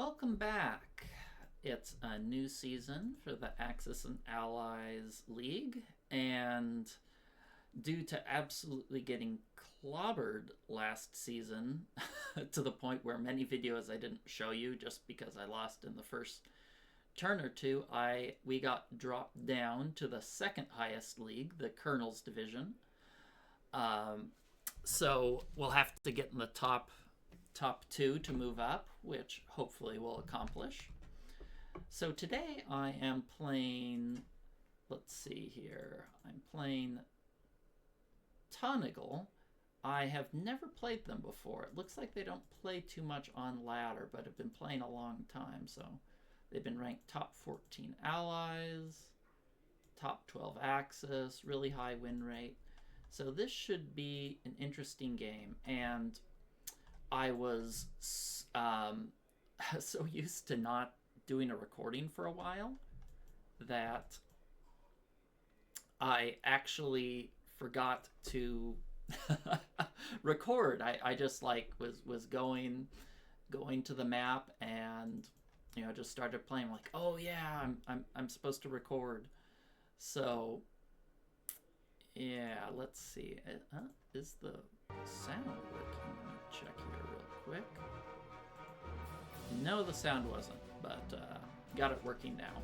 Welcome back. It's a new season for the Axis and Allies League, and due to absolutely getting clobbered last season to the point where many videos I didn't show you just because I lost in the first turn or two, we got dropped down to the second highest league, the Colonel's Division. So we'll have to get in the top two to move up, which hopefully we'll accomplish. So today I am playing, let's see here, I'm playing Tonigl. I have never played them before. It looks like they don't play too much on ladder, but have been playing a long time. So they've been ranked top 14 allies, top 12 Axis, really high win rate. So this should be an interesting game. And I was so used to not doing a recording for a while that I actually forgot to record. I just was going to the map and just started playing. I'm like, oh yeah, I'm supposed to record. So yeah, let's see. Is the sound working? Let me check here real quick. No, the sound wasn't, but got it working now.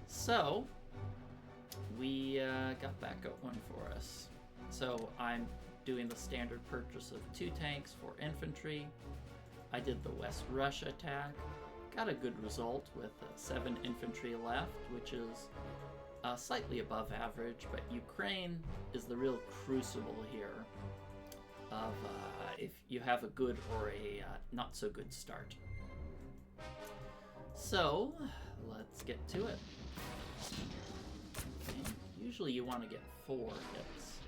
So we got that going for us. So I'm doing the standard purchase of 2 tanks, 4 infantry. I did the West Russia attack. Got a good result with 7 infantry left, which is slightly above average, but Ukraine is the real crucible here of if you have a good or a not so good start. So let's get to it. Okay. Usually you want to get 4 hits.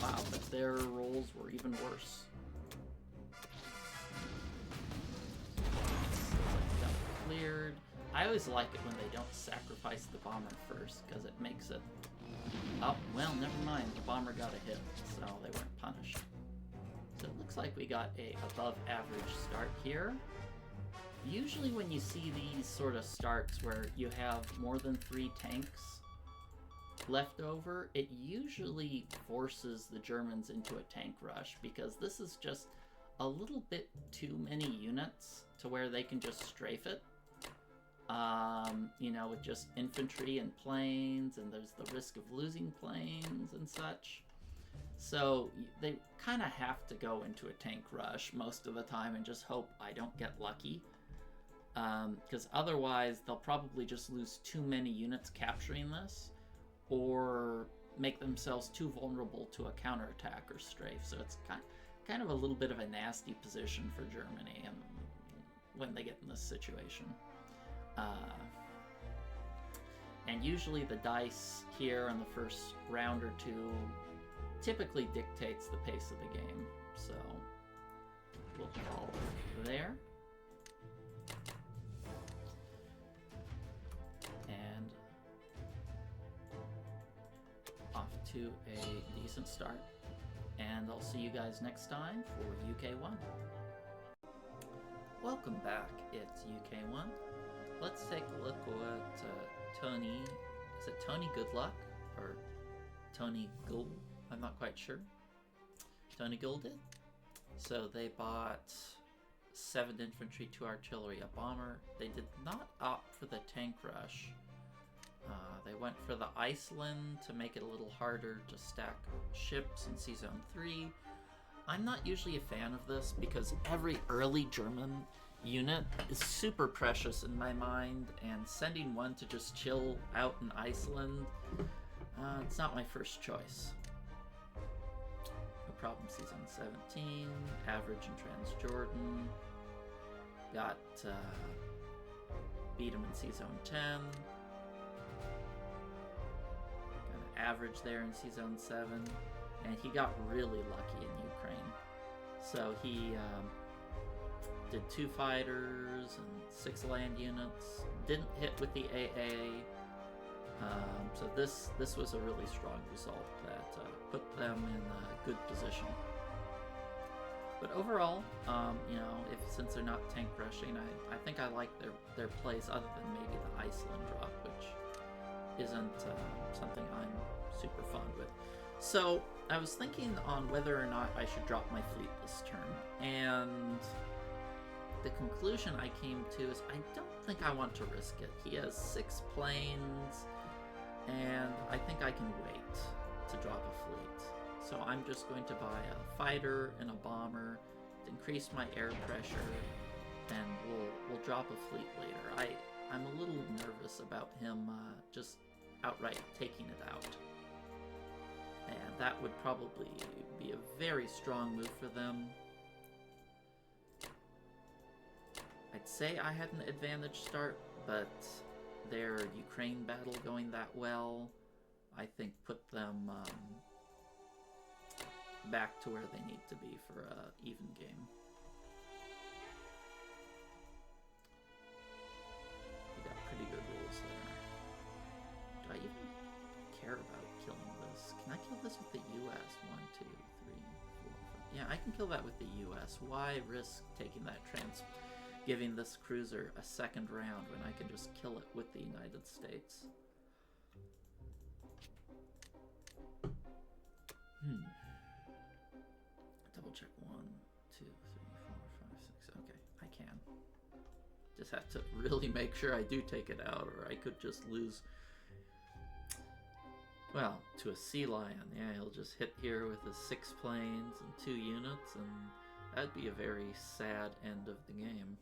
Wow, but their rolls were even worse. Got cleared. I always like it when they don't sacrifice the bomber first, because it makes it... Oh, well, never mind. The bomber got a hit, so they weren't punished. So it looks like we got a above average start here. Usually when you see these sort of starts where you have more than 3 tanks left over, it usually forces the Germans into a tank rush, because this is just a little bit too many units to where they can just strafe it. With just infantry and planes, and there's the risk of losing planes and such. So they kind of have to go into a tank rush most of the time and just hope I don't get lucky. Because otherwise they'll probably just lose too many units capturing this, or make themselves too vulnerable to a counterattack or strafe. So it's kind of a little bit of a nasty position for Germany and when they get in this situation. And usually the dice here in the first round or two typically dictates the pace of the game. So we'll call there. And off to a decent start. And I'll see you guys next time for UK1. Welcome back, it's UK1. Let's take a look at Tony, is it Tony Goodluck, or Tonigl? I'm not quite sure. Tonigl did. So they bought 7 infantry, 2 artillery, a bomber. They did not opt for the tank rush. They went for the Iceland to make it a little harder to stack ships in Sea Zone 3. I'm not usually a fan of this because every early German unit is super precious in my mind, and sending one to just chill out in Iceland, it's not my first choice. No problem, Sea Zone 17, average in Transjordan, got beat him in Sea Zone 10, got an average there in Sea Zone 7, and he got really lucky in Ukraine. So he did 2 fighters and 6 land units. Didn't hit with the AA. So this was a really strong result that put them in a good position. But overall, you know, since they're not tank rushing, I think I like their plays, other than maybe the Iceland drop, which isn't something I'm super fond with. So I was thinking on whether or not I should drop my fleet this turn, and the conclusion I came to is I don't think I want to risk it. He has 6 planes, and I think I can wait to drop a fleet. So I'm just going to buy a fighter and a bomber to increase my air pressure, and we'll drop a fleet later. I'm a little nervous about him just outright taking it out. And that would probably be a very strong move for them. I'd say I had an advantage start, but their Ukraine battle going that well, I think put them back to where they need to be for an even game. We got pretty good rules there. Do I even care about killing this? Can I kill this with the US? 1, 2, 3, 4, 5. Yeah, I can kill that with the US. Why risk taking that giving this cruiser a second round when I can just kill it with the United States? Double check 1, 2, 3, 4, 5, 6. Okay, I can. Just have to really make sure I do take it out, or I could just lose. Well, to a sea lion. Yeah, he'll just hit here with his 6 planes and 2 units, and that'd be a very sad end of the game.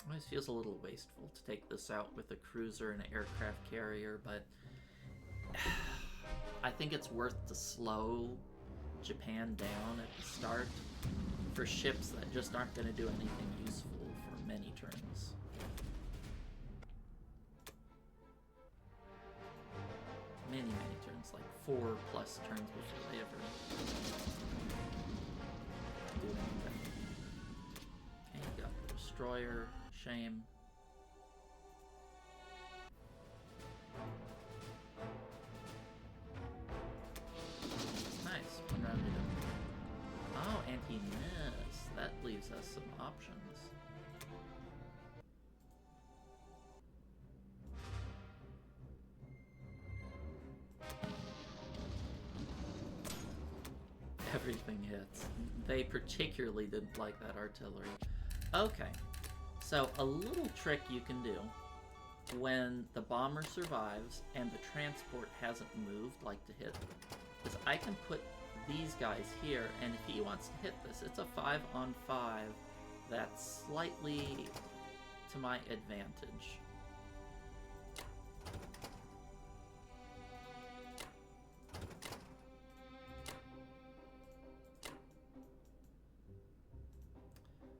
Always feels a little wasteful to take this out with a cruiser and an aircraft carrier, but I think it's worth to slow Japan down at the start for ships that just aren't going to do anything useful for many turns. Many turns, like 4+ turns before they ever do anything. Okay, you got the destroyer. Shame. Nice. One round to go. Oh, and he missed. That leaves us some options. Everything hits. They particularly didn't like that artillery. Okay. So a little trick you can do when the bomber survives and the transport hasn't moved, like to hit, is I can put these guys here, and if he wants to hit this, it's a 5-on-5 that's slightly to my advantage.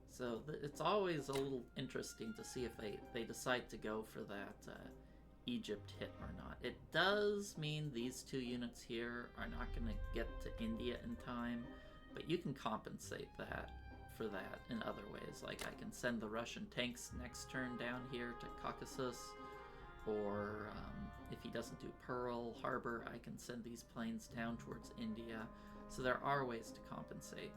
So it's always a little interesting to see if they decide to go for that Egypt hit or not. It does mean these 2 units here are not going to get to India in time, but you can compensate that for that in other ways. Like I can send the Russian tanks next turn down here to Caucasus, or if he doesn't do Pearl Harbor, I can send these planes down towards India. So there are ways to compensate.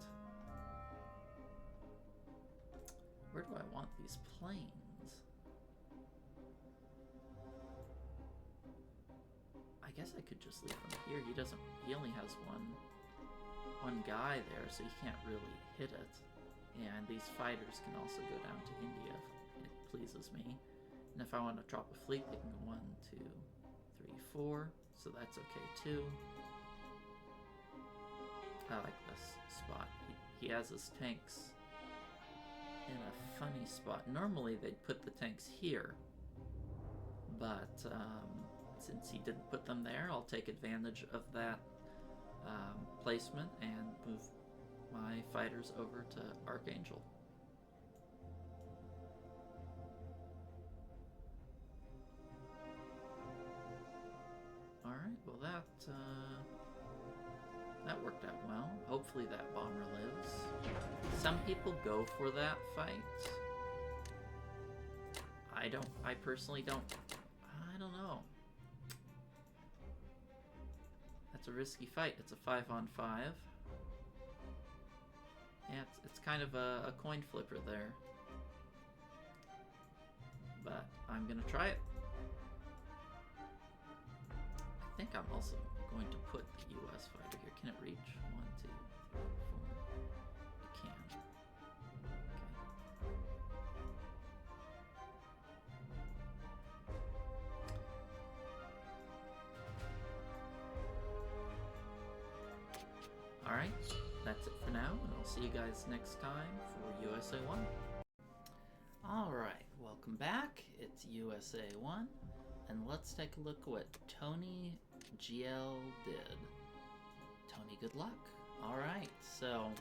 Where do I want these planes? I guess I could just leave them here. He only has one guy there, so he can't really hit it. Yeah, and these fighters can also go down to India if it pleases me. And if I want to drop a fleet, they can go 1, 2, 3, 4. So that's okay too. I like this spot. He has his tanks in a funny spot. Normally they'd put the tanks here, but since he didn't put them there, I'll take advantage of that placement and move my fighters over to Archangel. Alright, well that worked out well. Hopefully that bomber lives. Some people go for that fight. I personally don't. I don't know. a risky fight. It's a 5-on-5. Yeah, it's kind of a coin flipper there. But I'm gonna try it. I think I'm also going to put the US fighter here. Can it reach? 1, 2, 3, 4. It can. Okay. Alright, that's it for now, and I'll see you guys next time for USA 1. Alright, welcome back. It's USA 1, and let's take a look at what Tonigl did. Tony, good luck. Alright, so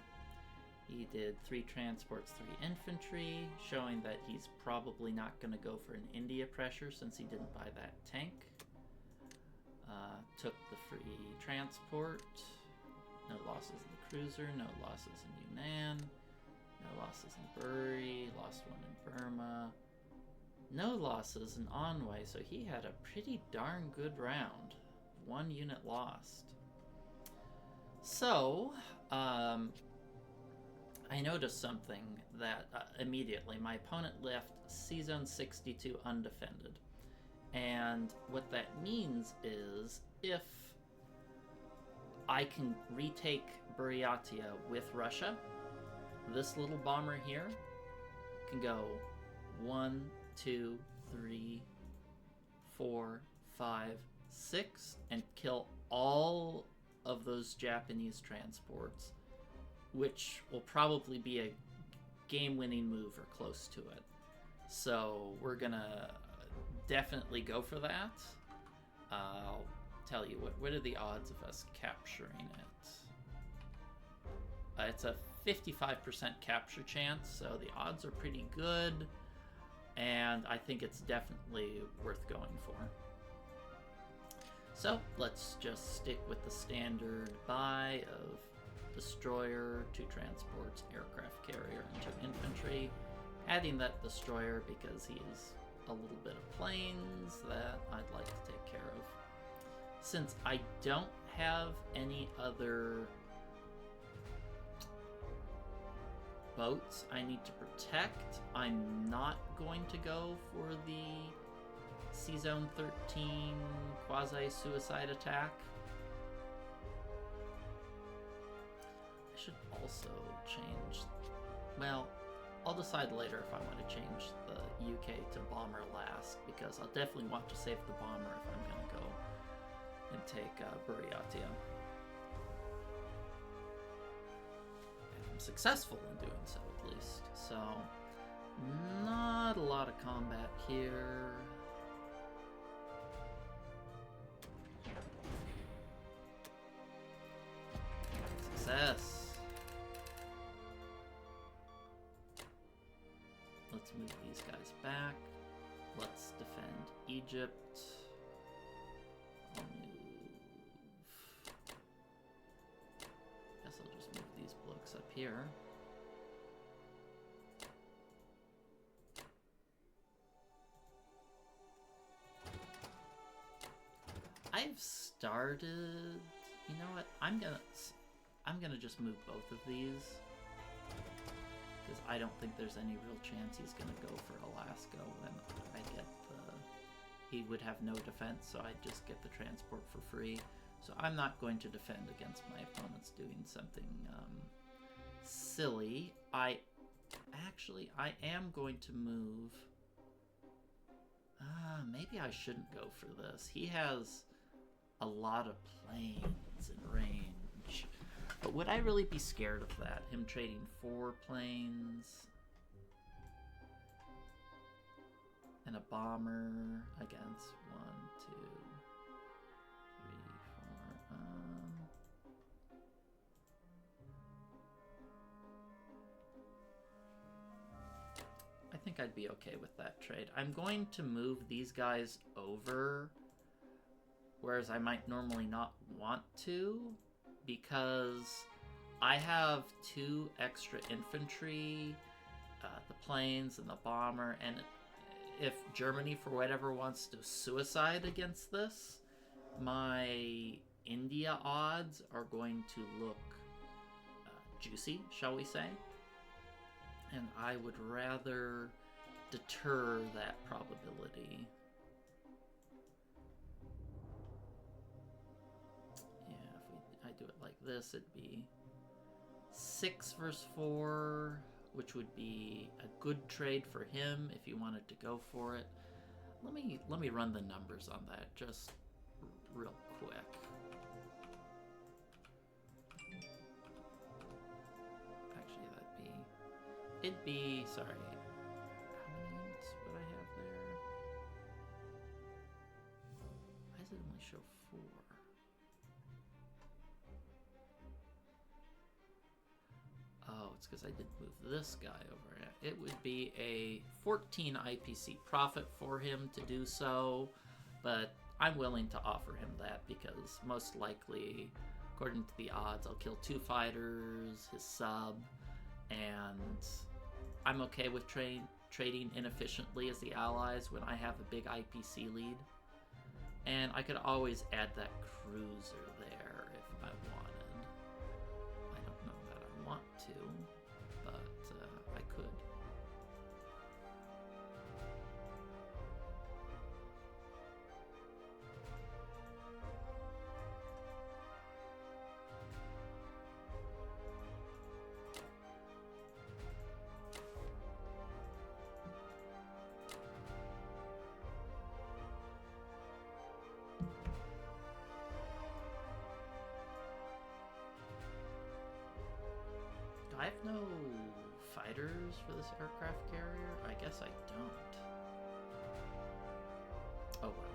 he did 3 transports, 3 infantry, showing that he's probably not going to go for an India pressure since he didn't buy that tank. Took the free transport. No losses in the cruiser, no losses in Yunnan, no losses in Buri, lost 1 in Burma, no losses in Anhui, so he had a pretty darn good round. 1 unit lost. So, I noticed something that immediately. My opponent left C-Zone 62 undefended. And what that means is if I can retake Buryatia with Russia, this little bomber here can go 1, 2, 3, 4, 5, 6 and kill all of those Japanese transports, which will probably be a game-winning move or close to it. So we're gonna definitely go for that. I'll tell you what are the odds of us capturing it? It's a 55% capture chance, so the odds are pretty good, and I think it's definitely worth going for. So let's just stick with the standard buy of destroyer, 2 transports, aircraft carrier, and 2 infantry, adding that destroyer because he's a little bit of planes that I'd like to take care of. Since I don't have any other boats I need to protect, I'm not going to go for the C-Zone 13 quasi-suicide attack. I should also change... Well, I'll decide later if I want to change the UK to bomber last, because I'll definitely want to save the bomber if I'm going to go and take Buryatia. And I'm successful in doing so, at least. So, not a lot of combat here. Success. Let's move these guys back. Let's defend Egypt. I'll move... Guess I'll just move these blokes up here. I've started... You know what? I'm gonna just move both of these, because I don't think there's any real chance he's gonna go for Alaska when I get the... He would have no defense, so I'd just get the transport for free. So I'm not going to defend against my opponents doing something silly. I am going to move... maybe I shouldn't go for this. He has a lot of planes in range. But would I really be scared of that? Him trading 4 planes and a bomber against 1, 2, 3, 4. I think I'd be okay with that trade. I'm going to move these guys over, whereas I might normally not want to, because I have 2 extra infantry, the planes and the bomber, and if Germany for whatever wants to suicide against this, my India odds are going to look juicy, shall we say. And I would rather deter that probability. Yeah, if I do it like this, it'd be 6 versus 4, which would be a good trade for him if he wanted to go for it. Let me run the numbers on that just real quick. Actually, it'd be, sorry, how many units would I have there? Why does it only show 4? Oh, it's because I did move this guy over. It would be a 14 IPC profit for him to do so, but I'm willing to offer him that because most likely, according to the odds, I'll kill 2 fighters, his sub, and I'm okay with trading inefficiently as the allies when I have a big IPC lead. And I could always add that cruiser there if I wanted. I don't know that I want to, but I could. I have no fighters for this aircraft carrier? I guess I don't. Oh well.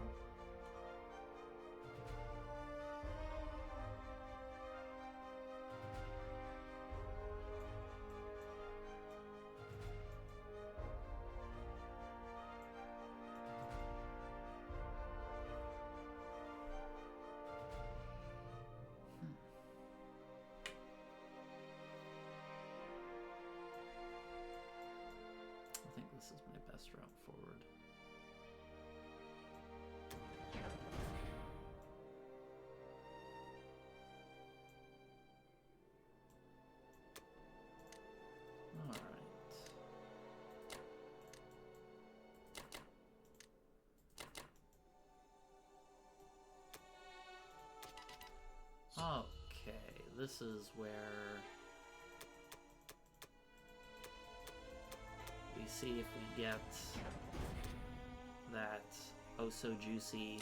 I think this is my best route forward. All right. Okay, this is where we see if we get that oh so juicy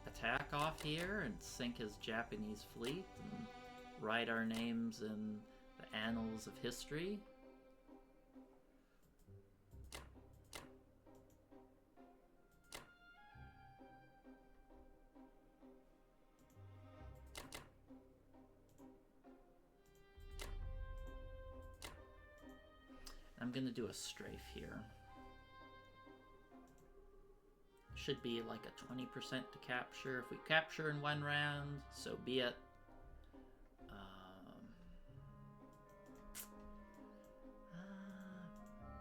attack off here and sink his Japanese fleet and write our names in the annals of history. I'm gonna do a strafe here. Should be like a 20% to capture. If we capture in 1 round, so be it.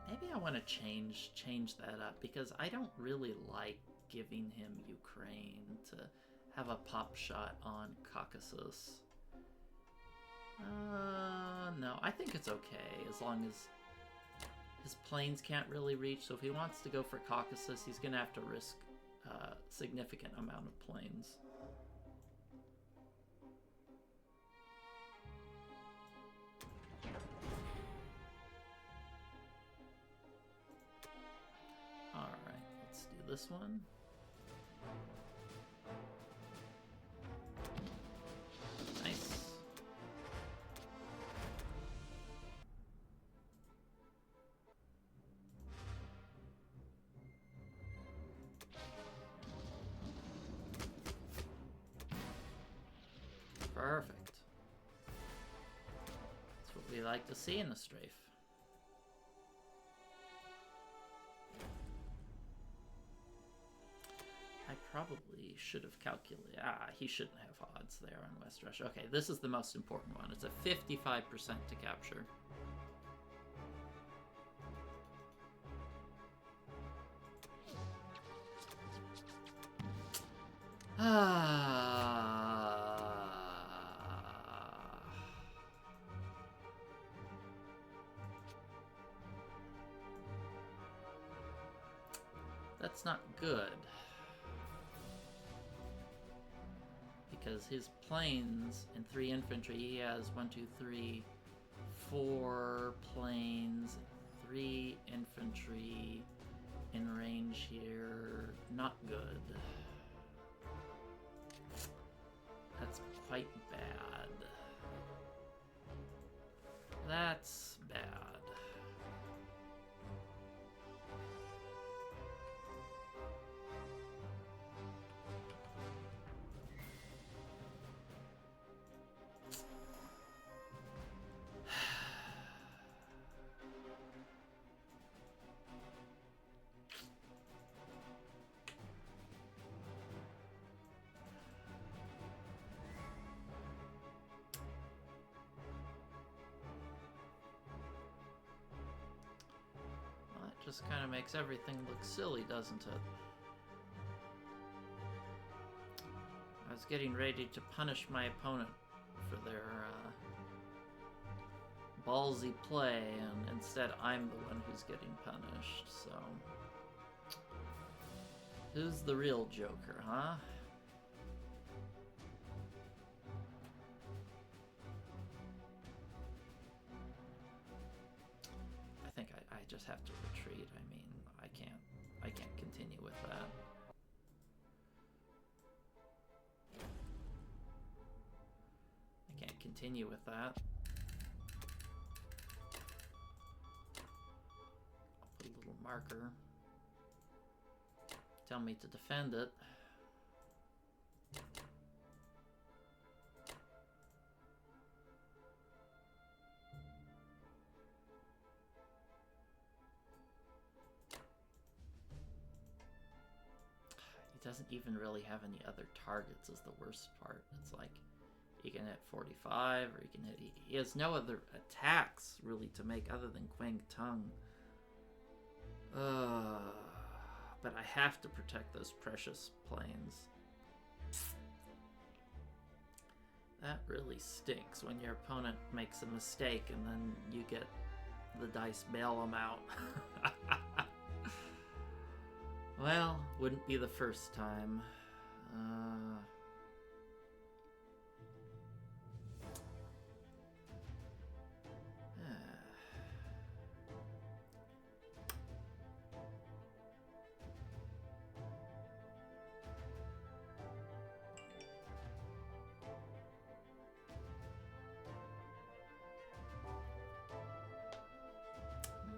Maybe I want to change that up because I don't really like giving him Ukraine to have a pop shot on Caucasus. No, I think it's okay as long as his planes can't really reach. So if he wants to go for Caucasus, he's going to have to risk a significant amount of planes. Alright, let's do this one. Nice. Perfect. That's what we like to see in a strafe. I probably should have calculated. He shouldn't have odds there on West Russia. Okay, this is the most important one. It's a 55% to capture. that's not good. Because his planes and 3 infantry, he has 1, 2, 3, 4 planes, 3 infantry in range here. Not good. That's quite bad. That's bad. Just kind of makes everything look silly, doesn't it? I was getting ready to punish my opponent for their ballsy play, and instead I'm the one who's getting punished, so... Who's the real Joker, huh? I think I just have to retreat. I mean, I can't continue with that. I can't continue with that. I'll put a little marker. Tell me to defend it. He doesn't even really have any other targets is the worst part. It's like he can hit 45 or he can hit... He has no other attacks really to make other than Quang Tung. But I have to protect those precious planes. That really stinks when your opponent makes a mistake and then you get the dice bail them out. Well, wouldn't be the first time.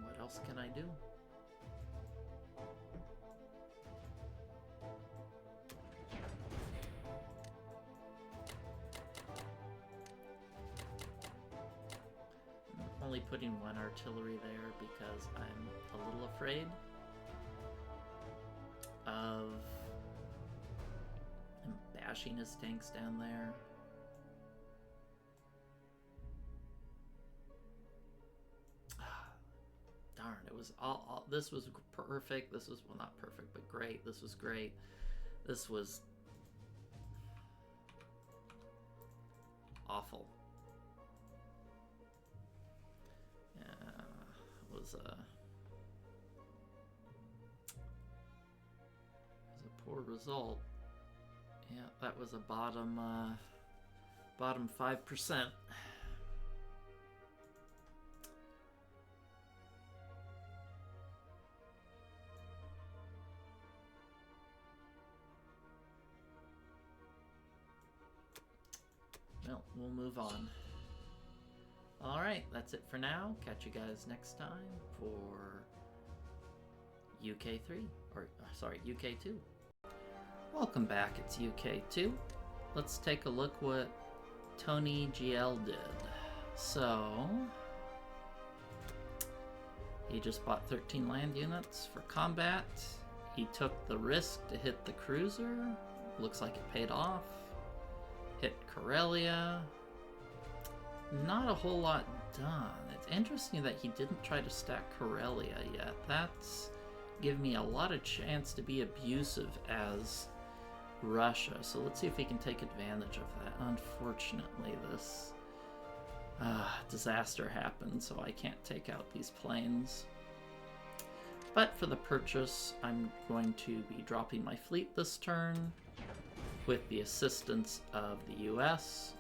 What else can I do? Only putting 1 artillery there because I'm a little afraid of him bashing his tanks down there. Darn, it was all this was perfect. This was, well, not perfect, but great. This was great. This was awful. Was a poor result. Yeah, that was a bottom 5%. Well, we'll move on. Alright, that's it for now. Catch you guys next time for UK3, or sorry, UK2. Welcome back, it's UK2. Let's take a look what Tonigl did. So, he just bought 13 land units for combat. He took the risk to hit the cruiser. Looks like it paid off. Hit Karelia. Not a whole lot done. It's interesting that he didn't try to stack Karelia yet. That's given me a lot of chance to be abusive as Russia. So let's see if we can take advantage of that. Unfortunately, this disaster happened, so I can't take out these planes. But for the purchase, I'm going to be dropping my fleet this turn with the assistance of the US.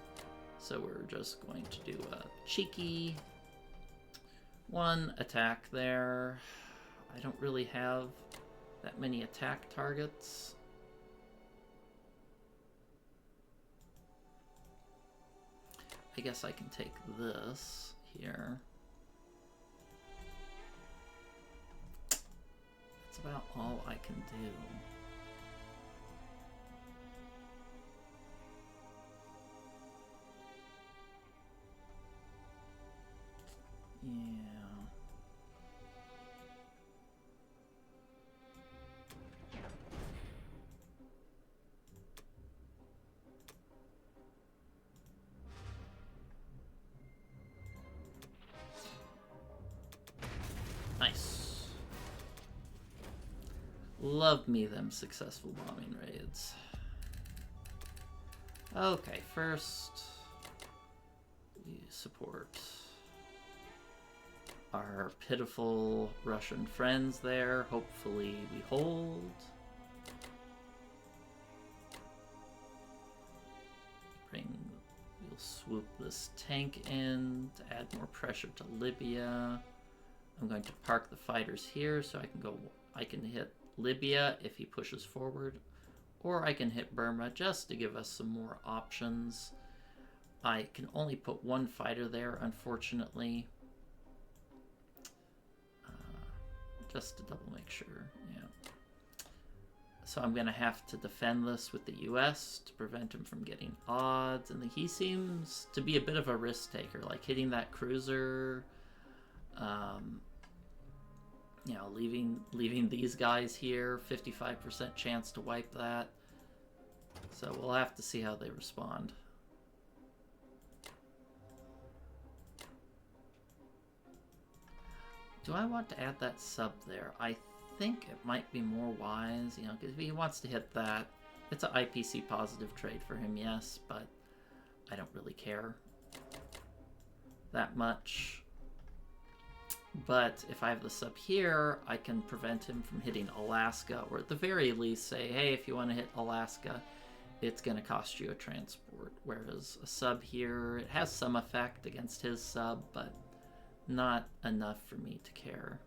So we're just going to do a cheeky 1 attack there. I don't really have that many attack targets. I guess I can take this here. That's about all I can do. Yeah. Nice. Love me them successful bombing raids. Okay, first we support our pitiful Russian friends there. Hopefully we hold. We'll swoop this tank in to add more pressure to Libya. I'm going to park the fighters here so I can hit Libya if he pushes forward, or I can hit Burma just to give us some more options. I can only put 1 fighter there, unfortunately. Just to double make sure, yeah. So I'm going to have to defend this with the US to prevent him from getting odds. And he seems to be a bit of a risk taker, like hitting that cruiser, you know, leaving these guys here, 55% chance to wipe that. So we'll have to see how they respond. Do I want to add that sub there? I think it might be more wise, you know, because if he wants to hit that, it's an IPC positive trade for him, yes, but I don't really care that much. But if I have the sub here, I can prevent him from hitting Alaska, or at the very least say, hey, if you want to hit Alaska, it's going to cost you a transport. Whereas a sub here, it has some effect against his sub, but not enough for me to care.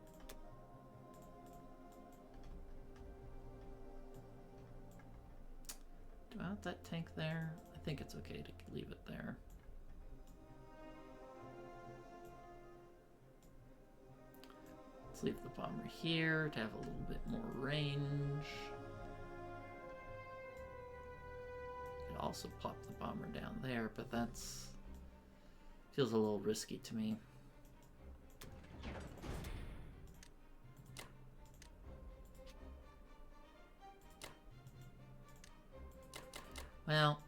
Do I want that tank there? I think it's okay to leave it there. Let's leave the bomber here to have a little bit more range. Could also plop the bomber down there, but that's feels a little risky to me. Well,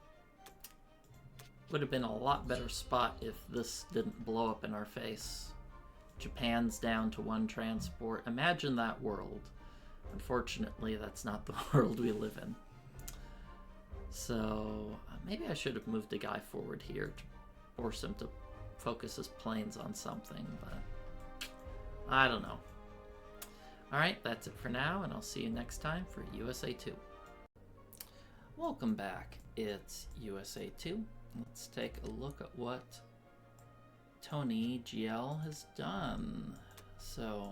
would have been a lot better spot if this didn't blow up in our face. Japan's down to 1 transport. Imagine that world. Unfortunately, that's not the world we live in. So maybe I should have moved a guy forward here to force him to focus his planes on something, but I don't know. Alright, that's it for now, and I'll see you next time for USA 2. Welcome back. It's USA 2. Let's take a look at what Tonigl has done. So,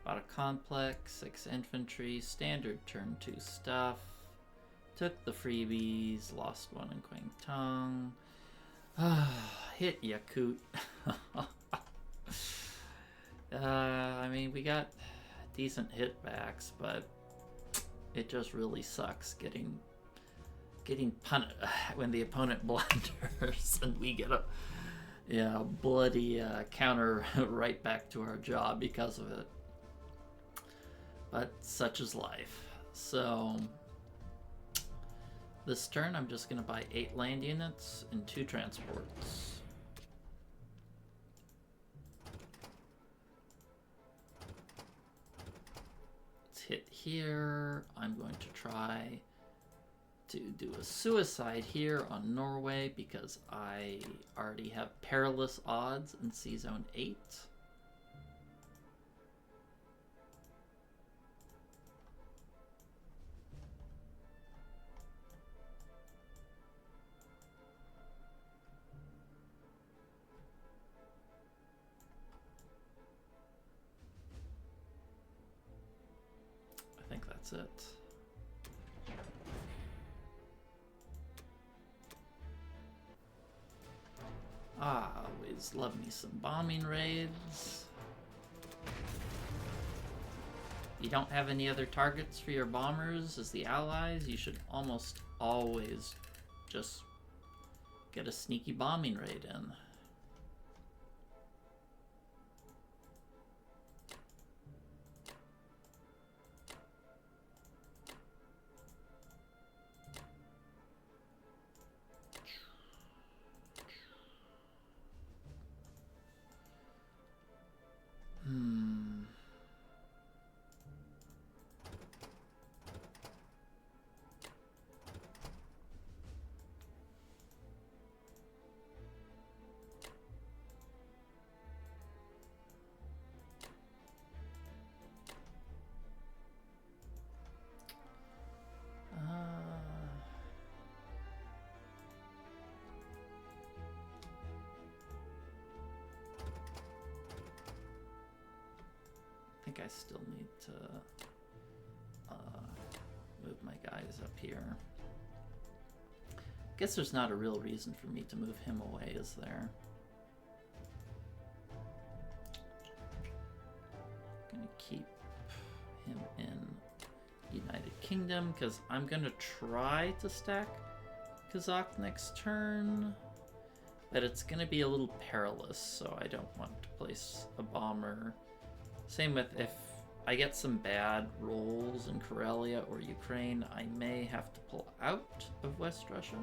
bought a complex, 6 infantry, standard turn 2 stuff, took the freebies, lost 1 in Kwangtung, hit Yakut. I mean, we got decent hitbacks, but it just really sucks getting when the opponent blunders and we get a bloody counter right back to our jaw because of it. But such is life. So this turn I'm just going to buy 8 land units and 2 transports. Let's hit here. I'm going to try to do a suicide here on Norway because I already have perilous odds in C Zone 8. that's it. Ah, always love me some bombing raids. You don't have any other targets for your bombers as the allies, you should almost always just get a sneaky bombing raid in. I think I still need to move my guys up here. Guess there's not a real reason for me to move him away, is there? Gonna keep him in United Kingdom because I'm gonna try to stack Kazakh next turn, but it's gonna be a little perilous, so I don't want to place a bomber. Same with if I get some bad rolls in Karelia or Ukraine, I may have to pull out of West Russia.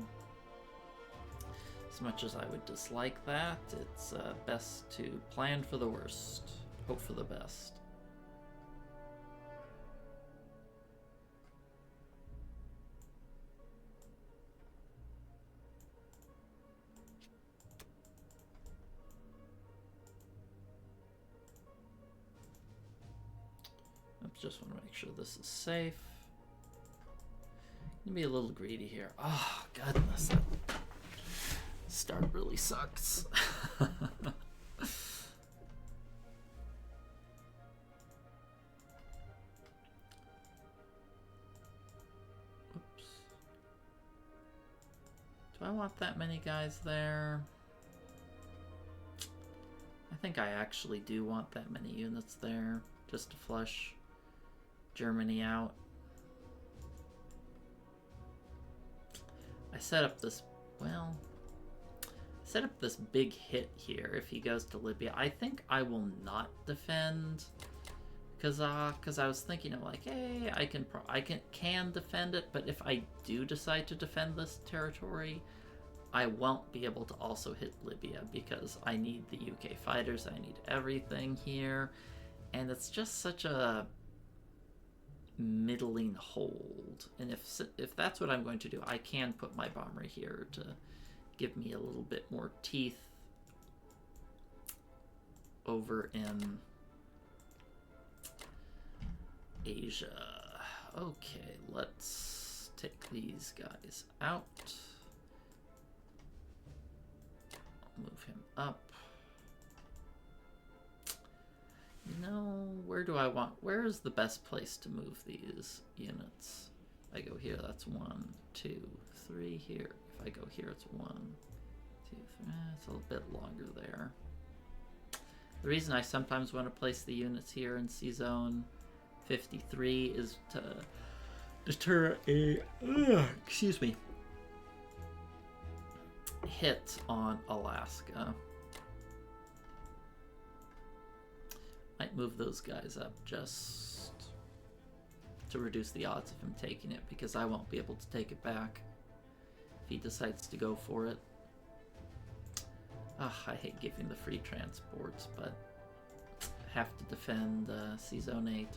As much as I would dislike that, it's best to plan for the worst, hope for the best. Just want to make sure this is safe. Gonna be a little greedy here. Oh, goodness. That start really sucks. Oops. Do I want that many guys there? I think I actually do want that many units there, just to flush Germany out. I set up this, well, set up this big hit here if he goes to Libya. I think I will not defend Kazakh because I was thinking of like, hey, I can defend it, but if I do decide to defend this territory, I won't be able to also hit Libya because I need the UK fighters, I need everything here, and it's just such a middling hold. And if that's what I'm going to do, I can put my bomber here to give me a little bit more teeth over in Asia. Okay, let's take these guys out. Move him up. You know, where is the best place to move these units? If I go here, that's 1, 2, 3 here. If I go here, it's 1, 2, 3. It's a little bit longer there. The reason I sometimes want to place the units here in C-Zone 53 is to deter a, excuse me, hit on Alaska. Might move those guys up just to reduce the odds of him taking it, because I won't be able to take it back if he decides to go for it. Ugh, I hate giving the free transports, but I have to defend C-Zone 8.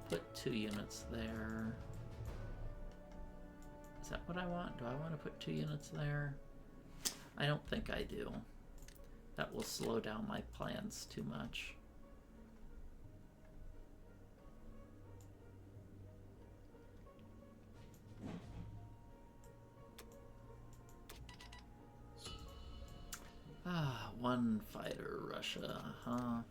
Put 2 units there. Is that what I want? Do I want to put 2 units there? I don't think I do. that will slow down my plans too much. Ah, one fighter, Russia, huh?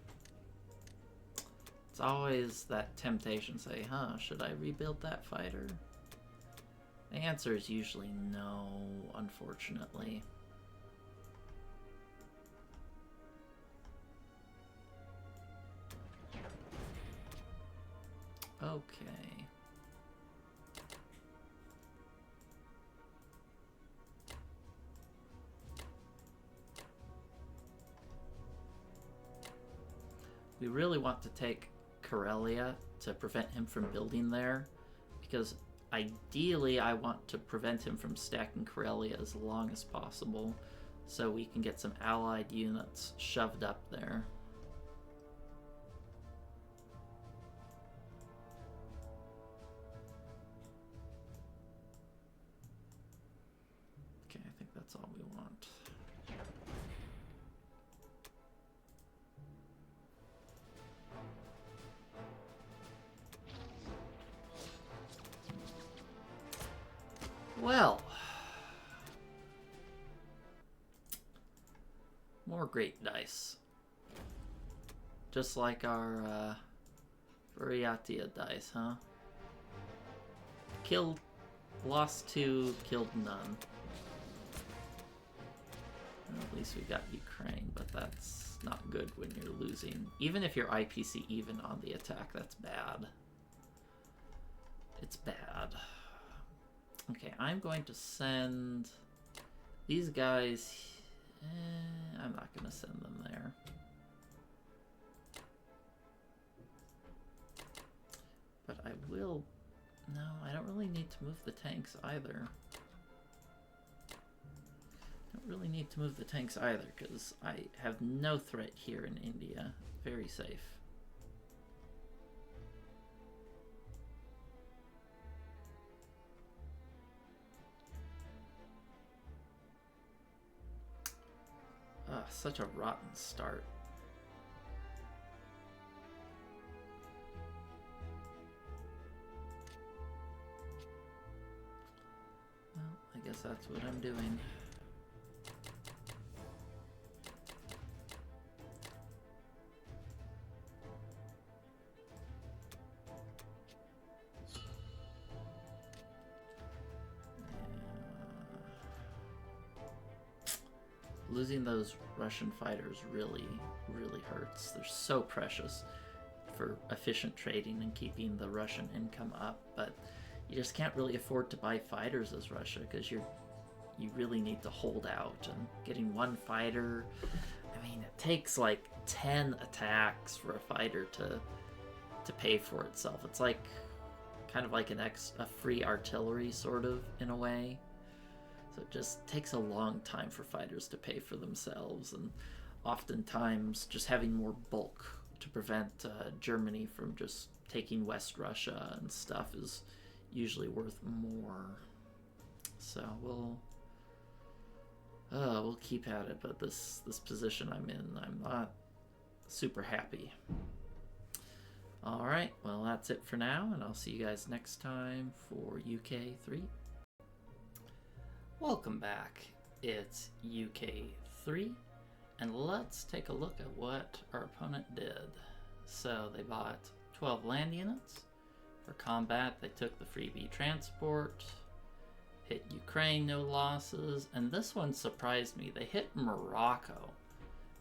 It's always that temptation, say, huh, should I rebuild that fighter? The answer is usually no, unfortunately. Okay. We really want to take Karelia to prevent him from building there, because ideally I want to prevent him from stacking Karelia as long as possible so we can get some allied units shoved up there. Okay, I think that's all we want. Well, more great dice. Just like our Variatia dice, huh? Killed, lost 2, killed none. Well, at least we got Ukraine, but that's not good when you're losing. Even if you're IPC even on the attack, that's bad. It's bad. Okay, I'm going to send these guys. I'm not going to send them there. But I will. No, I don't really need to move the tanks either. Don't really need to move the tanks either because I have no threat here in India. Very safe. Such a rotten start. Well, I guess that's what I'm doing. Losing those Russian fighters really, really hurts. They're so precious for efficient trading and keeping the Russian income up, but you just can't really afford to buy fighters as Russia because you really need to hold out, and getting one fighter, I mean, it takes like 10 attacks for a fighter to pay for itself. It's like kind of like a free artillery sort of in a way. So it just takes a long time for fighters to pay for themselves, and oftentimes just having more bulk to prevent Germany from just taking West Russia and stuff is usually worth more. So we'll keep at it, but this position I'm in, I'm not super happy. All right, well, that's it for now, and I'll see you guys next time for UK 3. Welcome back. It's UK 3, and let's take a look at what our opponent did. So they bought 12 land units. For combat, they took the freebie transport, hit Ukraine, no losses, and this one surprised me. They hit Morocco,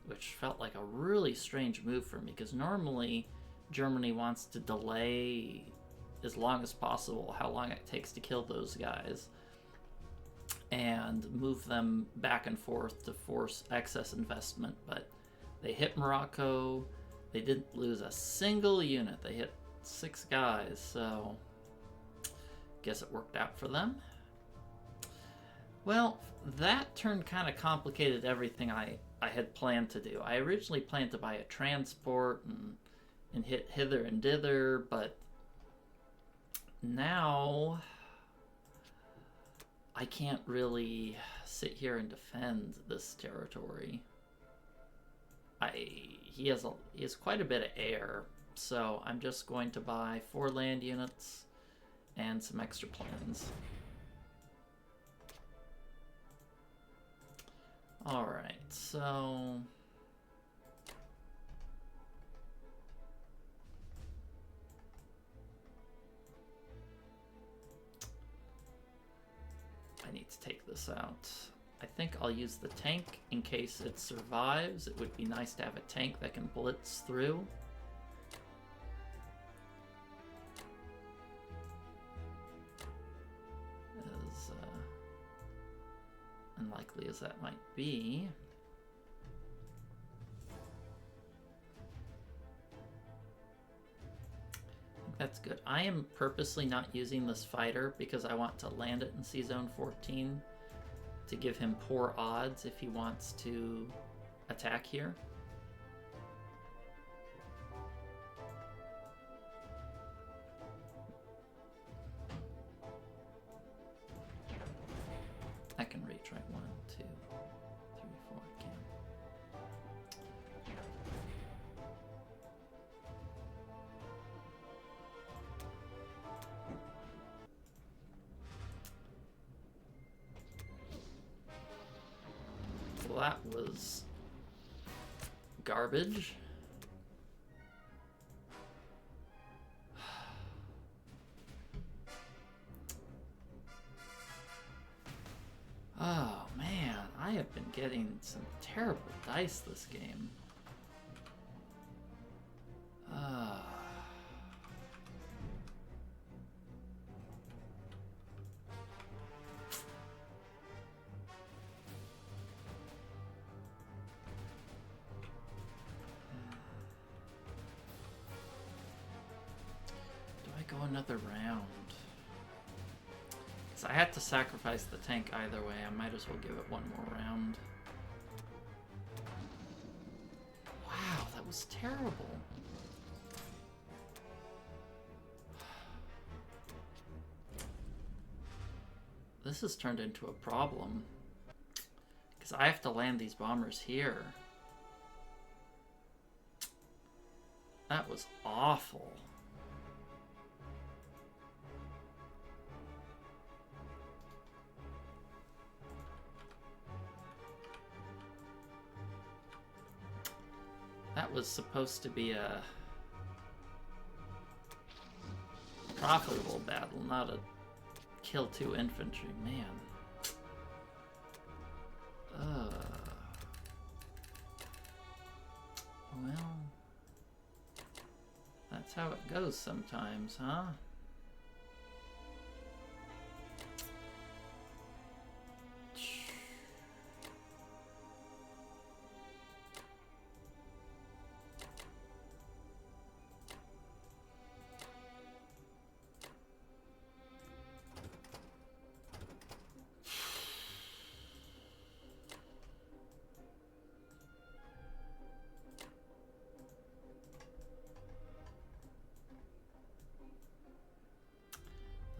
which felt like a really strange move for me, because normally Germany wants to delay as long as possible how long it takes to kill those guys and move them back and forth to force excess investment. But they hit Morocco. They didn't lose a single unit. They hit 6 guys, so guess it worked out for them. Well, that turn kind of complicated everything I had planned to do. I originally planned to buy a transport and hit hither and dither, but now I can't really sit here and defend this territory. he has quite a bit of air, so I'm just going to buy 4 land units and some extra planes. Alright, so I need to take this out. I think I'll use the tank in case it survives. It would be nice to have a tank that can blitz through. As unlikely as that might be. That's good. I am purposely not using this fighter because I want to land it in C-Zone 14 to give him poor odds if he wants to attack here. I can reach right 1, 2, 3, 4 again. Well, that was garbage. Oh man, I have been getting some terrible dice this game. Do I go another round? I had to sacrifice the tank either way. I might as well give it one more round. Wow, that was terrible. This has turned into a problem. Because I have to land these bombers here. That was awful. That was supposed to be a profitable battle, not a kill 2 infantry. Man. Well, that's how it goes sometimes, huh?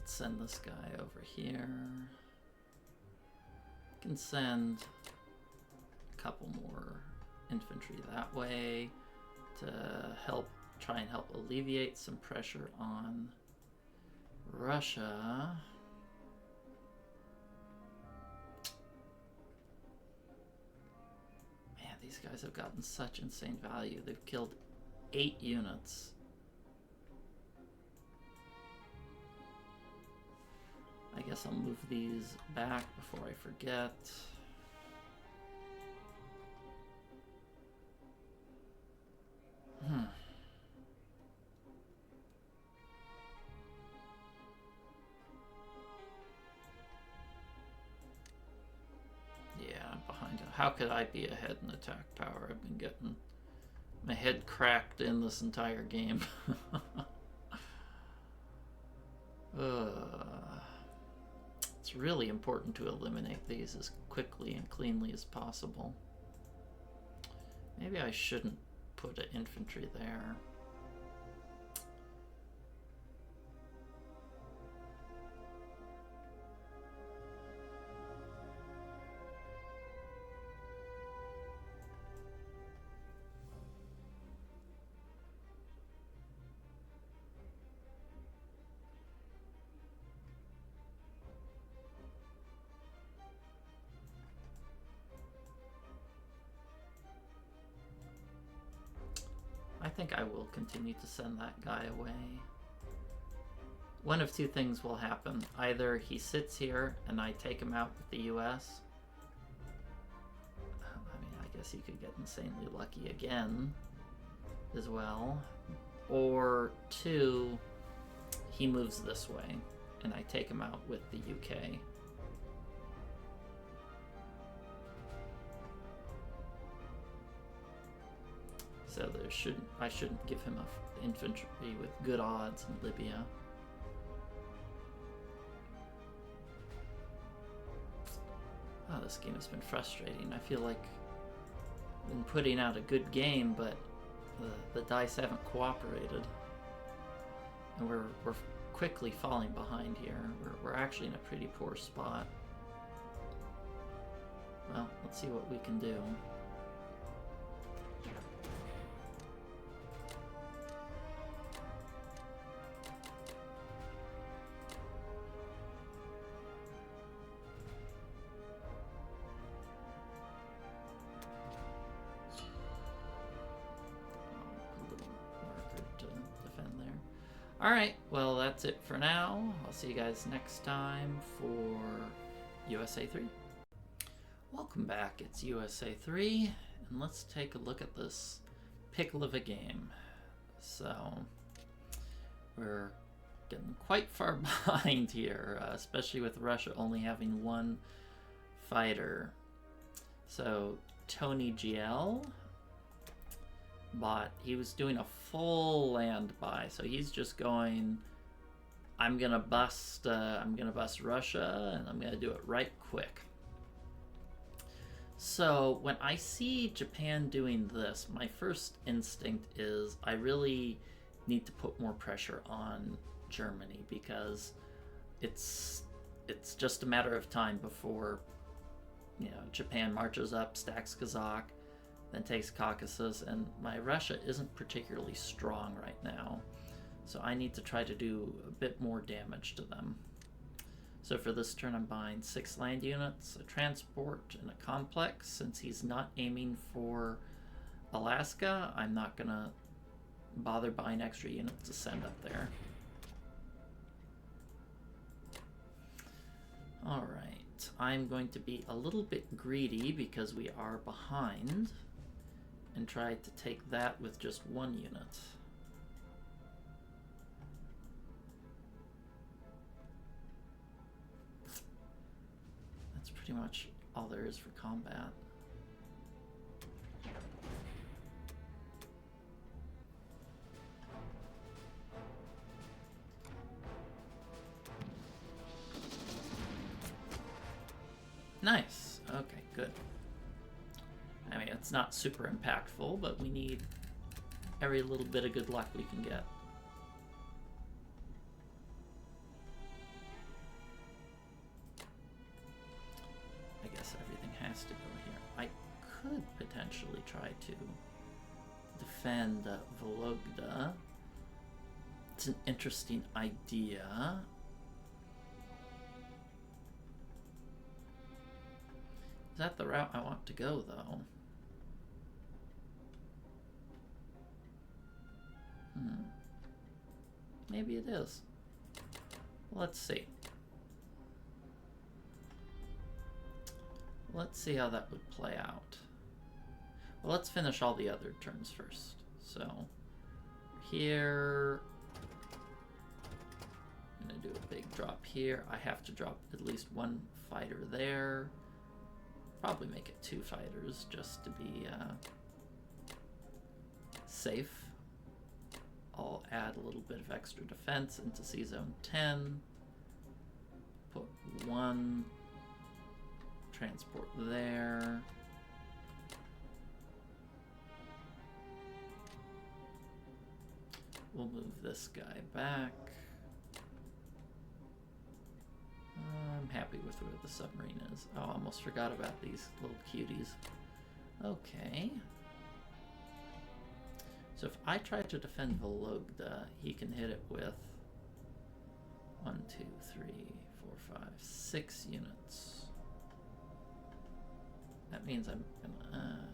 Send this guy over here. Can send a couple more infantry that way to help try and help alleviate some pressure on Russia. Man, these guys have gotten such insane value. They've killed 8 units. I guess I'll move these back before I forget. Yeah, I'm behind. How could I be ahead in attack power? I've been getting my head cracked in this entire game. It's really important to eliminate these as quickly and cleanly as possible. Maybe I shouldn't put an infantry there. think I will continue to send that guy away. One of two things will happen. Either he sits here and I take him out with the US. I mean, I guess he could get insanely lucky again as well. Or two, he moves this way and I take him out with the UK. So I shouldn't give him a infantry with good odds in Libya. Oh, this game has been frustrating. I feel like I've been putting out a good game, but the dice haven't cooperated. And we're quickly falling behind here. We're actually in a pretty poor spot. Well, let's see what we can do. Alright, well that's it for now. I'll see you guys next time for USA 3. Welcome back, it's USA 3, and let's take a look at this pickle of a game. So, we're getting quite far behind here, especially with Russia only having one fighter. So, Tonigl he was doing a full land buy, so he's just going, I'm gonna bust Russia, and I'm gonna do it right quick. So when I see Japan doing this, my first instinct is I really need to put more pressure on Germany, because it's just a matter of time before, you know, Japan marches up, stacks Kazakh, then takes Caucasus, and my Russia isn't particularly strong right now. So I need to try to do a bit more damage to them. So for this turn I'm buying 6 land units, a transport, and a complex. Since he's not aiming for Alaska, I'm not gonna bother buying extra units to send up there. Alright, I'm going to be a little bit greedy because we are behind, and try to take that with just 1 unit. That's pretty much all there is for combat. Nice. Okay, good. I mean, it's not super impactful, but we need every little bit of good luck we can get. I guess everything has to go here. I could potentially try to defend Vologda. It's an interesting idea. Is that the route I want to go, though? Maybe it is. Let's see. Let's see how that would play out. Well, let's finish all the other turns first. So, here... I'm going to do a big drop here. I have to drop at least 1 fighter there. Probably make it 2 fighters just to be safe. I'll add a little bit of extra defense into Sea Zone 10. Put 1 transport there. We'll move this guy back. I'm happy with where the submarine is. Oh, I almost forgot about these little cuties. Okay. So if I try to defend Vologda, he can hit it with 1, 2, 3, 4, 5, 6 units. That means I'm gonna...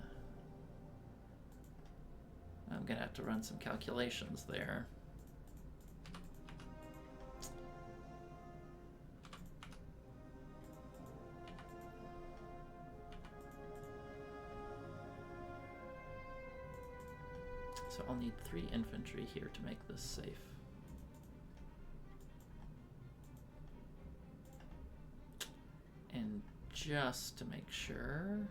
I'm gonna have to run some calculations there. So I'll need 3 infantry here to make this safe. And just to make sure...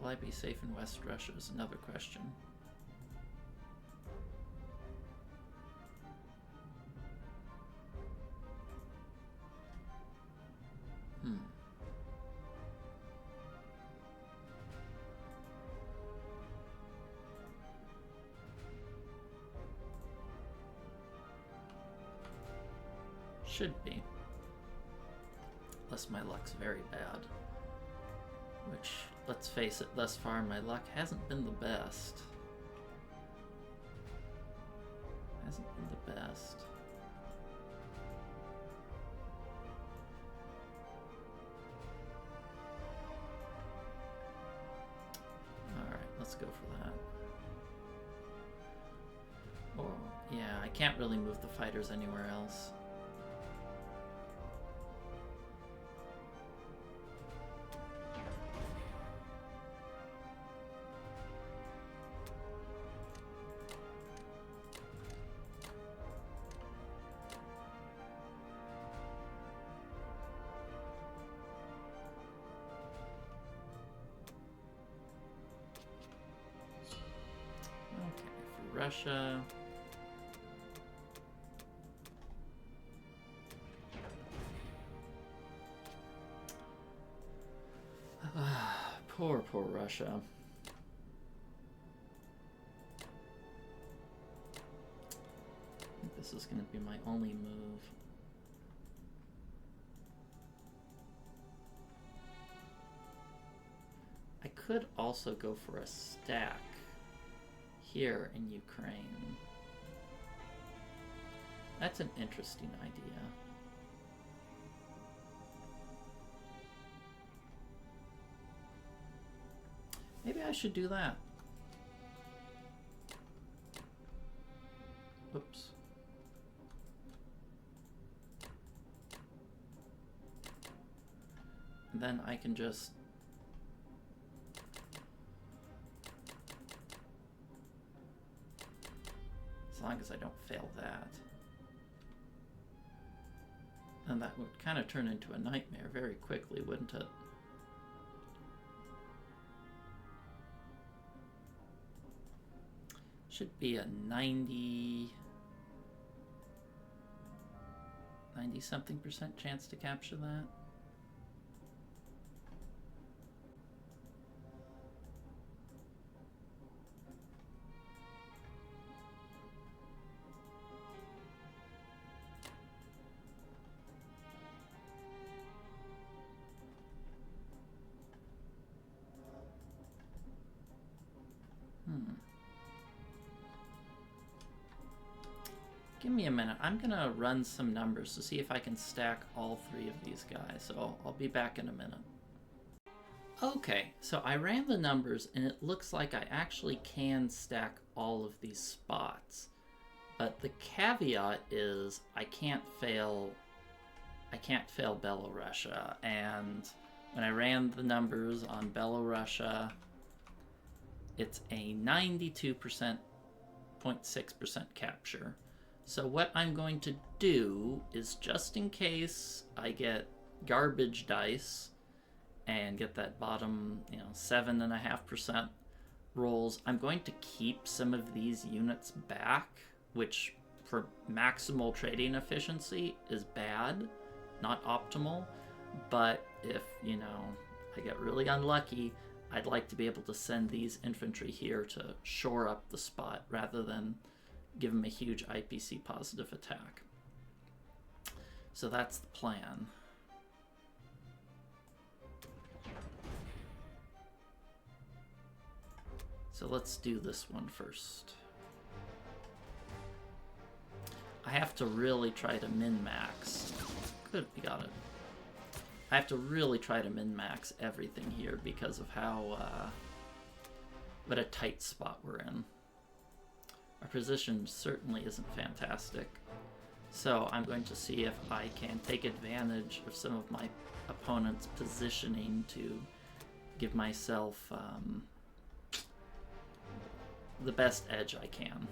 Will I be safe in West Russia is another question. Should be. Unless my luck's very bad. Which, let's face it, thus far my luck hasn't been the best. Hasn't been the best. Alright, let's go for that. Oh, yeah, I can't really move the fighters anywhere else. Russia. Poor Russia. I think this is going to be my only move. I could also go for a stack here in Ukraine. That's an interesting idea. Maybe I should do that. Oops. And then I can just as long as I don't fail that. And that would kind of turn into a nightmare very quickly, wouldn't it? Should be a 90-something% chance to capture that. Give me a minute. I'm gonna run some numbers to see if I can stack all 3 of these guys, so I'll be back in a minute. Okay, so I ran the numbers and it looks like I actually can stack all of these spots. But the caveat is I can't fail Belorussia, and when I ran the numbers on Belorussia, it's a 92.6% capture. So what I'm going to do is, just in case I get garbage dice and get that bottom, 7.5% rolls, I'm going to keep some of these units back, which for maximal trading efficiency is bad, not optimal. But if, I get really unlucky, I'd like to be able to send these infantry here to shore up the spot rather than give them a huge IPC positive attack. So that's the plan. So let's do this one first. I have to really try to min-max. Good, we got it. I have to really try to min-max everything here because of how, what a tight spot we're in. Our position certainly isn't fantastic. So I'm going to see if I can take advantage of some of my opponent's positioning to give myself the best edge I can.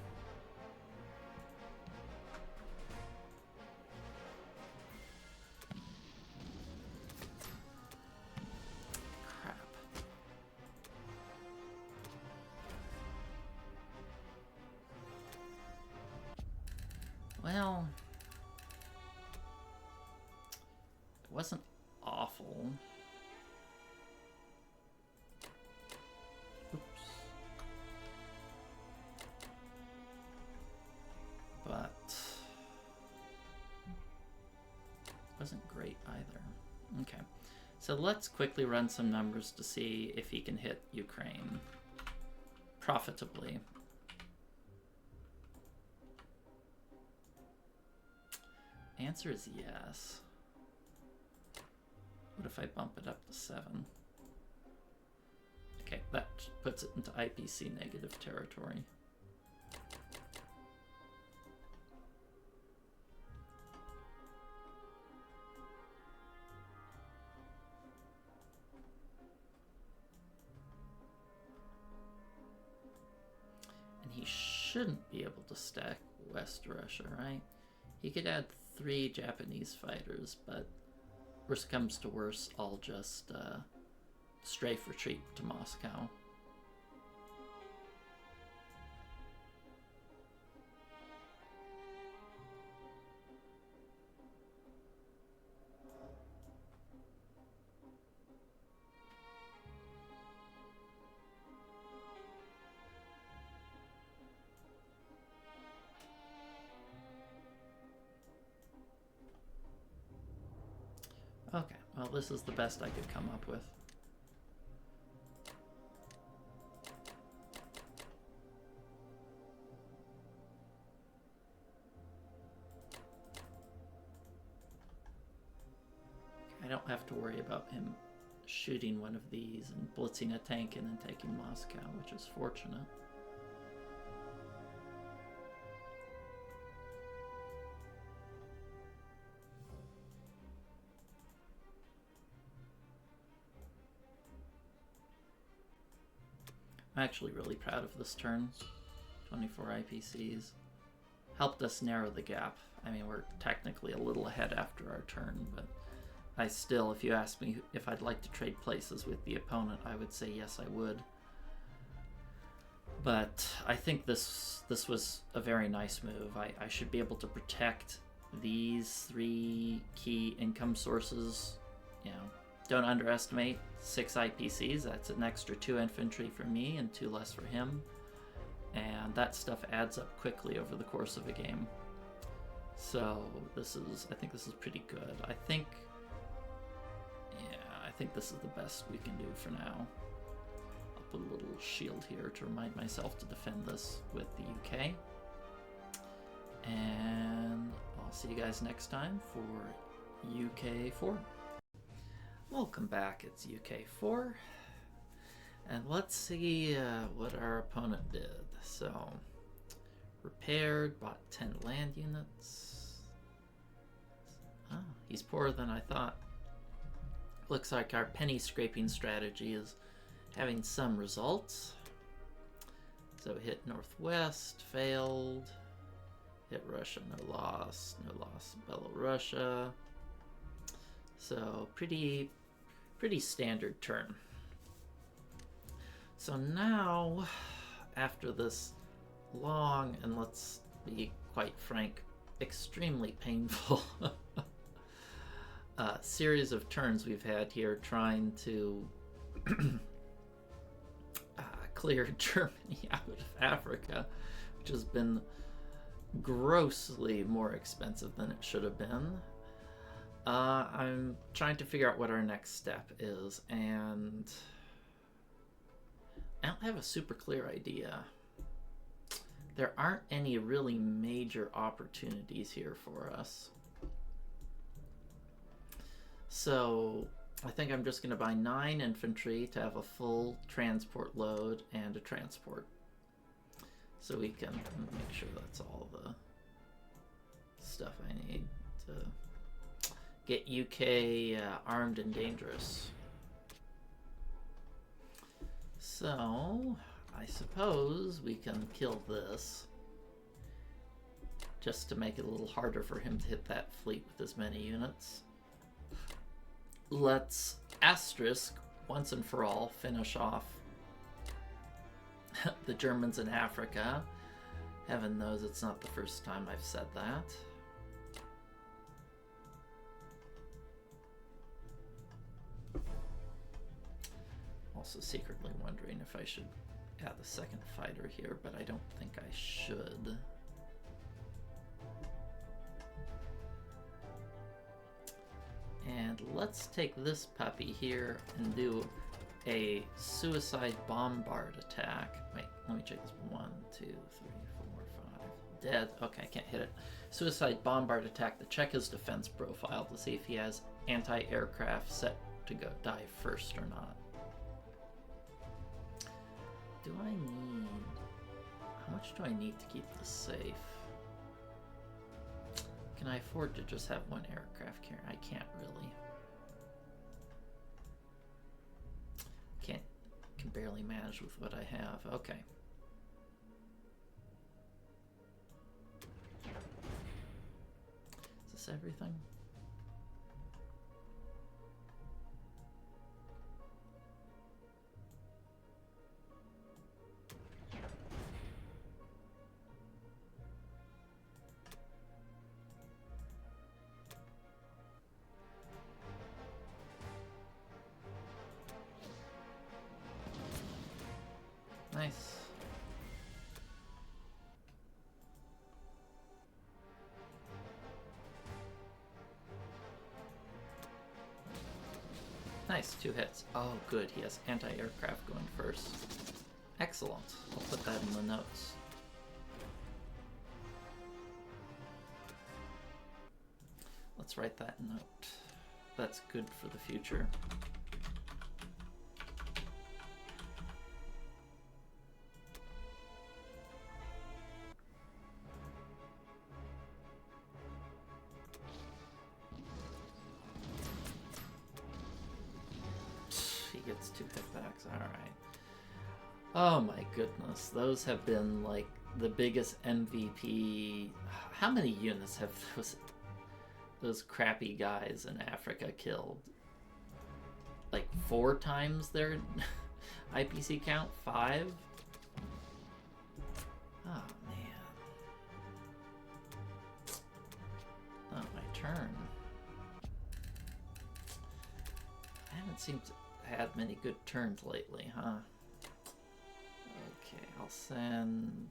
Crap. Well, it wasn't awful. Oops. But it wasn't great either. Okay, so let's quickly run some numbers to see if he can hit Ukraine profitably. Answer is yes. What if I bump it up to 7? Okay, that puts it into IPC negative territory. And he shouldn't be able to stack West Russia, right? He could add 3 Japanese fighters, but worst comes to worst, I'll just strafe retreat to Moscow. Okay, well, this is the best I could come up with. I don't have to worry about him shooting one of these and blitzing a tank and then taking Moscow, which is fortunate. I'm actually really proud of this turn. 24 IPCs. Helped us narrow the gap. I mean, we're technically a little ahead after our turn, but I still, if you ask me if I'd like to trade places with the opponent, I would say yes, I would. But I think this was a very nice move. I should be able to protect these 3 key income sources. You know, don't underestimate 6 IPCs. That's an extra 2 infantry for me and 2 less for him. And that stuff adds up quickly over the course of a game. So I think this is pretty good. I think this is the best we can do for now. I'll put a little shield here to remind myself to defend this with the UK. And I'll see you guys next time for UK 4. Welcome back, it's UK 4. And let's see what our opponent did. So, repaired, bought 10 land units. Oh, he's poorer than I thought. Looks like our penny scraping strategy is having some results. So hit Northwest, failed. Hit Russia, no loss. No loss in Belarusia. So pretty standard turn. So now, after this long and, let's be quite frank, extremely painful series of turns we've had here trying to clear Germany out of Africa, which has been grossly more expensive than it should have been. I'm trying to figure out what our next step is, and I don't have a super clear idea. there aren't any really major opportunities here for us. So I think I'm just going to buy 9 infantry to have a full transport load and a transport. So we can make sure that's all the stuff I need to get UK armed and dangerous. So I suppose we can kill this just to make it a little harder for him to hit that fleet with as many units. Let's asterisk once and for all finish off the Germans in Africa. Heaven knows it's not the first time I've said that. Also secretly wondering if I should add the second fighter here, but I don't think I should. And let's take this puppy here and do a suicide bombard attack. Wait, let me check this. 1, 2, 3, 4, 5. Dead. Okay, I can't hit it. Suicide bombard attack to check his defense profile to see if he has anti-aircraft set to go die first or not. Do I need... How much do I need to keep this safe? Can I afford to just have 1 aircraft carrier? I can't really. Can barely manage with what I have. Okay. Is this everything? Nice. Nice, 2 hits. Oh, good. He has anti-aircraft going first. Excellent. I'll put that in the notes. Let's write that note. That's good for the future. Gets 2 hitbacks. Alright. Oh my goodness. Those have been like the biggest MVP. How many units have those crappy guys in Africa killed? Like 4 times their IPC count? 5? Oh man. Not my turn. I haven't seemed to had many good turns lately, huh? Okay, I'll send...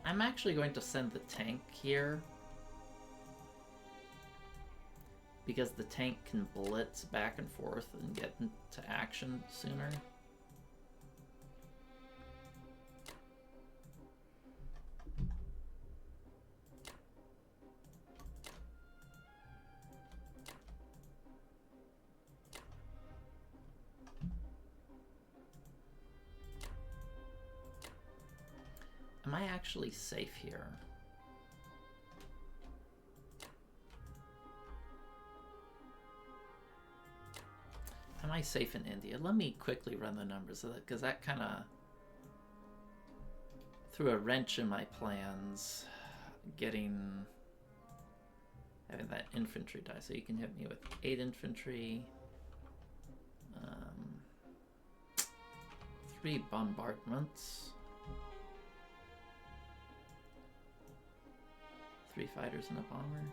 I'm actually going to send the tank here because the tank can blitz back and forth and get into action sooner. Am I actually safe here? Am I safe in India? Let me quickly run the numbers because that kind of threw a wrench in my plans. Having that infantry die. So you can hit me with 8 infantry, 3 bombardments. 3 fighters and a bomber.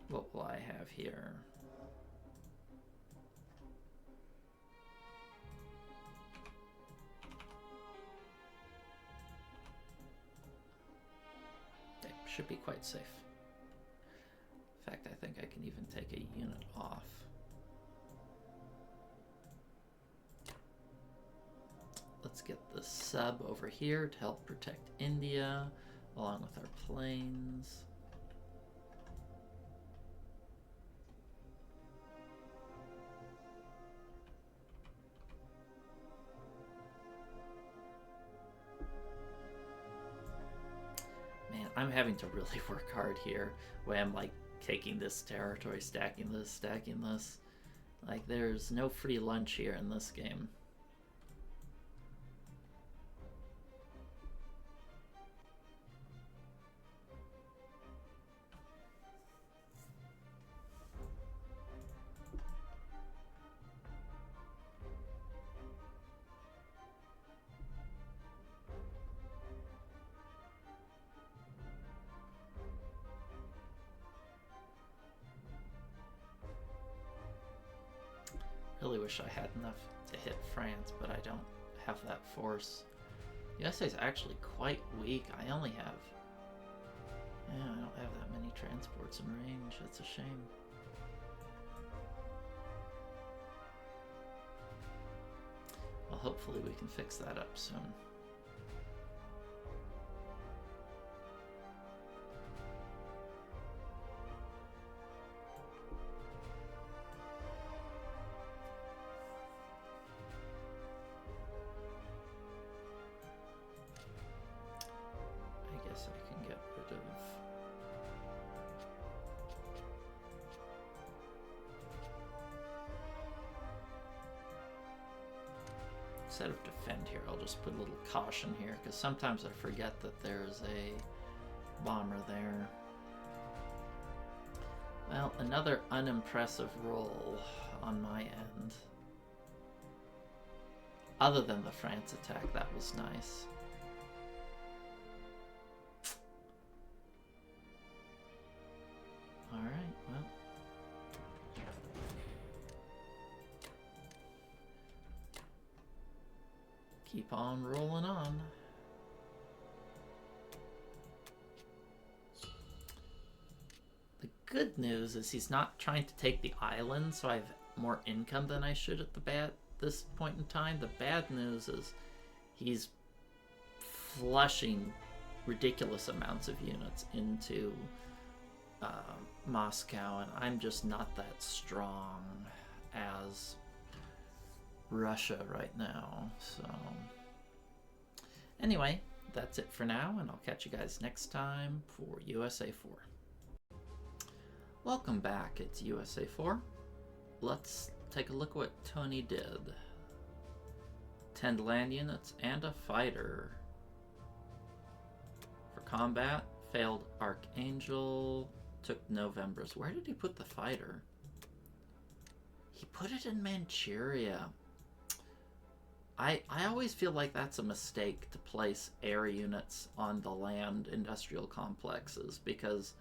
What will I have here? Okay, should be quite safe. In fact, I think I can even take a unit off. let's get the sub over here to help protect India, along with our planes. Man, I'm having to really work hard here, where I'm like taking this territory, stacking this, stacking this. Like, there's no free lunch here in this game. Really wish I had enough to hit France, but I don't have that force. USA is actually quite weak. I only have... Yeah, I don't have that many transports in range. That's a shame. Well, hopefully we can fix that up soon. I guess I can get rid of... Instead of defend here, I'll just put a little caution here, because sometimes I forget that there's a bomber there. Well, another unimpressive roll on my end. Other than the France attack, that was nice. Alright, well. Keep on rolling on. The good news is he's not trying to take the island, so I have more income than I should at this point in time. The bad news is he's flushing ridiculous amounts of units into Moscow, and I'm just not that strong as Russia right now. So anyway, that's it for now, and I'll catch you guys next time for USA 4. Welcome back, it's USA 4. Let's take a look at what Tony did. 10 land units and a fighter. For combat, failed Archangel, took November's. Where did he put the fighter? He put it in Manchuria. I always feel like that's a mistake to place air units on the land industrial complexes, because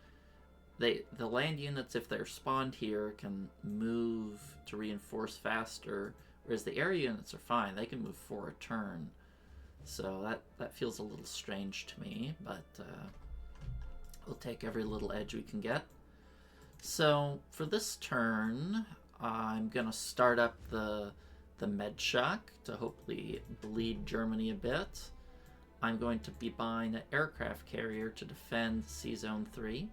the land units, if they're spawned here, can move to reinforce faster, whereas the air units are fine. They can move for a turn. So that feels a little strange to me, but we'll take every little edge we can get. So for this turn, I'm going to start up the med shock to hopefully bleed Germany a bit. I'm going to be buying an aircraft carrier to defend Sea Zone 3,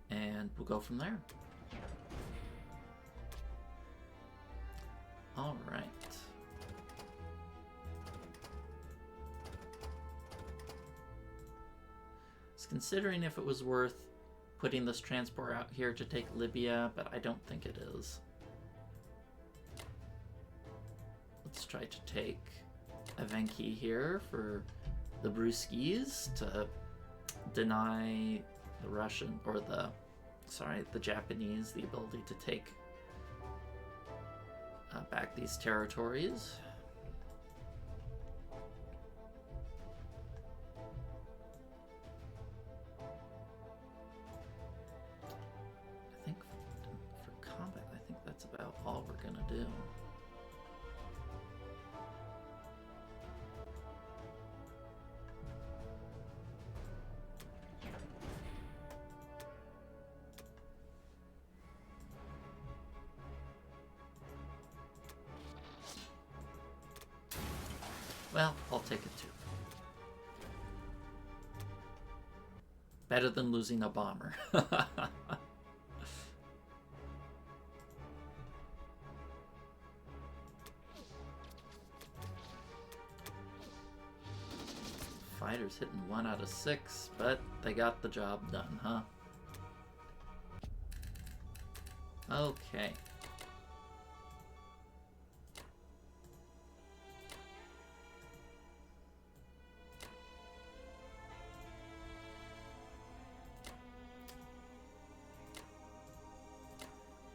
and we'll go from there. All right. I was considering if it was worth putting this transport out here to take Libya, but I don't think it is. Let's try to take Evenki here for the Bruskis to deny the Russian, or the Japanese, the ability to take back these territories. I think for combat, I think that's about all we're gonna do. Well, I'll take it too. Better than losing a bomber. Fighters hitting 1 out of 6, but they got the job done, huh? Okay.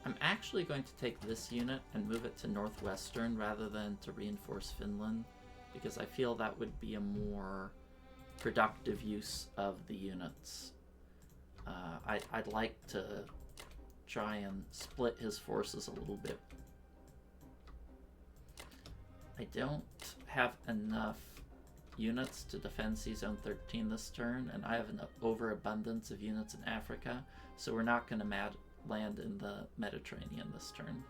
I'm actually going to take this unit and move it to Northwestern rather than to reinforce Finland, because I feel that would be a more productive use of the units. I'd like to try and split his forces a little bit. I don't have enough units to defend C-Zone 13 this turn, and I have an overabundance of units in Africa, so we're not going to land in the Mediterranean this turn.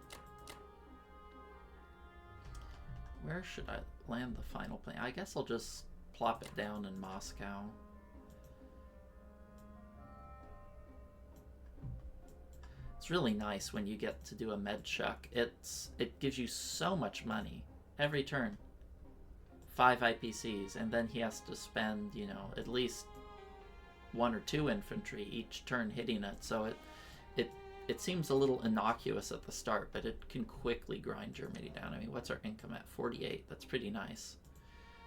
Where should I land the final plane? I guess I'll just plop it down in Moscow. It's really nice when you get to do a med chuck. It gives you so much money every turn. 5 IPCs, and then he has to spend, you know, at least 1 or 2 infantry each turn hitting it. So it seems a little innocuous at the start, but it can quickly grind Germany down. I mean, what's our income at? 48. That's pretty nice.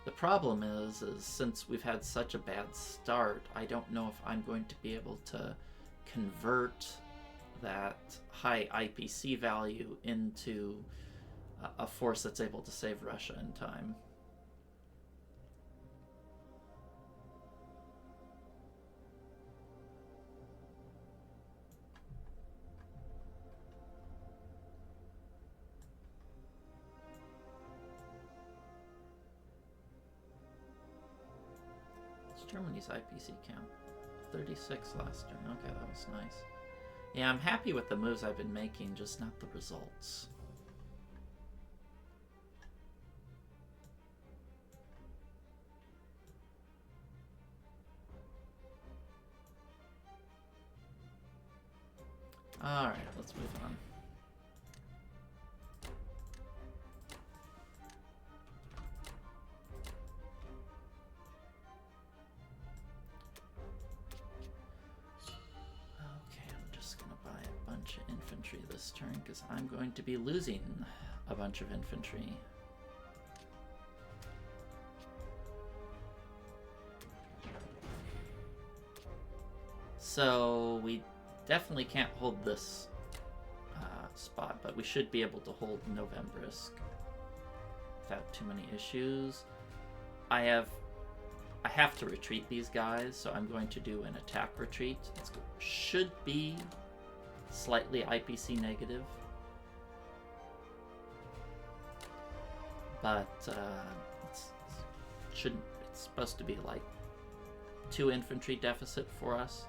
The problem is since we've had such a bad start, I don't know if I'm going to be able to convert that high IPC value into a force that's able to save Russia in time. Germany's IPC count? 36 last turn. Okay, that was nice. Yeah, I'm happy with the moves I've been making, just not the results. Alright, let's move on. Infantry this turn because I'm going to be losing a bunch of infantry. So we definitely can't hold this spot, but we should be able to hold Novembrisk without too many issues. I have to retreat these guys, so I'm going to do an attack retreat. It should be slightly IPC negative, but it's supposed to be like 2 infantry deficit for us.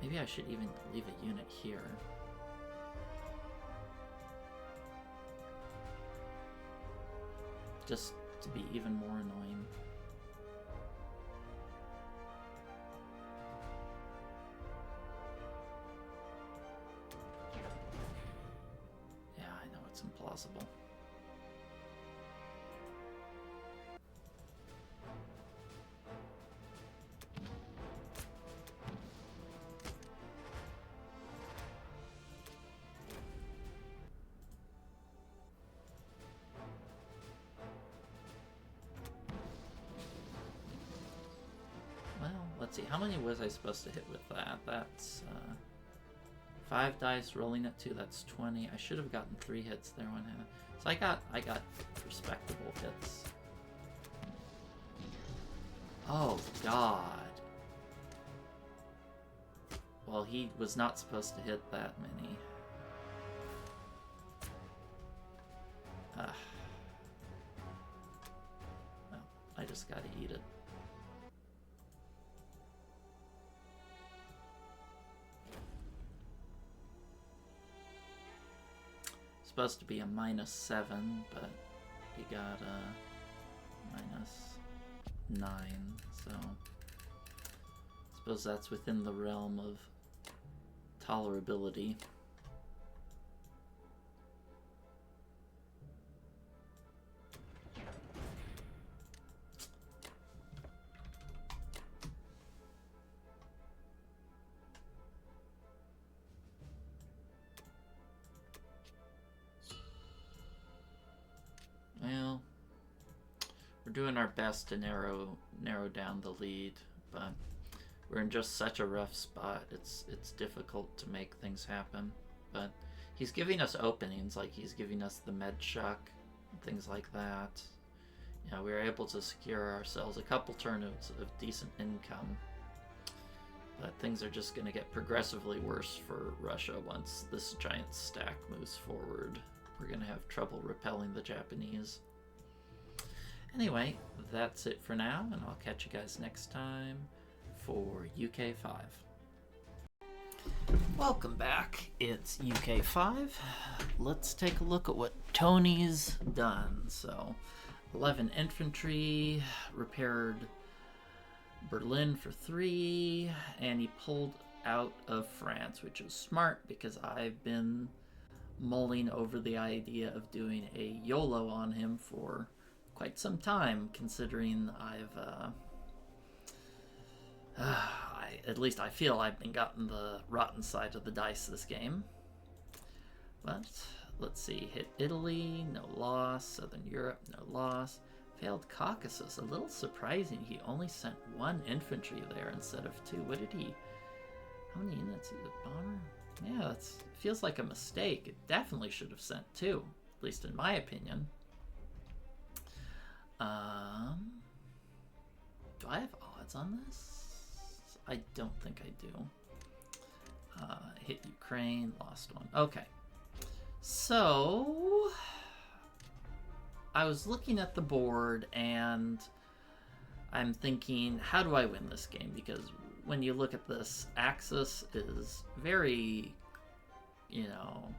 Maybe I should even leave a unit here. Just to be even more annoying. Implausible. Well, let's see. How many was I supposed to hit with that? That's 5 dice, rolling at 2, that's 20. I should have gotten 3 hits there one hand. So I got respectable hits. Oh god. Well, he was not supposed to hit that many. Well, I just gotta eat it. supposed to be a -7, but you got a -9, so I suppose that's within the realm of tolerability. Well, we're doing our best to narrow down the lead, but we're in just such a rough spot. It's difficult to make things happen. But he's giving us openings, like he's giving us the med shock and things like that. You know, we were able to secure ourselves a couple turns of decent income. But things are just going to get progressively worse for Russia once this giant stack moves forward. We're going to have trouble repelling the Japanese. Anyway, that's it for now, and I'll catch you guys next time for UK 5. Welcome back. It's UK 5. Let's take a look at what Tony's done. So, 11 infantry, repaired Berlin for 3, and he pulled out of France, which is smart because I've been mulling over the idea of doing a YOLO on him for quite some time, considering at least I feel I've been gotten the rotten side of the dice this game. But let's see, hit Italy, no loss. Southern Europe, no loss. Failed Caucasus, a little surprising. He only sent 1 infantry there instead of 2. What did he? How many units? A bomber? Yeah, it feels like a mistake. It definitely should have sent 2, at least in my opinion. Do I have odds on this? I don't think I do. Hit Ukraine, lost 1. Okay. So, I was looking at the board and I'm thinking, how do I win this game? Because when you look at this, Axis is very, you know,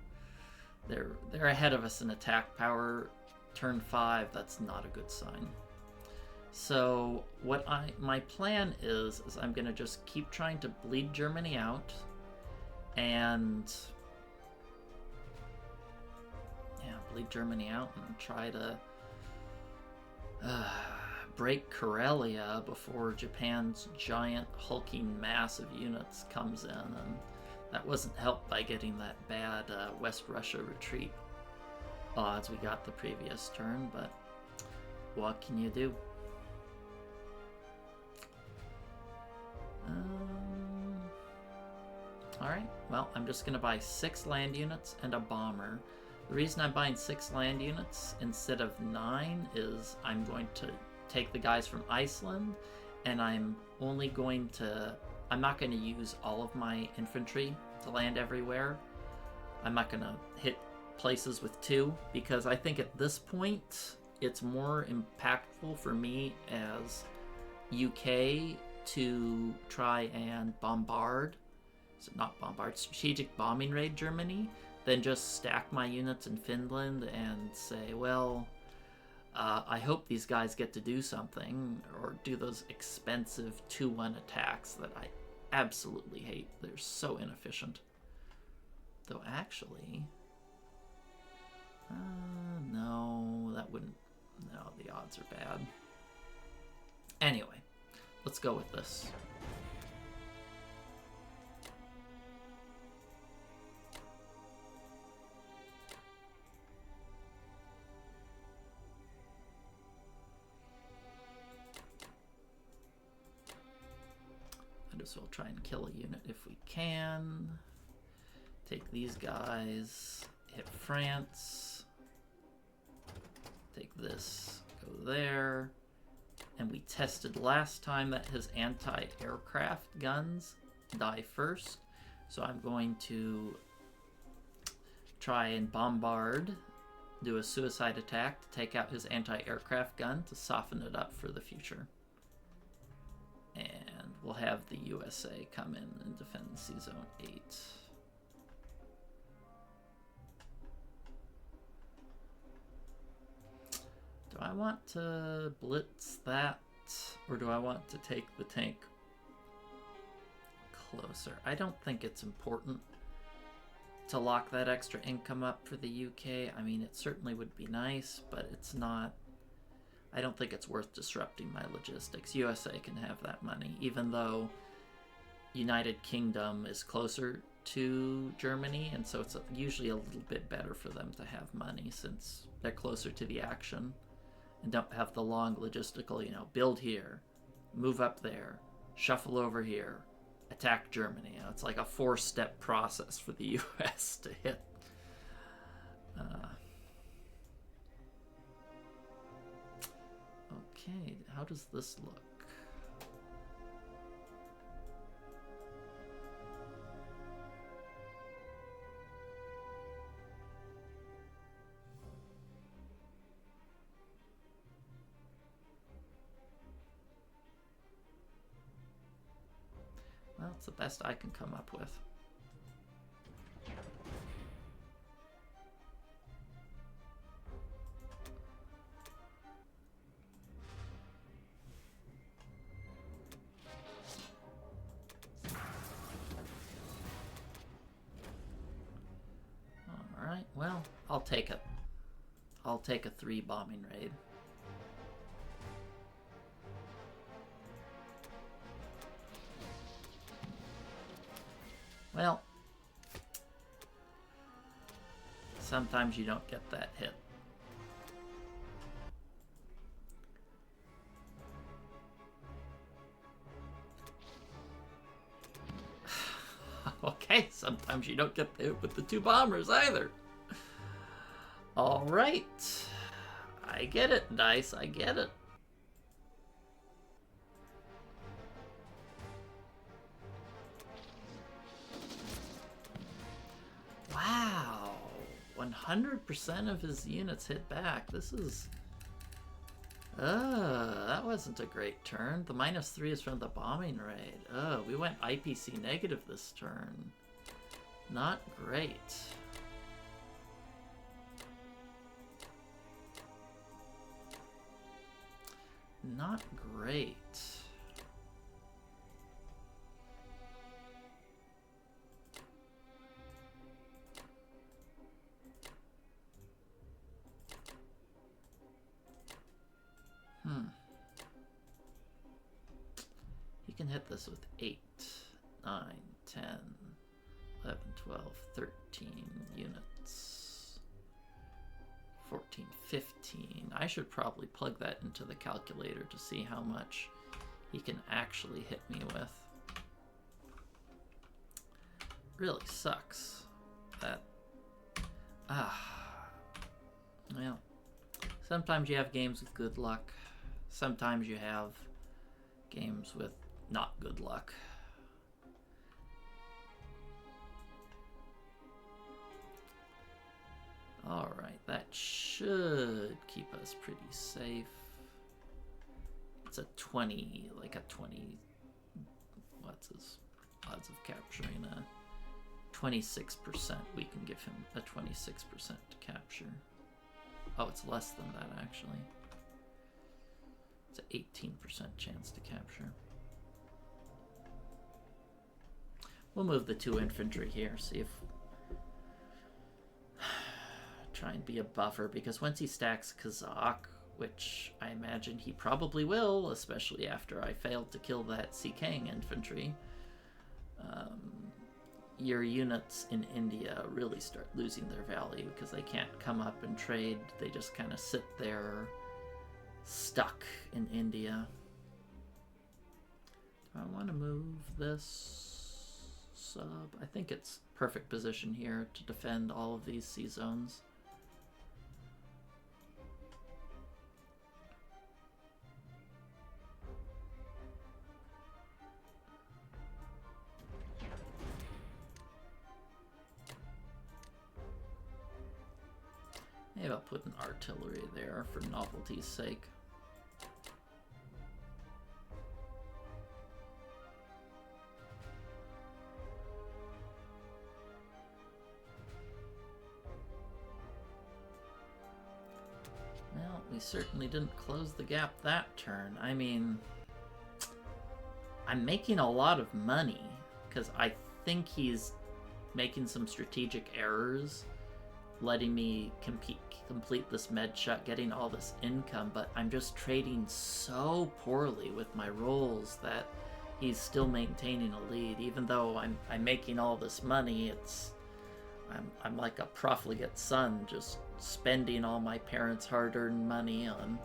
they're ahead of us in attack power. Turn 5, that's not a good sign. So what my plan is I'm gonna just keep trying to bleed Germany out, and bleed Germany out and try to break Karelia before Japan's giant hulking mass of units comes in, and that wasn't helped by getting that bad West Russia retreat odds we got the previous turn, but what can you do? Alright, well, I'm just going to buy 6 land units and a bomber. The reason I'm buying 6 land units instead of 9 is I'm going to take the guys from Iceland, and I'm not going to use all of my infantry to land everywhere. I'm not going to hit places with 2, because I think at this point it's more impactful for me as UK to try and strategic bombing raid Germany, than just stack my units in Finland and say, well, I hope these guys get to do something, or do those expensive 2-1 attacks that I absolutely hate. They're so inefficient. Though actually, no, that wouldn't, no, the odds are bad. Anyway, let's go with this. Might as well try and kill a unit if we can. Take these guys, hit France, take this, go there, and we tested last time that his anti-aircraft guns die first, so I'm going to try and bombard, do a suicide attack to take out his anti-aircraft gun to soften it up for the future. And we'll have the USA come in and defend C-Zone 8. I want to blitz that, or do I want to take the tank closer? I don't think it's important to lock that extra income up for the UK. I mean, it certainly would be nice, but it's not... I don't think it's worth disrupting my logistics. USA can have that money, even though United Kingdom is closer to Germany, and so it's usually a little bit better for them to have money since they're closer to the action and don't have the long logistical, you know, build here, move up there, shuffle over here, attack Germany. You know, it's like a 4-step process for the US to hit. Okay, how does this look? Well, it's the best I can come up with. Alright, well, I'll take it. I'll take a 3 bombing raid. Well, sometimes you don't get that hit. Okay, sometimes you don't get the hit with the 2 bombers either. Alright. I get it, Dice, I get it. Wow. 100% of his units hit back. This is... that wasn't a great turn. The -3 is from the bombing raid. We went IPC negative this turn. Not great. Not great. You can hit this with 8, 9, 10, 11, 12, 13 units. 14, 15. I should probably plug that into the calculator to see how much he can actually hit me with. Really sucks that... Well, sometimes you have games with good luck. Sometimes you have games with not good luck. Alright, that should keep us pretty safe. It's a 20, like a 20... What's his odds of capturing a 26%? We can give him a 26% to capture. Oh, it's less than that, actually. It's an 18% chance to capture. We'll move the 2 infantry here, see if... Try and be a buffer, because once he stacks Kazakh, which I imagine he probably will, especially after I failed to kill that Sikang infantry, your units in India really start losing their value because they can't come up and trade. They just kind of sit there stuck in India. Do I want to move this sub? I think it's perfect position here to defend all of these sea zones. Maybe I'll put an artillery there for novelty's sake. Well, we certainly didn't close the gap that turn. I mean, I'm making a lot of money because I think he's making some strategic errors, letting me complete this med shot, getting all this income, but I'm just trading so poorly with my rolls that he's still maintaining a lead. Even though I'm making all this money, I'm like a profligate son, just spending all my parents' hard-earned money on,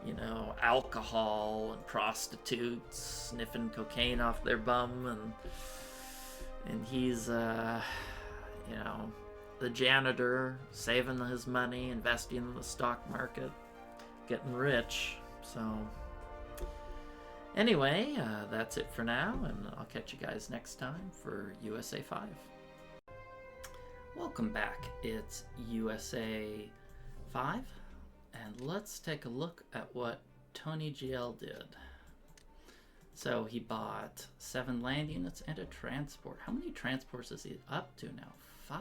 you know, alcohol and prostitutes, sniffing cocaine off their bum, and he's, you know, the janitor, saving his money, investing in the stock market, getting rich. So anyway, that's it for now, and I'll catch you guys next time for USA 5. Welcome back. It's USA 5, and let's take a look at what Tonigl did. So he bought 7 land units and a transport. How many transports is he up to now? 5.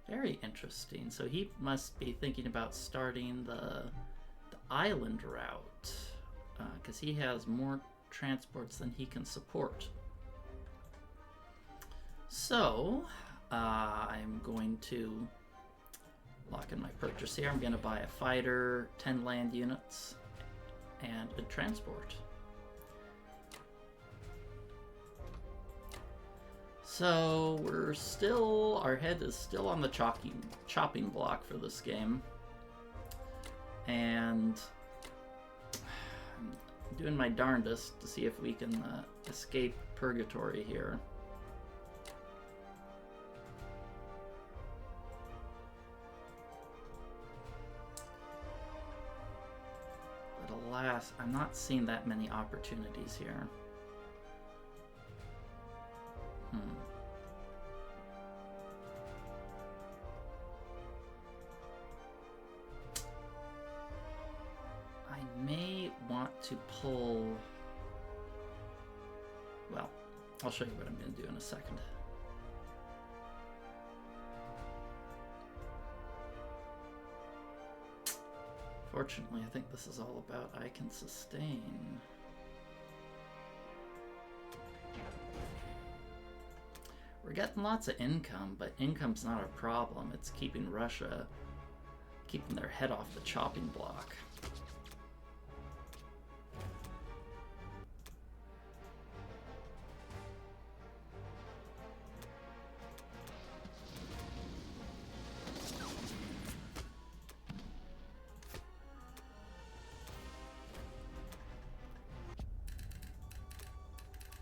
Very interesting. So he must be thinking about starting the island route, because he has more transports than he can support. So I'm going to lock in my purchase here. I'm going to buy a fighter, 10 land units, and a transport. So we're still, our head is still on the chopping block for this game. And I'm doing my darndest to see if we can escape purgatory here. But alas, I'm not seeing that many opportunities here. I may want to pull... Well, I'll show you what I'm going to do in a second. Fortunately, I think this is all about I can sustain. We're getting lots of income, but income's not a problem. It's keeping Russia, keeping their head off the chopping block.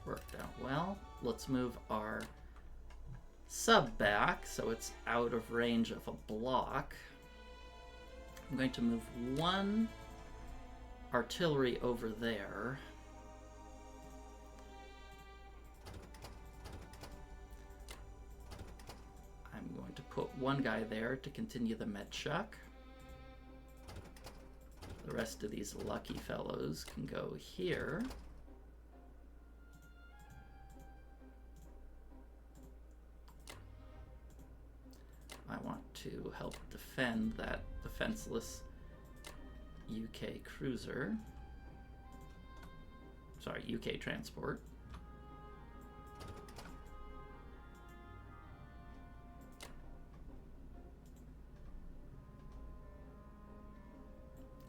Worked out well. Let's move our sub back so it's out of range of a block. I'm going to move 1 artillery over there. I'm going to put 1 guy there to continue the med shock. The rest of these lucky fellows can go here. I want to help defend that defenseless UK cruiser. Sorry, UK transport.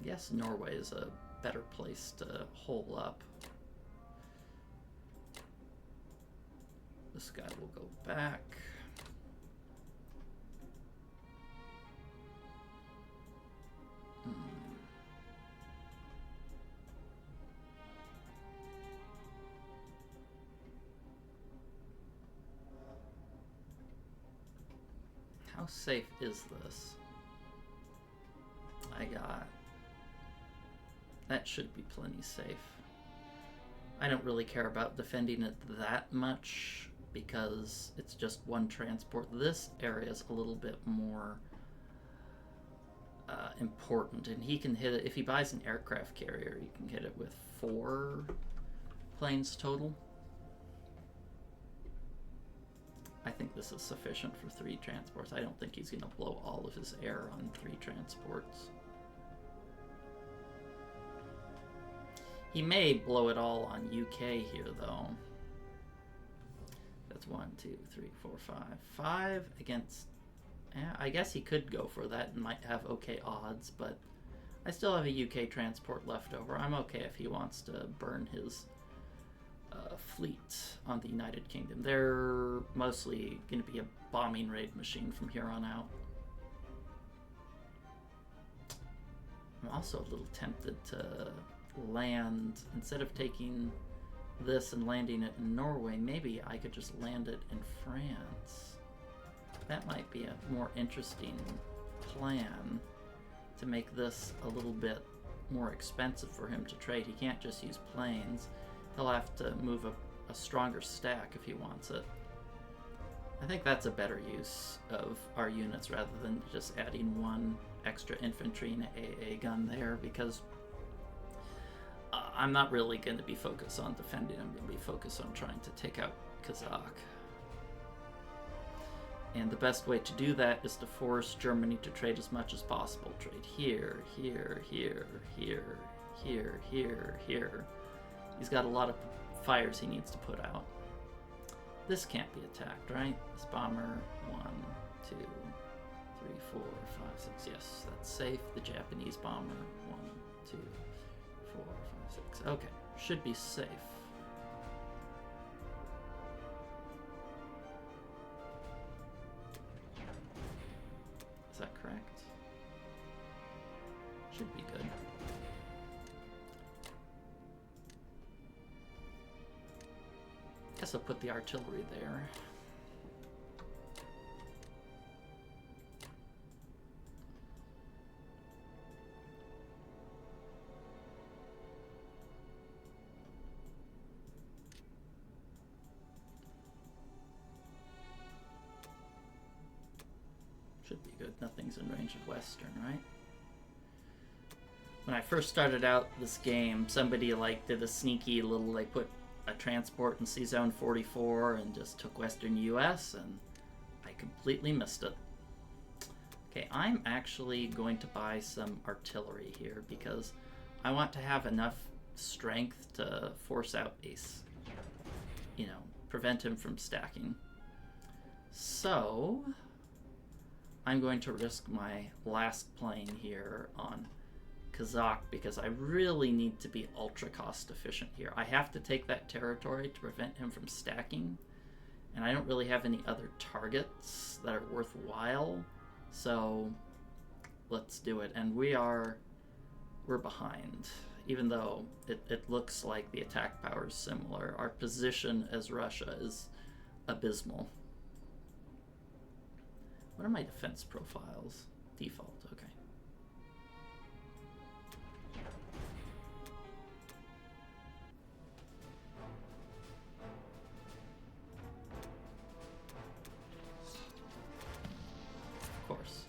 Yes, Norway is a better place to hole up. This guy will go back. How safe is this? That should be plenty safe. I don't really care about defending it that much because it's just 1 transport. This area is a little bit more important, and he can hit it. If he buys an aircraft carrier, he can hit it with 4 planes total. I think this is sufficient for 3 transports. I don't think he's going to blow all of his air on 3 transports. He may blow it all on UK here, though. That's 1, 2, 3, 4, 5. 5 against... Yeah, I guess he could go for that and might have okay odds, but I still have a UK transport left over. I'm okay if he wants to burn his fleet on the United Kingdom. They're mostly going to be a bombing raid machine from here on out. I'm also a little tempted to land, instead of taking this and landing it in Norway, maybe I could just land it in France. That might be a more interesting plan, to make this a little bit more expensive for him to trade. He can't just use planes. He'll have to move a stronger stack if he wants it. I think that's a better use of our units rather than just adding one extra infantry and AA gun there, because I'm not really going to be focused on defending. I'm going to be focused on trying to take out Kazakh. And the best way to do that is to force Germany to trade as much as possible. Trade here, here, here, here, here, here, here. He's got a lot of fires he needs to put out. This can't be attacked, right? This bomber, 1, 2, 3, 4, 5, 6. Yes, that's safe. The Japanese bomber, 1, 2, 4, 5, 6. Okay, should be safe. Is that correct? Should be good. Guess I'll put the artillery there. Should be good. Nothing's in range of Western, right? When I first started out this game, somebody did a sneaky little, they put a transport in C-Zone 44 and just took Western US, and I completely missed it. Okay, I'm actually going to buy some artillery here because I want to have enough strength to force out Ace. You know, prevent him from stacking. So I'm going to risk my last plane here on Kazakh because I really need to be ultra cost efficient here. I have to take that territory to prevent him from stacking, and I don't really have any other targets that are worthwhile, so let's do it. And we're behind, even though it looks like the attack power is similar. Our position as Russia is abysmal. What are my defense profiles? Default, okay. Of course.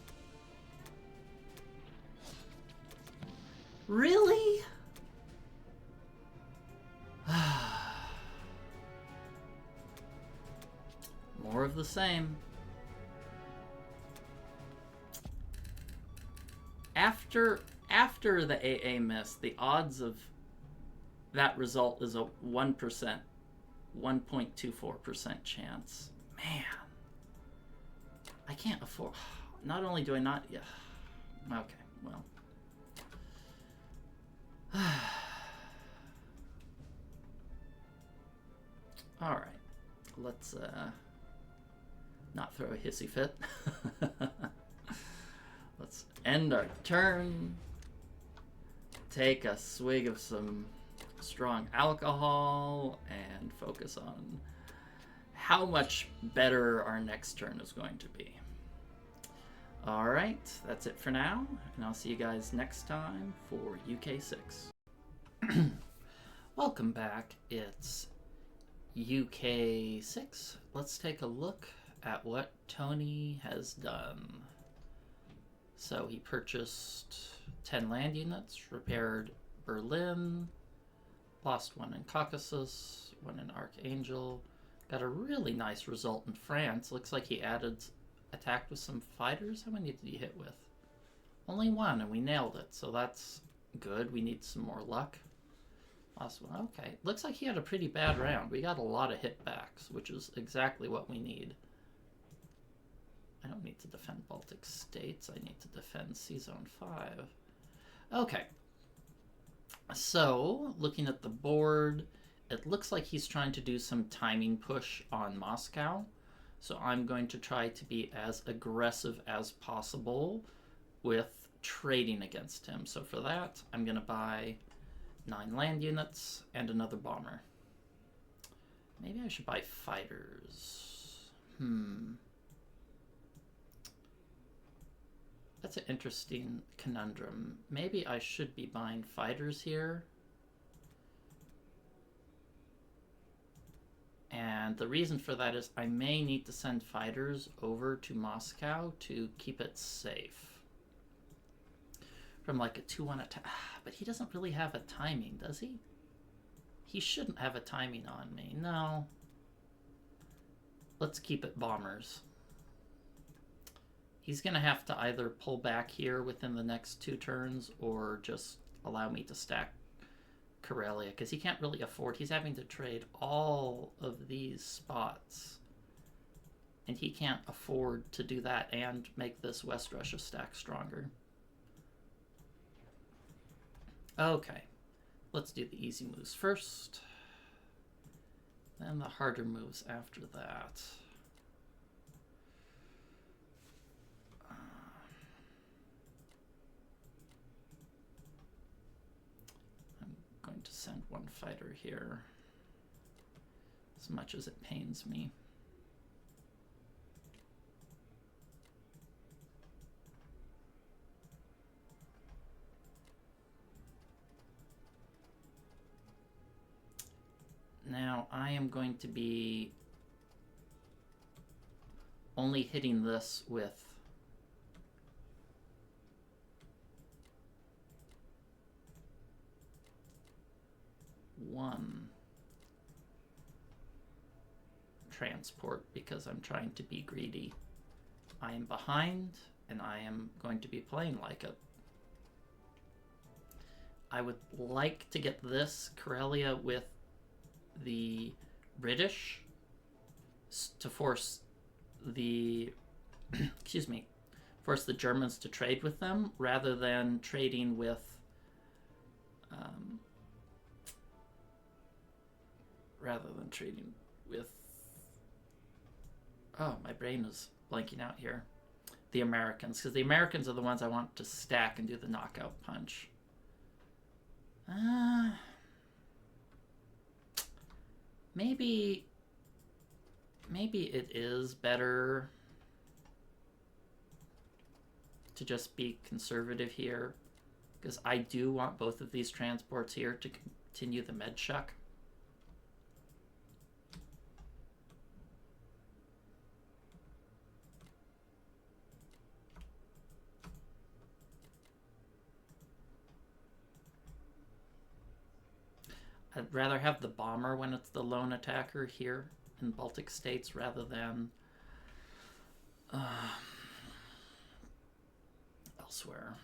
Really? More of the same. After the AA miss, the odds of that result is a 1%, 1.24% chance. Man, I can't afford. Not only do I not. Yeah. Okay. Well. All right. Let's not throw a hissy fit. Let's end our turn. Take a swig of some strong alcohol and focus on how much better our next turn is going to be. All right, that's it for now, and I'll see you guys next time for UK 6. Welcome back. It's UK 6. Let's take a look at what Tony has done. So he purchased 10 land units, repaired Berlin, lost 1 in Caucasus, 1 in Archangel, got a really nice result in France. Looks like he attacked with some fighters. How many did he hit with? Only 1, and we nailed it, so that's good. We need some more luck. Last one. Okay. Looks like he had a pretty bad round. We got a lot of hit backs, which is exactly what we need. I don't need to defend Baltic States. I need to defend C-Zone 5. Okay. So, looking at the board, it looks like he's trying to do some timing push on Moscow. So I'm going to try to be as aggressive as possible with trading against him. So for that, I'm going to buy 9 land units and another bomber. Maybe I should buy fighters. That's an interesting conundrum. Maybe I should be buying fighters here. And the reason for that is I may need to send fighters over to Moscow to keep it safe. From like a 2-1 attack. But he doesn't really have a timing, does he? He shouldn't have a timing on me. No. Let's keep it bombers. He's going to have to either pull back here within the next 2 turns or just allow me to stack Karelia, because he can't really afford. He's having to trade all of these spots. And he can't afford to do that and make this West Russia stack stronger. Okay. Let's do the easy moves first. Then the harder moves after that. Going to send 1 fighter here, as much as it pains me. Now I am going to be only hitting this with one transport because I'm trying to be greedy. I am behind and I am going to be playing like it. I would like to get this Karelia with the British to force the force the Germans to trade with them rather than trading with oh, my brain is blanking out here. The Americans, because the Americans are the ones I want to stack and do the knockout punch. Maybe it is better to just be conservative here, because I do want both of these transports here to continue the Medshuk. I'd rather have the bomber when it's the lone attacker here in Baltic States rather than elsewhere.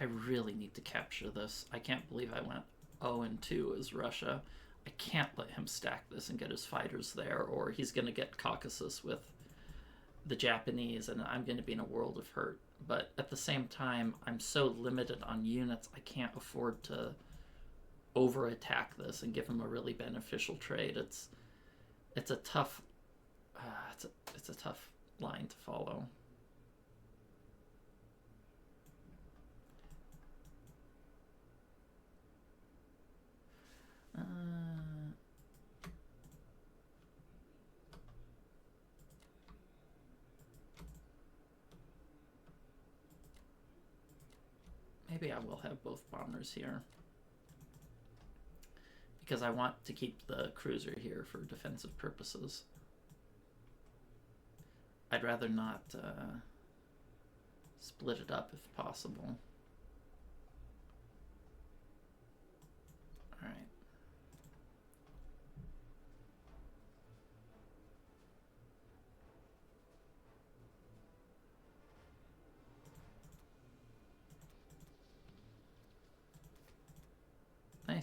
I really need to capture this. I can't believe I went 0-2 as Russia. I can't let him stack this and get his fighters there, or he's going to get Caucasus with the Japanese, and I'm going to be in a world of hurt. But at the same time, I'm so limited on units, I can't afford to over-attack this and give him a really beneficial trade. It's a tough it's a tough line to follow. Maybe I will have both bombers here, because I want to keep the cruiser here for defensive purposes. I'd rather not split it up if possible. All right.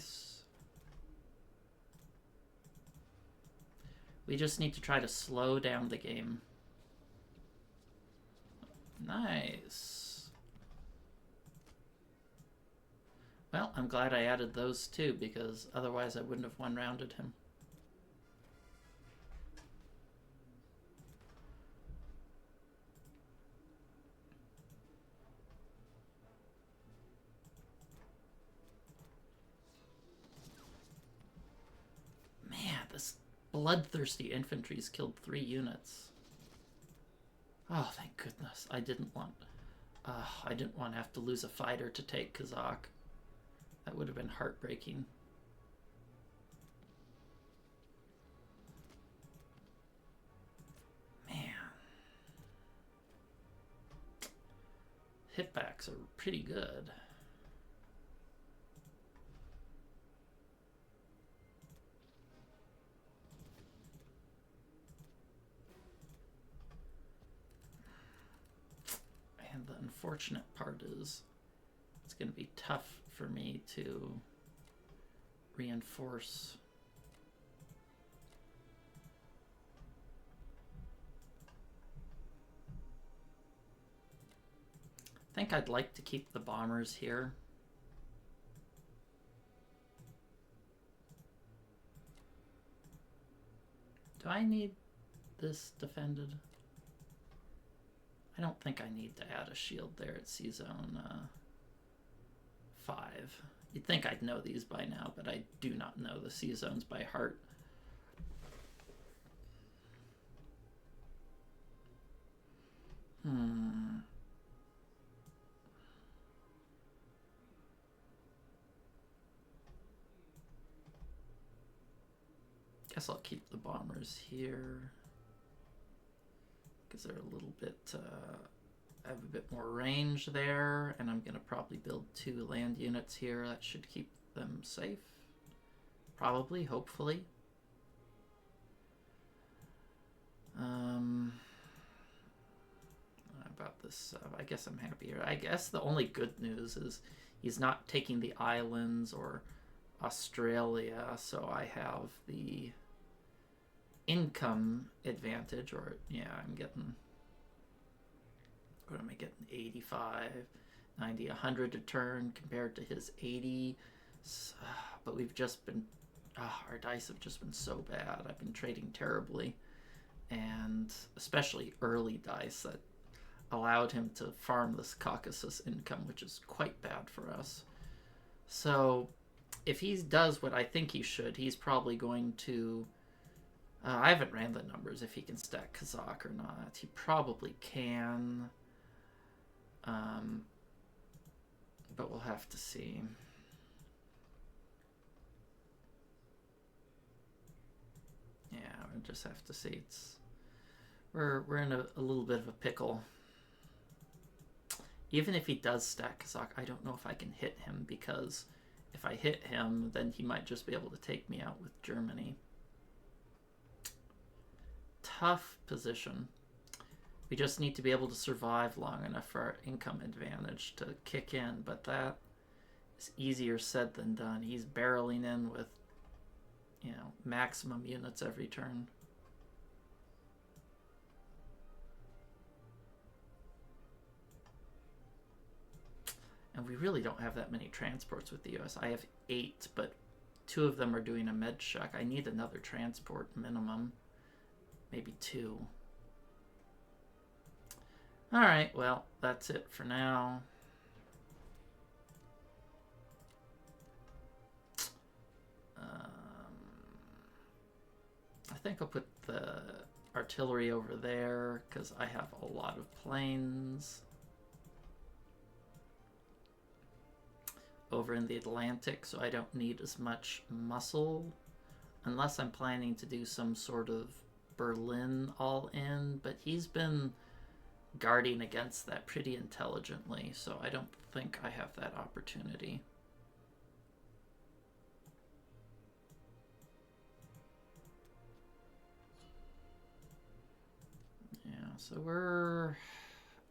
Nice. We just need to try to slow down the game. Nice. Well, I'm glad I added those two, because otherwise I wouldn't have one-rounded him. Man, this bloodthirsty infantry's killed 3 units. Oh, thank goodness. I didn't want to have to lose a fighter to take Kazakh. That would have been heartbreaking. Man. Hitbacks are pretty good. And the unfortunate part is it's going to be tough for me to reinforce. I think I'd like to keep the bombers here. Do I need this defended? I don't think I need to add a shield there at C-Zone 5. You'd think I'd know these by now, but I do not know the C-Zones by heart. Guess I'll keep the bombers here, because they're a little bit, have a bit more range there, and I'm going to probably build 2 land units here. That should keep them safe. Probably, hopefully. About this, I guess I'm happier. I guess the only good news is he's not taking the islands or Australia, so I have the income advantage, or yeah, I'm getting, what am I getting, 85, 90, 100 a turn compared to his 80. But we've just been, our dice have just been so bad. I've been trading terribly, and especially early dice that allowed him to farm this Caucasus income, which is quite bad for us. So if he does what I think he should, he's probably going to, I haven't ran the numbers if he can stack Kazakh or not. He probably can, but we'll have to see. Yeah, we'll just have to see. We're in a little bit of a pickle. Even if he does stack Kazakh, I don't know if I can hit him, because if I hit him, then he might just be able to take me out with Germany. Tough position. We just need to be able to survive long enough for our income advantage to kick in, but that is easier said than done. He's barreling in with, you know, maximum units every turn. And we really don't have that many transports with the US. I have 8, but 2 of them are doing a med check. I need another transport minimum. Maybe 2. Alright, well, that's it for now. I think I'll put the artillery over there, because I have a lot of planes over in the Atlantic, so I don't need as much muscle, unless I'm planning to do some sort of Berlin all-in, but he's been guarding against that pretty intelligently, so I don't think I have that opportunity. Yeah, so we're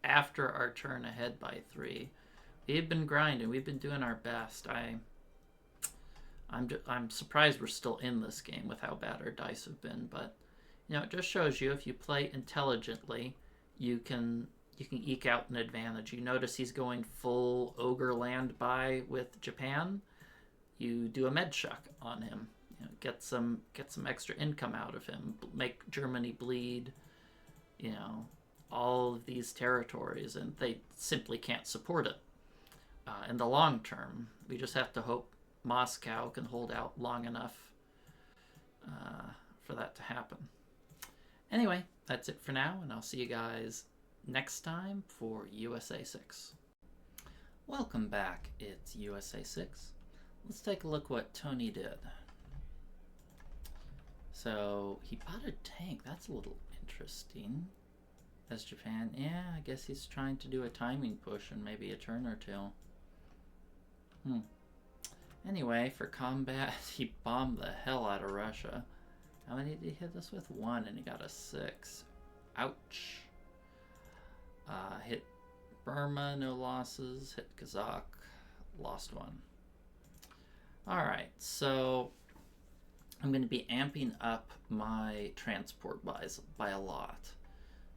after our turn ahead by 3. We've been grinding. We've been doing our best. I'm surprised we're still in this game with how bad our dice have been, but you know, it just shows you if you play intelligently, you can eke out an advantage. You notice he's going full ogre land buy with Japan. You do a med shuck on him. You know, get some extra income out of him. Make Germany bleed. You know, all of these territories, and they simply can't support it in the long term. We just have to hope Moscow can hold out long enough for that to happen. Anyway, that's it for now, and I'll see you guys next time for USA 6. Welcome back, it's USA 6. Let's take a look what Tony did. So, he bought a tank. That's a little interesting. As Japan, yeah, I guess he's trying to do a timing push and maybe a turn or two. Anyway, for combat, he bombed the hell out of Russia. How many did he hit us with? 1, and he got a 6. Ouch. Hit Burma, no losses. Hit Kazakh, lost 1. Alright, so I'm going to be amping up my transport buys by a lot.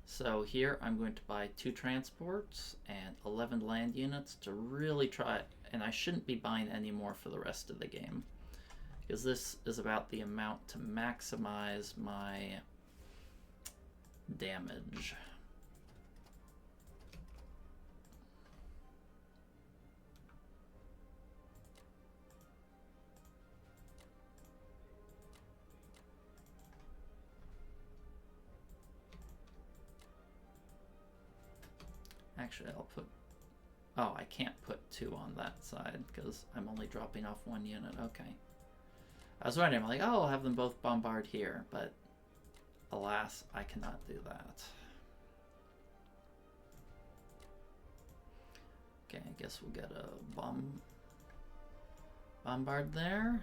So here I'm going to buy 2 transports and 11 land units to really try, and I shouldn't be buying any more for the rest of the game, because this is about the amount to maximize my damage. Actually, I'll put... Oh, I can't put 2 on that side because I'm only dropping off 1 unit. Okay. I was wondering, like, oh, I'll have them both bombard here, but alas, I cannot do that. Okay, I guess we'll get a bombard there.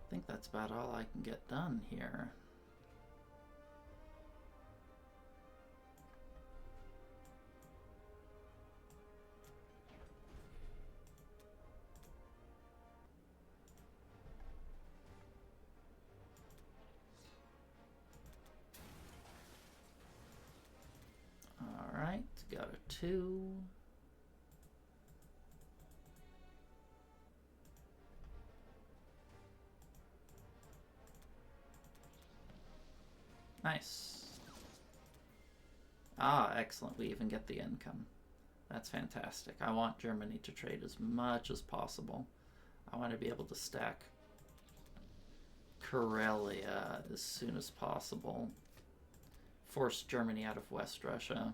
I think that's about all I can get done here. All right, got a 2. Nice. Ah, excellent. We even get the income. That's fantastic. I want Germany to trade as much as possible. I want to be able to stack Karelia as soon as possible. Force Germany out of West Russia.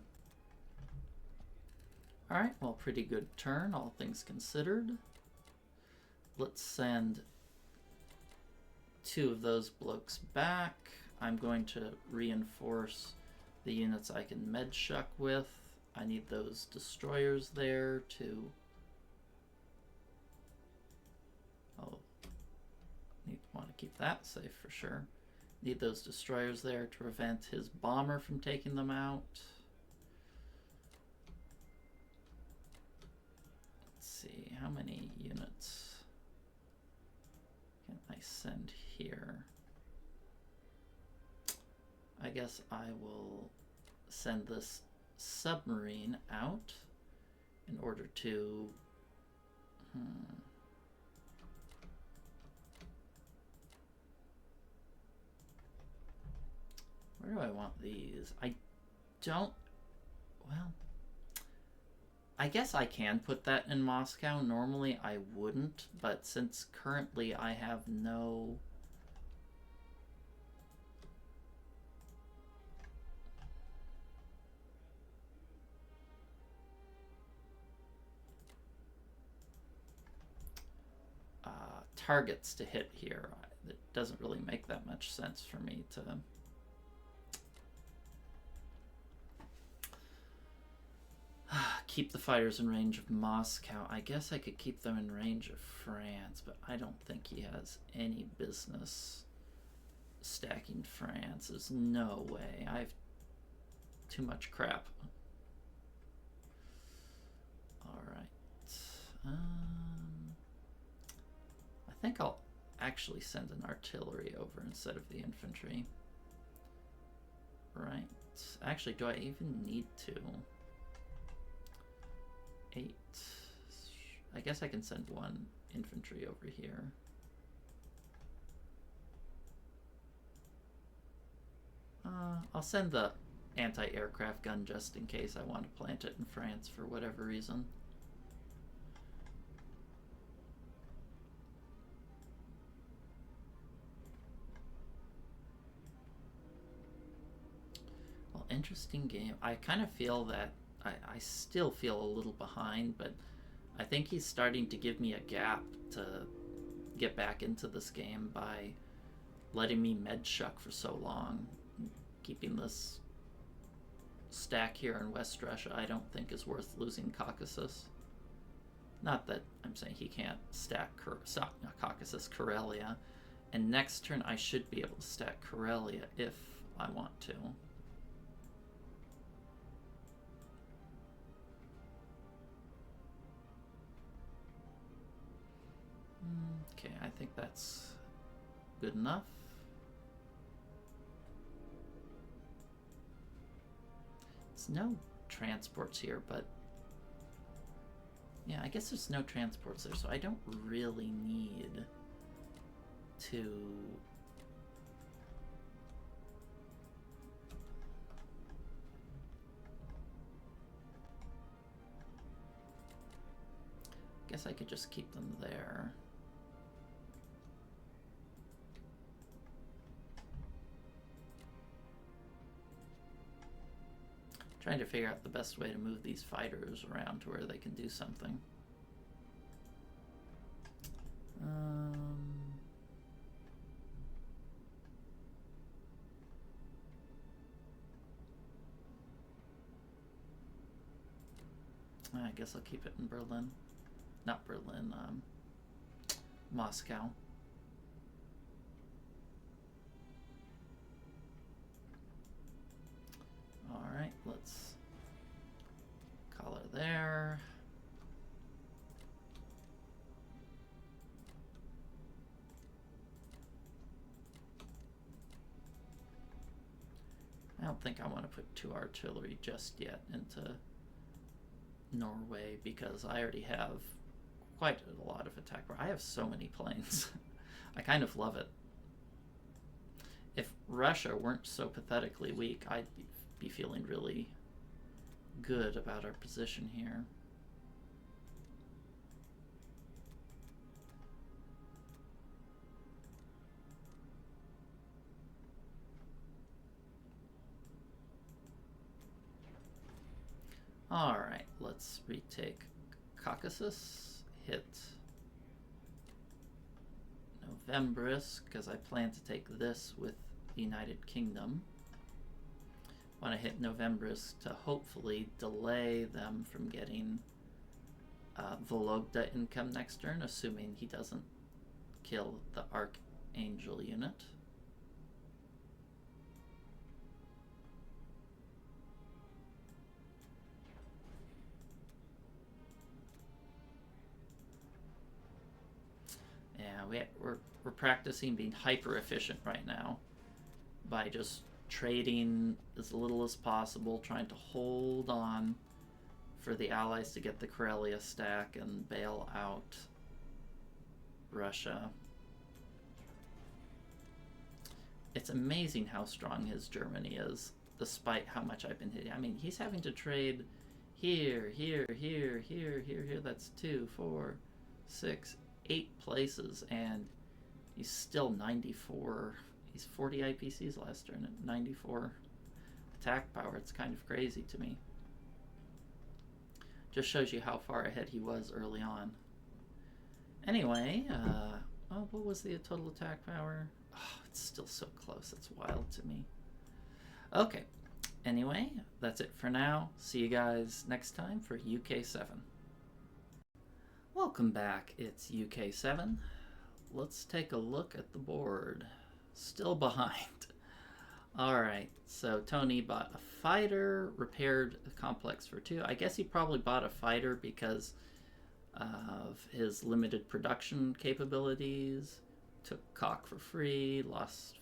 Alright, well, pretty good turn, all things considered. Let's send 2 of those blokes back. I'm going to reinforce the units I can med shuck with. I need those destroyers there to... Oh, want to keep that safe for sure. Need those destroyers there to prevent his bomber from taking them out. Let's see, how many units can I send here? I guess I will send this submarine out in order to... Where do I want these? I don't... Well... I guess I can put that in Moscow. Normally I wouldn't, but since currently I have no... targets to hit here, it doesn't really make that much sense for me to keep the fighters in range of Moscow. I guess I could keep them in range of France, but I don't think he has any business stacking France. There's no way. too much crap. Alright. I think I'll actually send an artillery over instead of the infantry. Right. Actually, do I even need to? 8. I guess I can send 1 infantry over here. I'll send the anti-aircraft gun just in case I want to plant it in France for whatever reason. Well, interesting game. I kind of feel that I still feel a little behind, but I think he's starting to give me a gap to get back into this game by letting me med-shuck for so long. Keeping this stack here in West Russia I don't think is worth losing Caucasus. Not that I'm saying he can't stack Caucasus, Karelia. And next turn I should be able to stack Karelia if I want to. Okay, I think that's good enough. There's no transports here, but yeah, I guess there's no transports there, so I don't really need to guess I could just keep them there. Trying to figure out the best way to move these fighters around to where they can do something. I guess I'll keep it in Berlin. Not Berlin, Moscow. Alright, let's call her there. I don't think I want to put 2 artillery just yet into Norway because I already have quite a lot of attack. I have so many planes. I kind of love it. If Russia weren't so pathetically weak, I'd be feeling really good about our position here. Alright, let's retake Caucasus, hit Novembrus, because I plan to take this with the United Kingdom. Want to hit Novembrus to hopefully delay them from getting Vologda income next turn, assuming he doesn't kill the Archangel unit. Yeah, we're practicing being hyper efficient right now by just trading as little as possible, trying to hold on for the Allies to get the Karelia stack and bail out Russia. It's amazing how strong his Germany is, despite how much I've been hitting. I mean, he's having to trade here, here, here, here, here, here. That's 2, 4, 6, 8 places, and he's still 94. He's 40 IPCs last turn at 94 attack power. It's kind of crazy to me. Just shows you how far ahead he was early on. Anyway, oh, what was the total attack power? Oh, it's still so close. It's wild to me. Okay. Anyway, that's it for now. See you guys next time for UK 7. Welcome back. It's UK 7. Let's take a look at the board. Still behind. Alright, so Tony bought a fighter, repaired a complex for 2. I guess he probably bought a fighter because of his limited production capabilities. Took Cock for free,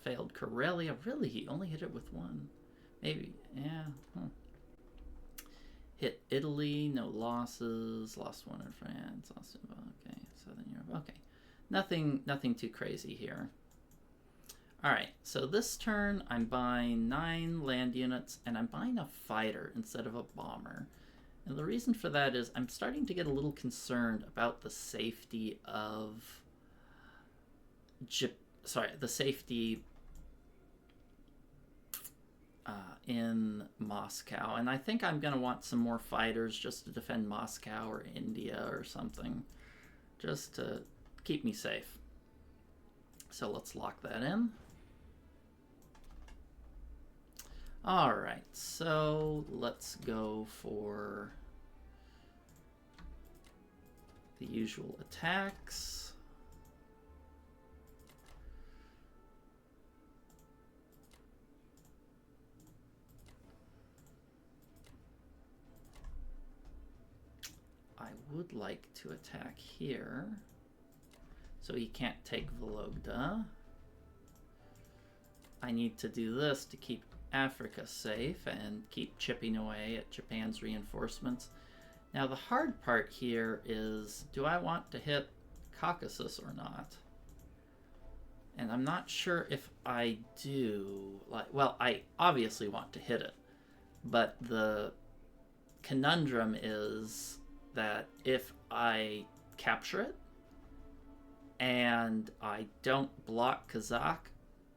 failed Karelia. Really, he only hit it with 1. Maybe, yeah. Hit Italy, no losses. Lost 1 in France. Lost, okay, Southern Europe. Okay, nothing too crazy here. Alright, so this turn I'm buying 9 land units and I'm buying a fighter instead of a bomber. And the reason for that is I'm starting to get a little concerned about the safety of in Moscow. And I think I'm going to want some more fighters just to defend Moscow or India or something, just to keep me safe. So let's lock that in. Alright, so let's go for the usual attacks. I would like to attack here, so he can't take Vologda. I need to do this to keep Africa safe and keep chipping away at Japan's reinforcements. Now the hard part here is, do I want to hit Caucasus or not? And I'm not sure if I do. Well, I obviously want to hit it, but the conundrum is that if I capture it and I don't block Kazakh,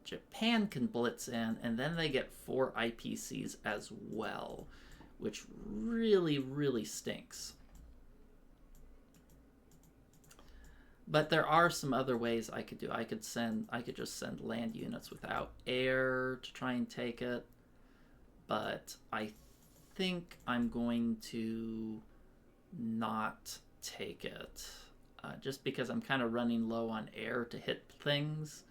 Japan can blitz in, and then they get 4 IPCs as well, which really, really stinks. But there are some other ways I could do. I could just send land units without air to try and take it. But I think I'm going to not take it. Just because I'm kind of running low on air to hit things.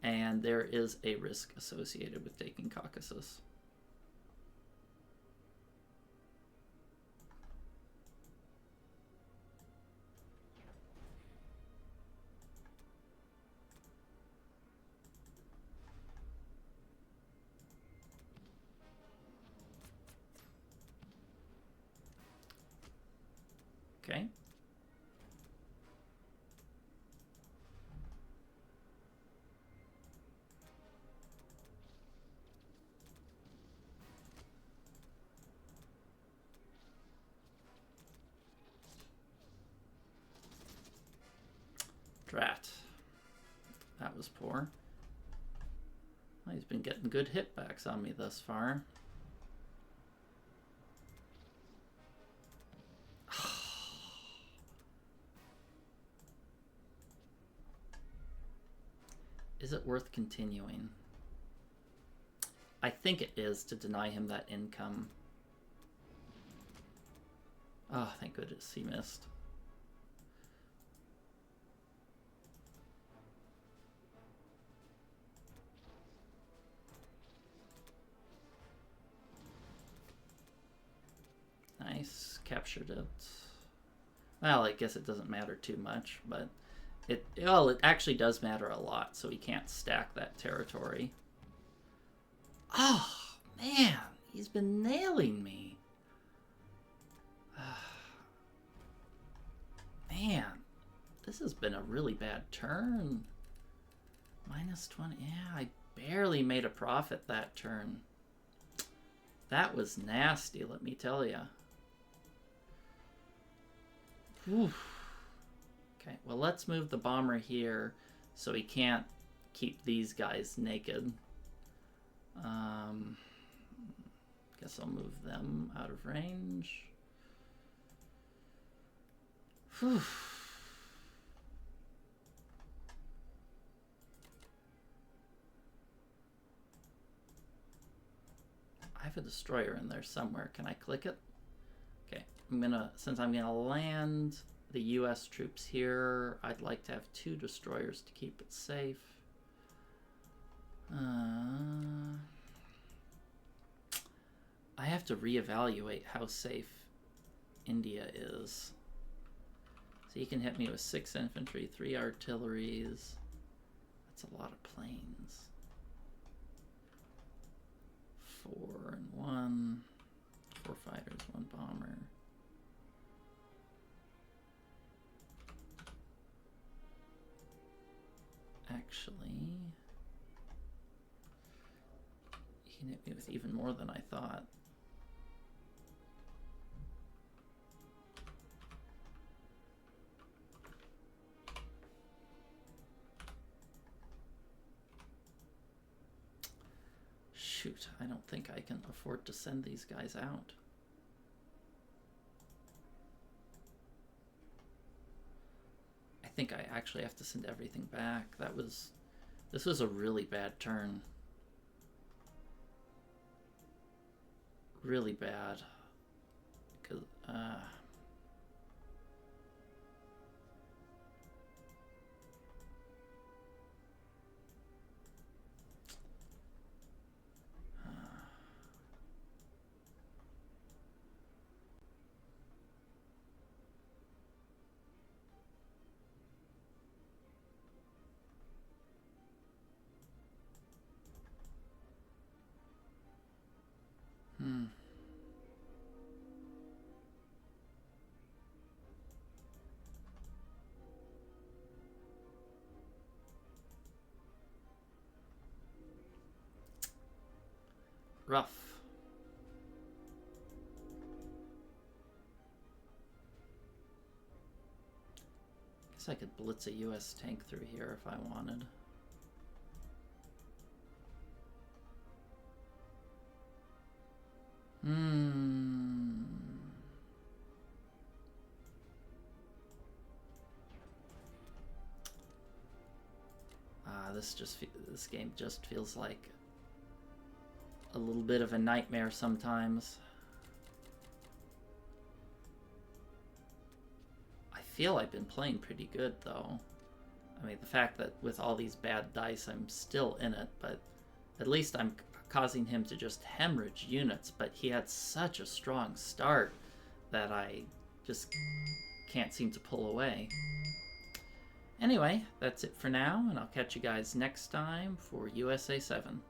And there is a risk associated with taking Caucasus. Okay. Drat. That was poor. Well, he's been getting good hitbacks on me thus far. Is it worth continuing? I think it is, to deny him that income. Oh, thank goodness he missed. Nice, captured it. Well, I guess it doesn't matter too much, but it actually does matter a lot, so he can't stack that territory. Oh, man, he's been nailing me. Man, this has been a really bad turn. Minus 20, yeah, I barely made a profit that turn. That was nasty, let me tell you. Okay, well, let's move the bomber here so he can't keep these guys naked. Guess I'll move them out of range. Whew. I have a destroyer in there somewhere. Can I click it? Okay, since I'm gonna land the US troops here, I'd like to have 2 destroyers to keep it safe. I have to reevaluate how safe India is. So you can hit me with 6 infantry, 3 artilleries. That's a lot of planes. 4 and 1. 4 fighters, 1 bomber. Actually, you can hit me with even more than I thought. Shoot, I don't think I can afford to send these guys out. I think I actually have to send everything back. This was a really bad turn. Really bad. Because, rough. Guess I could blitz a US tank through here if I wanted. This game just feels like a little bit of a nightmare sometimes. I feel I've been playing pretty good though. I mean, the fact that with all these bad dice I'm still in it, but at least I'm causing him to just hemorrhage units, but he had such a strong start that I just can't seem to pull away. Anyway, that's it for now, and I'll catch you guys next time for USA 7.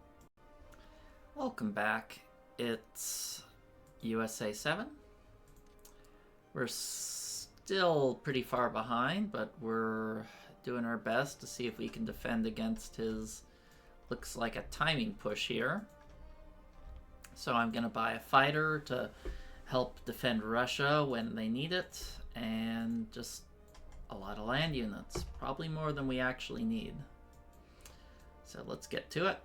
Welcome back. It's USA 7. We're still pretty far behind, but we're doing our best to see if we can defend against his, looks like a timing push here. So I'm going to buy a fighter to help defend Russia when they need it, and just a lot of land units, probably more than we actually need. So let's get to it.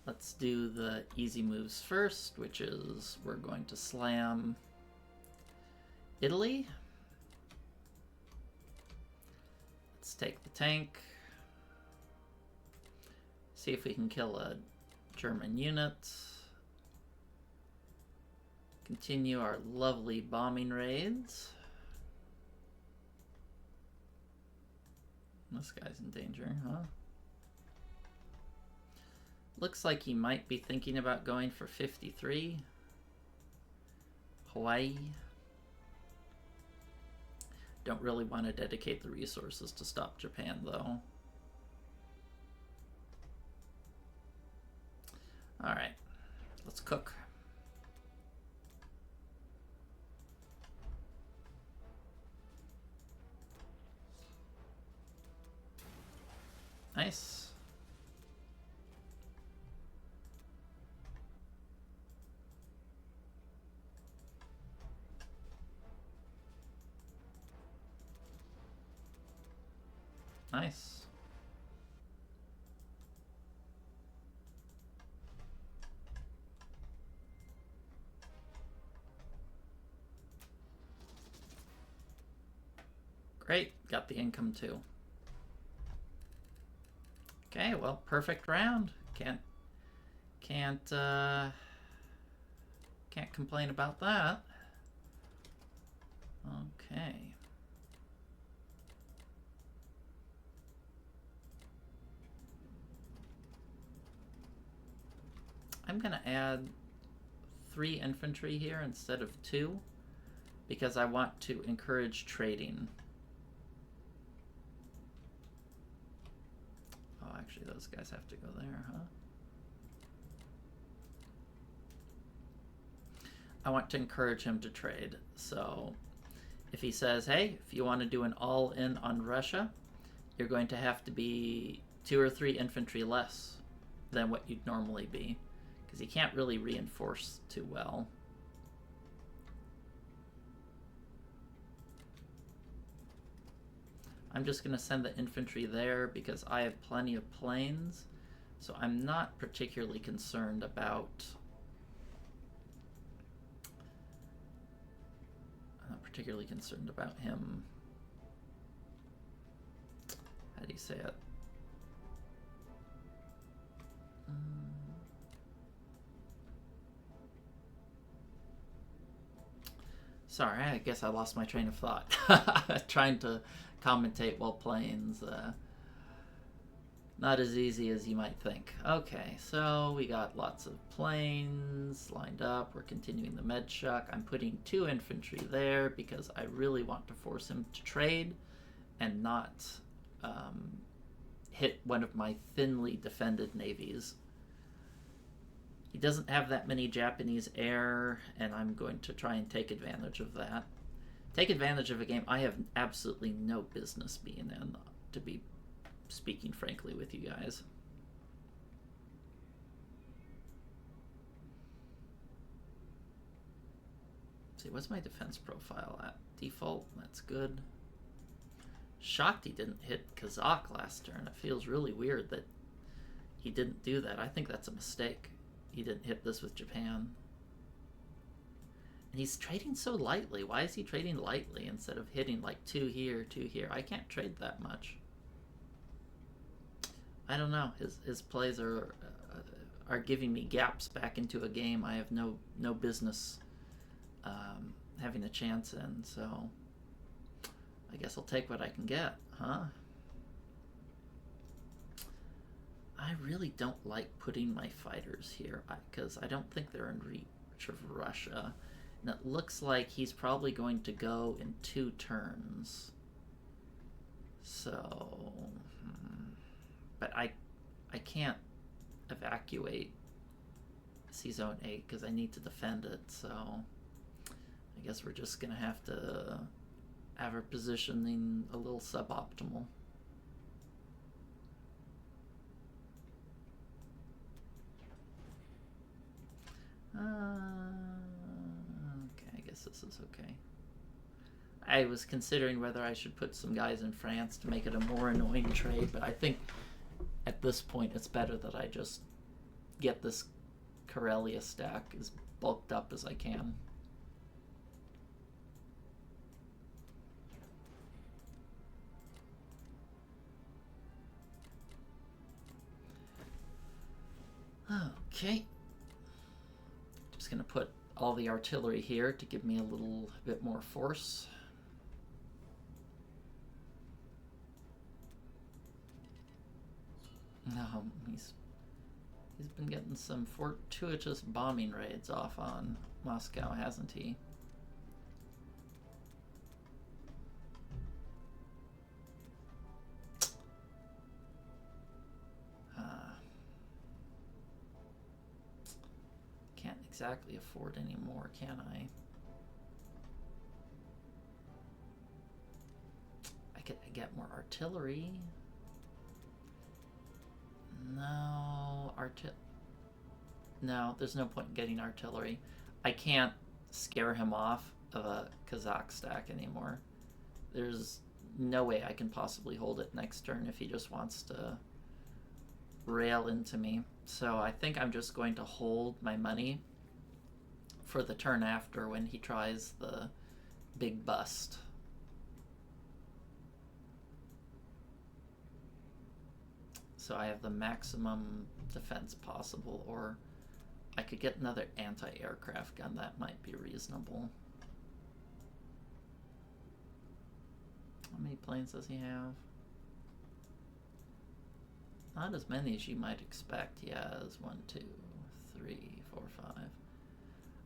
Let's do the easy moves first, which is we're going to slam Italy. Let's take the tank. See if we can kill a German unit. Continue our lovely bombing raids. This guy's in danger, huh? Looks like he might be thinking about going for 53. Hawaii. Don't really want to dedicate the resources to stop Japan, though. Alright, let's cook. Nice. Nice. Great, got the income too. Okay, well, perfect round. Can't complain about that. Okay. I'm going to add 3 infantry here instead of 2 because I want to encourage trading. Oh, actually, those guys have to go there, huh? I want to encourage him to trade. So if he says, hey, if you want to do an all-in on Russia, you're going to have to be 2 or 3 infantry less than what you'd normally be, because you can't really reinforce too well. I'm just going to send the infantry there because I have plenty of planes, so I'm not particularly concerned about him. How do you say it? Sorry, I guess I lost my train of thought. Trying to commentate while playing's not as easy as you might think. Okay, so we got lots of planes lined up. We're continuing the med shock. I'm putting 2 infantry there because I really want to force him to trade and not hit one of my thinly defended navies. He doesn't have that many Japanese air, and I'm going to try and take advantage of that. Take advantage of a game I have absolutely no business being in, to be speaking frankly with you guys. Let's see, what's my defense profile at? Default, that's good. Shocked he didn't hit Kazakh last turn. It feels really weird that he didn't do that. I think that's a mistake. He didn't hit this with Japan. And he's trading so lightly. Why is he trading lightly instead of hitting like 2 here, 2 here? I can't trade that much. I don't know. His plays are giving me gaps back into a game I have no business having a chance in. So I guess I'll take what I can get, huh? I really don't like putting my fighters here because I don't think they're in reach of Russia. And it looks like he's probably going to go in 2 turns. So, but I can't evacuate C-Zone 8 because I need to defend it. So I guess we're just going to have our positioning a little suboptimal. Okay, I guess this is okay. I was considering whether I should put some guys in France to make it a more annoying trade, but I think at this point it's better that I just get this Karelia stack as bulked up as I can. Okay. Just going to put all the artillery here to give me a little bit more force. No, he's been getting some fortuitous bombing raids off on Moscow, hasn't he? Can't exactly afford any more, can I? I could get more artillery. No, no, there's no point in getting artillery. I can't scare him off of a Kazakh stack anymore. There's no way I can possibly hold it next turn if he just wants to rail into me. So I think I'm just going to hold my money for the turn after when he tries the big bust. So I have the maximum defense possible, or I could get another anti-aircraft gun. That might be reasonable. How many planes does he have? Not as many as you might expect. He has 1, 2, 3,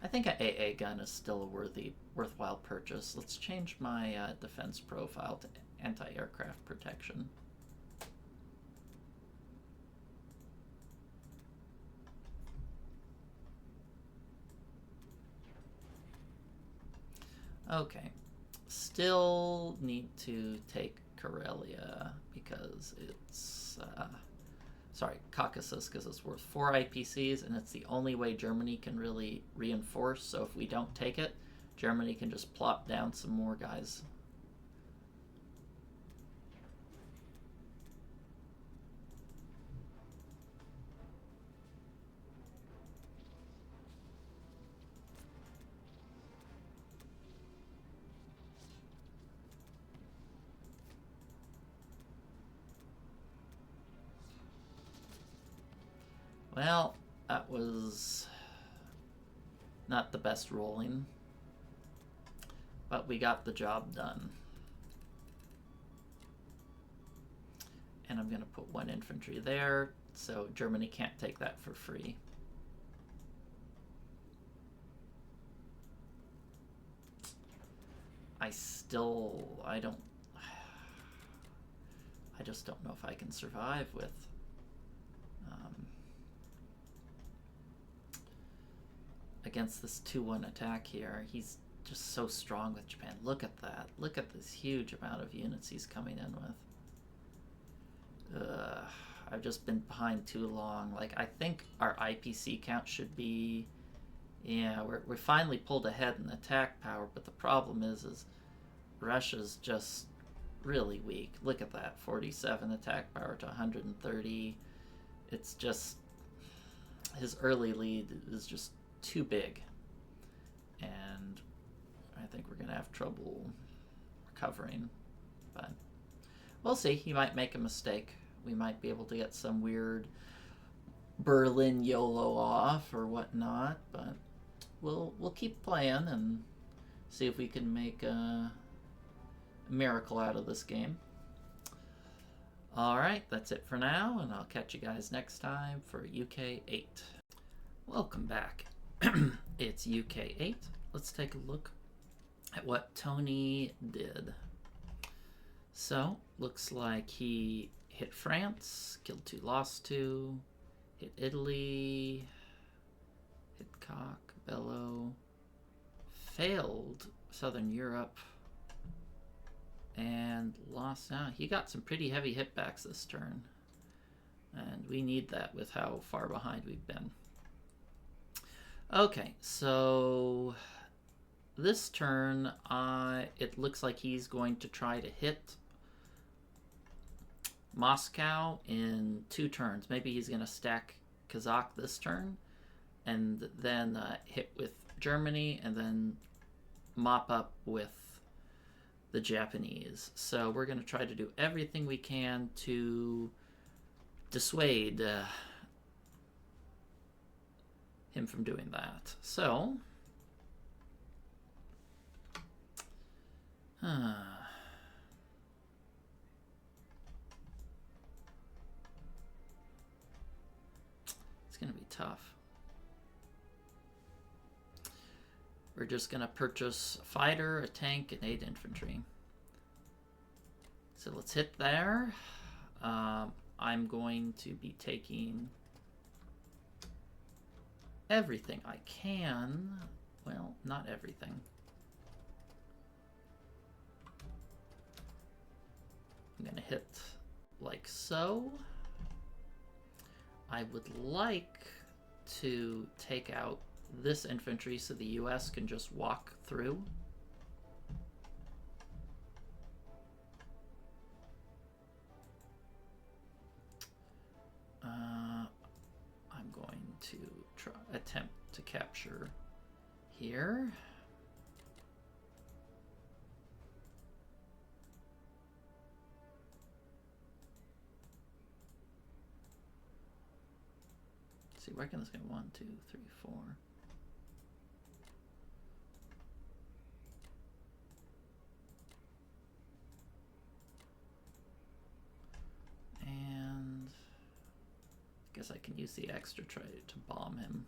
I think an AA gun is still a worthwhile purchase. Let's change my defense profile to anti-aircraft protection. Okay, still need to take Karelia because it's, sorry, Caucasus, because it's worth 4 IPCs and it's the only way Germany can really reinforce. So if we don't take it, Germany can just plop down some more guys. Well, that was not the best rolling, but we got the job done. And I'm going to put 1 infantry there, so Germany can't take that for free. I just don't know if I can survive with against this 2-1 attack here. He's just so strong with Japan. Look at that. Look at this huge amount of units he's coming in with. I've just been behind too long. Like, I think our IPC count should be... Yeah, we finally pulled ahead in attack power, but the problem is Russia's just really weak. Look at that, 47 attack power to 130. It's just... His early lead is just too big. And I think we're going to have trouble recovering. But we'll see. He might make a mistake. We might be able to get some weird Berlin YOLO off or whatnot, but we'll keep playing and see if we can make a miracle out of this game. Alright, that's it for now, and I'll catch you guys next time for UK 8. Welcome back. It's UK 8. Let's take a look at what Tony did. So, looks like he hit France, killed 2, lost 2, hit Italy, hit Cock, Bello, failed Southern Europe, and lost out. He got some pretty heavy hitbacks this turn, and we need that with how far behind we've been. Okay, so this turn, it looks like he's going to try to hit Moscow in 2 turns. Maybe he's going to stack Kazakh this turn, and then hit with Germany, and then mop up with the Japanese. So we're going to try to do everything we can to dissuade him from doing that. So it's going to be tough. We're just going to purchase a fighter, a tank, and 8 infantry. So let's hit there. I'm going to be taking everything I can. Well, not everything. I'm going to hit like so. I would like to take out this infantry so the US can just walk through. I'm going to attempt to capture here. Let's see, where can this go? 1, 2, 3, 4. And I guess I can use the extra tray to bomb him.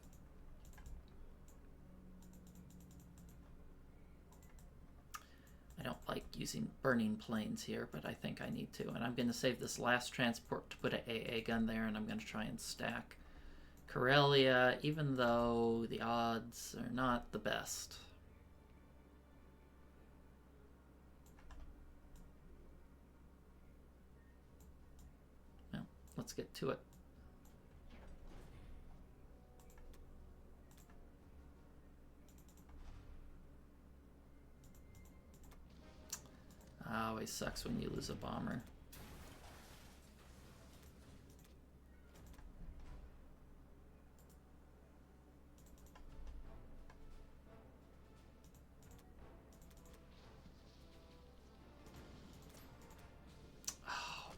like using burning planes here, but I think I need to. And I'm going to save this last transport to put an AA gun there, and I'm going to try and stack Karelia, even though the odds are not the best. Well, let's get to it. Always sucks when you lose a bomber.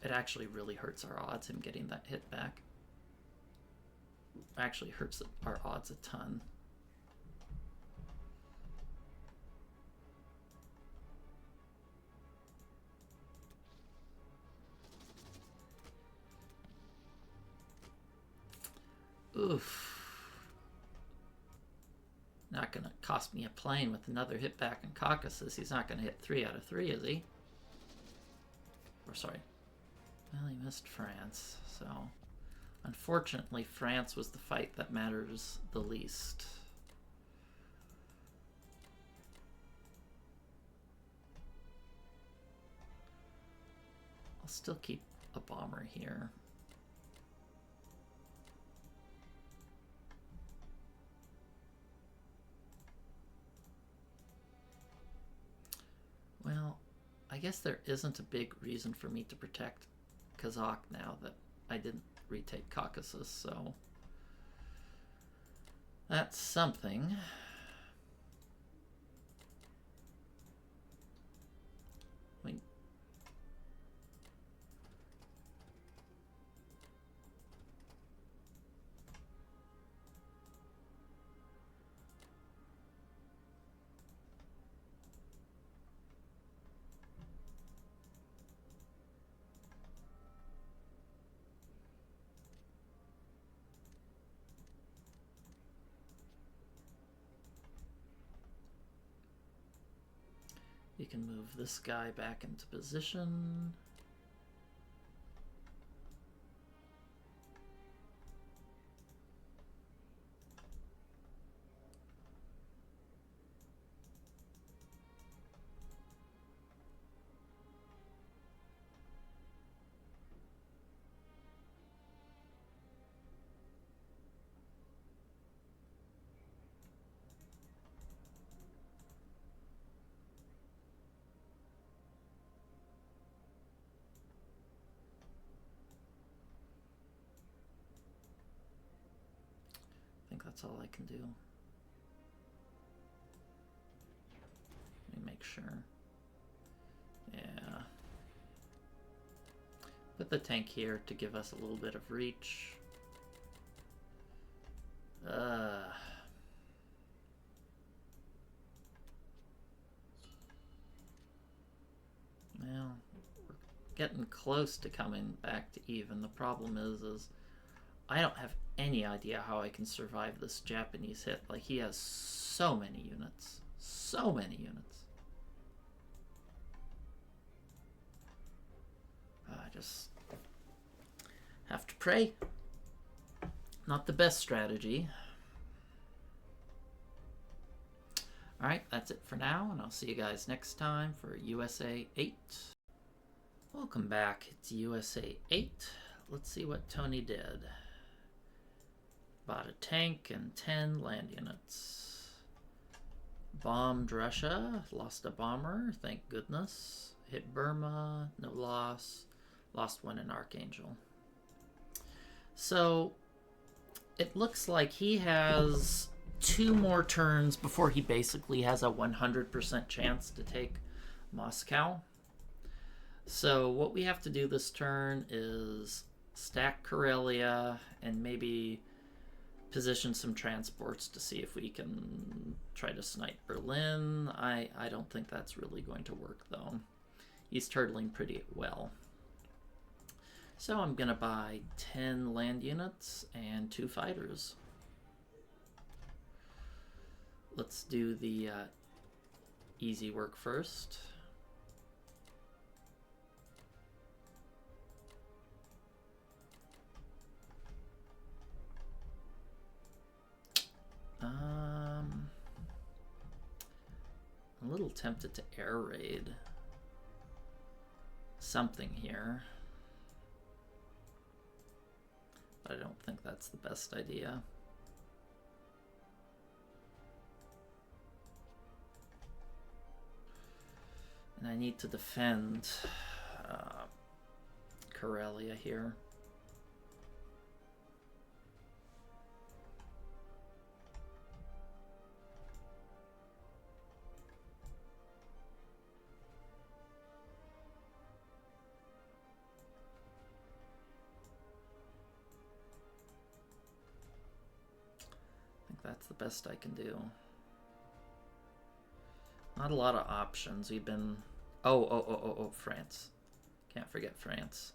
It actually really hurts our odds, him getting that hit back. Actually hurts our odds a ton. Oof. Not gonna cost me a plane with another hit back in Caucasus. He's not gonna hit 3 out of 3, is he? Or sorry. Well, he missed France, so unfortunately France was the fight that matters the least. I'll still keep a bomber here. Well, I guess there isn't a big reason for me to protect Kazakh now that I didn't retake Caucasus, so that's something. I mean, you can move this guy back into position. I think that's all I can do. Let me make sure. Yeah. Put the tank here to give us a little bit of reach. Well, we're getting close to coming back to even. The problem is I don't have any idea how I can survive this Japanese hit. Like, he has so many units. So many units. I just have to pray. Not the best strategy. Alright, that's it for now, and I'll see you guys next time for USA 8. Welcome back. It's USA 8. Let's see what Tony did. Bought a tank and 10 land units. Bombed Russia, lost a bomber, thank goodness. Hit Burma, no loss. Lost one in Archangel. So, it looks like he has 2 more turns before he basically has a 100% chance to take Moscow. So what we have to do this turn is stack Karelia and maybe position some transports to see if we can try to snipe Berlin. I don't think that's really going to work, though. He's turtling pretty well. So I'm going to buy 10 land units and 2 fighters. Let's do the easy work first. I'm a little tempted to air raid something here, but I don't think that's the best idea. And I need to defend Karelia here. I think that's the best I can do. Not a lot of options. We've been... Oh, France. Can't forget France.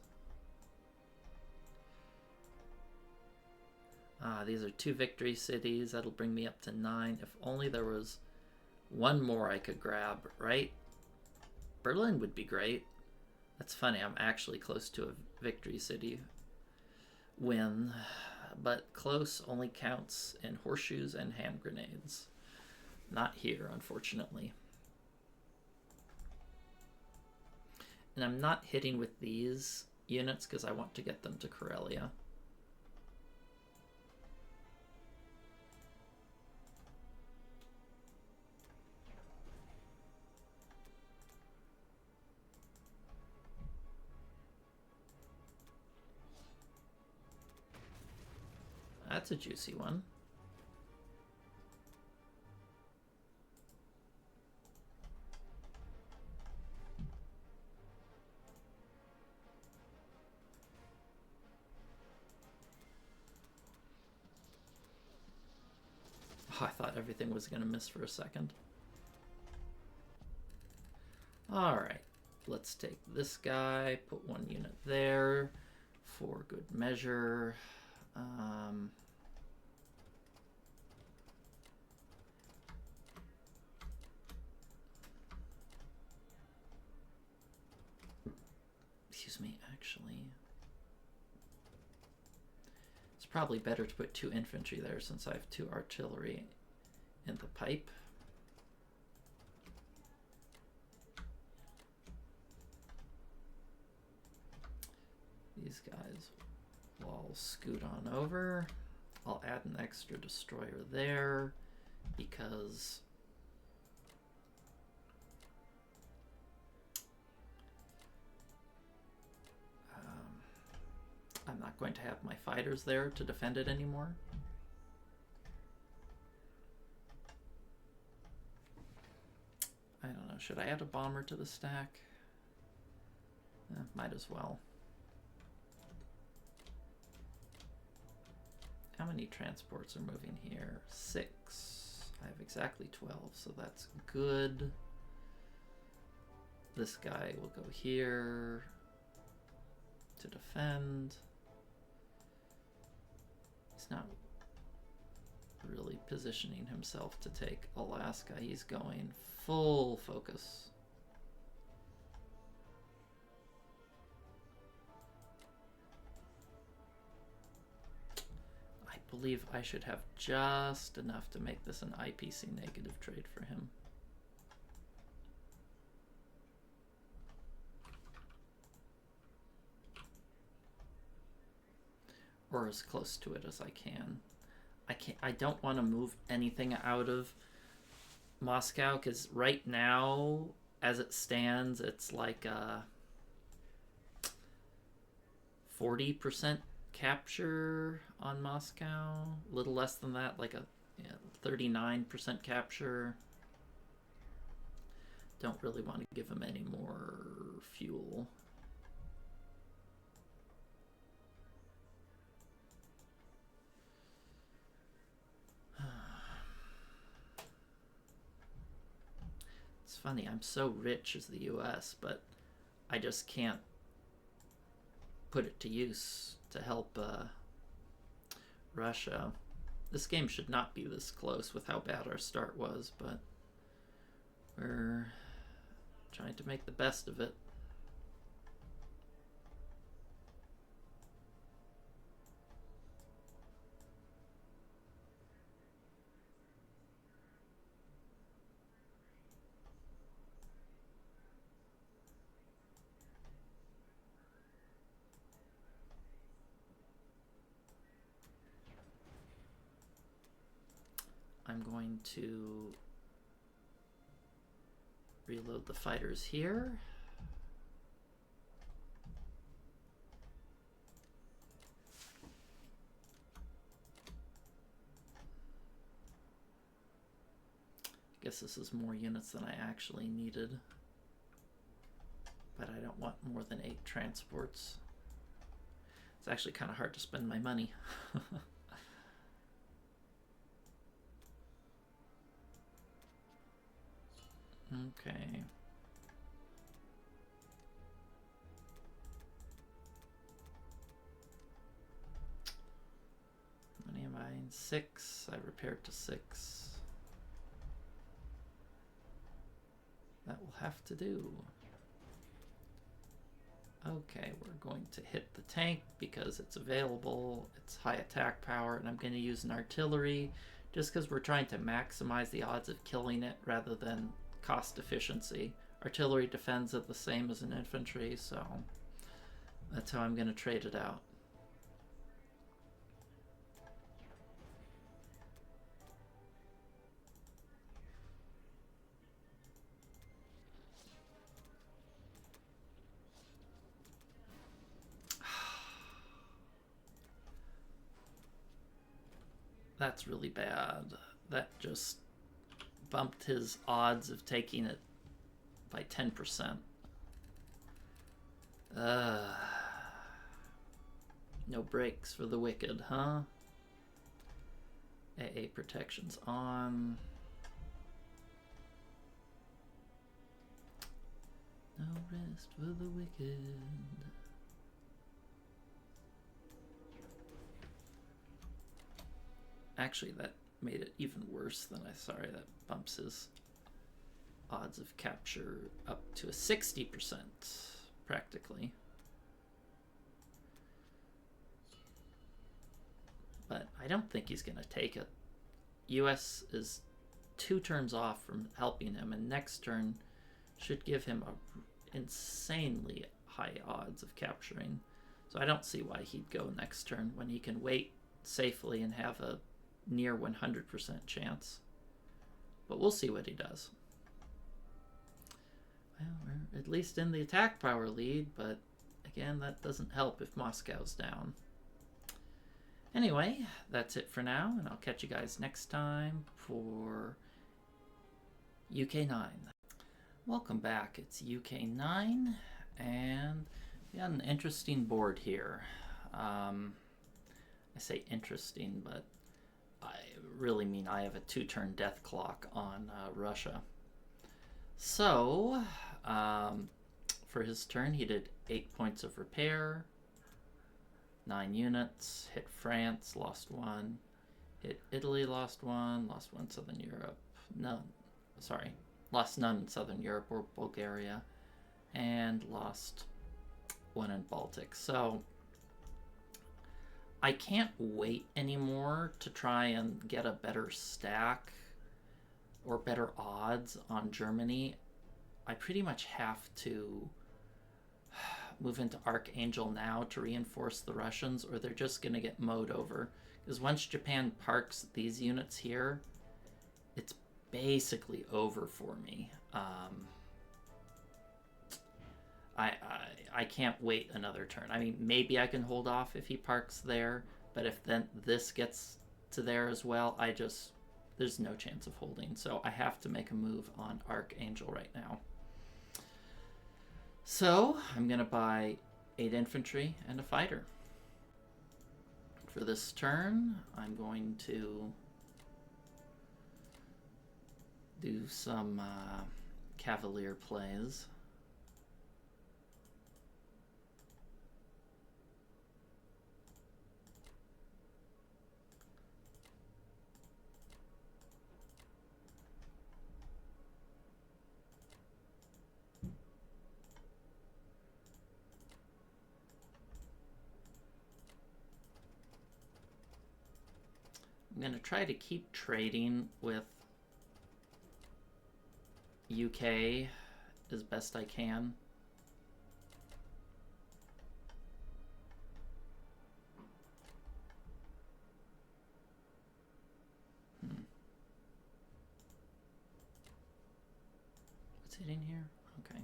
These are 2 victory cities. That'll bring me up to 9. If only there was one more I could grab, right? Berlin would be great. That's funny. I'm actually close to a victory city win. But close only counts in horseshoes and hand grenades. Not here, unfortunately. And I'm not hitting with these units because I want to get them to Karelia. That's a juicy one. Oh, I thought everything was going to miss for a second. Alright, let's take this guy, put 1 unit there for good measure. Excuse me, actually. It's probably better to put 2 infantry there since I have 2 artillery in the pipe. These guys will all scoot on over. I'll add an extra destroyer there because I'm not going to have my fighters there to defend it anymore. I don't know, should I add a bomber to the stack? Might as well. How many transports are moving here? 6. I have exactly 12, so that's good. This guy will go here to defend. He's not really positioning himself to take Alaska. He's going full focus. I believe I should have just enough to make this an IPC negative trade for him. Or as close to it as I can. I don't want to move anything out of Moscow because right now, as it stands, it's like a 40% capture on Moscow. A little less than that, like a 39% capture. Don't really want to give him any more fuel. It's funny, I'm so rich as the US, but I just can't put it to use to help Russia. This game should not be this close with how bad our start was, but we're trying to make the best of it. I'm going to reload the fighters here. I guess this is more units than I actually needed, but I don't want more than 8 transports. It's actually kind of hard to spend my money. Okay. How many am I in? 6. I repaired to 6. That will have to do. Okay, we're going to hit the tank because it's available. It's high attack power, and I'm going to use an artillery just because we're trying to maximize the odds of killing it rather than cost efficiency. Artillery defends it the same as an infantry, so that's how I'm going to trade it out. That's really bad. That just bumped his odds of taking it by 10%. No breaks for the wicked, huh? AA protection's on. No rest for the wicked. Actually, that made it even worse than I sorry. That bumps his odds of capture up to a 60%, practically. But I don't think he's going to take it. US is 2 turns off from helping him, and next turn should give him a insanely high odds of capturing. So I don't see why he'd go next turn when he can wait safely and have a near 100% chance. But we'll see what he does. Well, we're at least in the attack power lead, but again, that doesn't help if Moscow's down. Anyway, that's it for now, and I'll catch you guys next time for UK 9. Welcome back. It's UK 9, and we got an interesting board here. I say interesting, but I really mean I have a 2-turn death clock on Russia. So, for his turn, he did 8 points of repair, 9 units, hit France, lost 1, hit Italy, lost 1 Southern Europe, lost none in Southern Europe or Bulgaria, and lost 1 in Baltic. So I can't wait anymore to try and get a better stack or better odds on Germany. I pretty much have to move into Archangel now to reinforce the Russians, or they're just going to get mowed over. Because once Japan parks these units here, it's basically over for me. I can't wait another turn. I mean, maybe I can hold off if he parks there, but if then this gets to there as well, there's no chance of holding. So I have to make a move on Archangel right now. So I'm going to buy 8 infantry and a fighter. For this turn, I'm going to do some cavalier plays. I'm going to try to keep trading with UK as best I can. sitting here? Okay.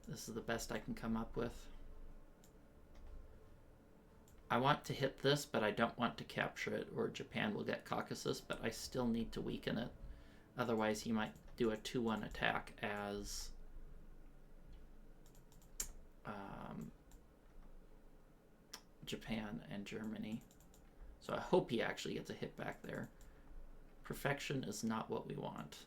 This is the best I can come up with. I want to hit this, but I don't want to capture it, or Japan will get Caucasus, but I still need to weaken it. Otherwise, he might do a 2-1 attack as Japan and Germany. So I hope he actually gets a hit back there. Perfection is not what we want.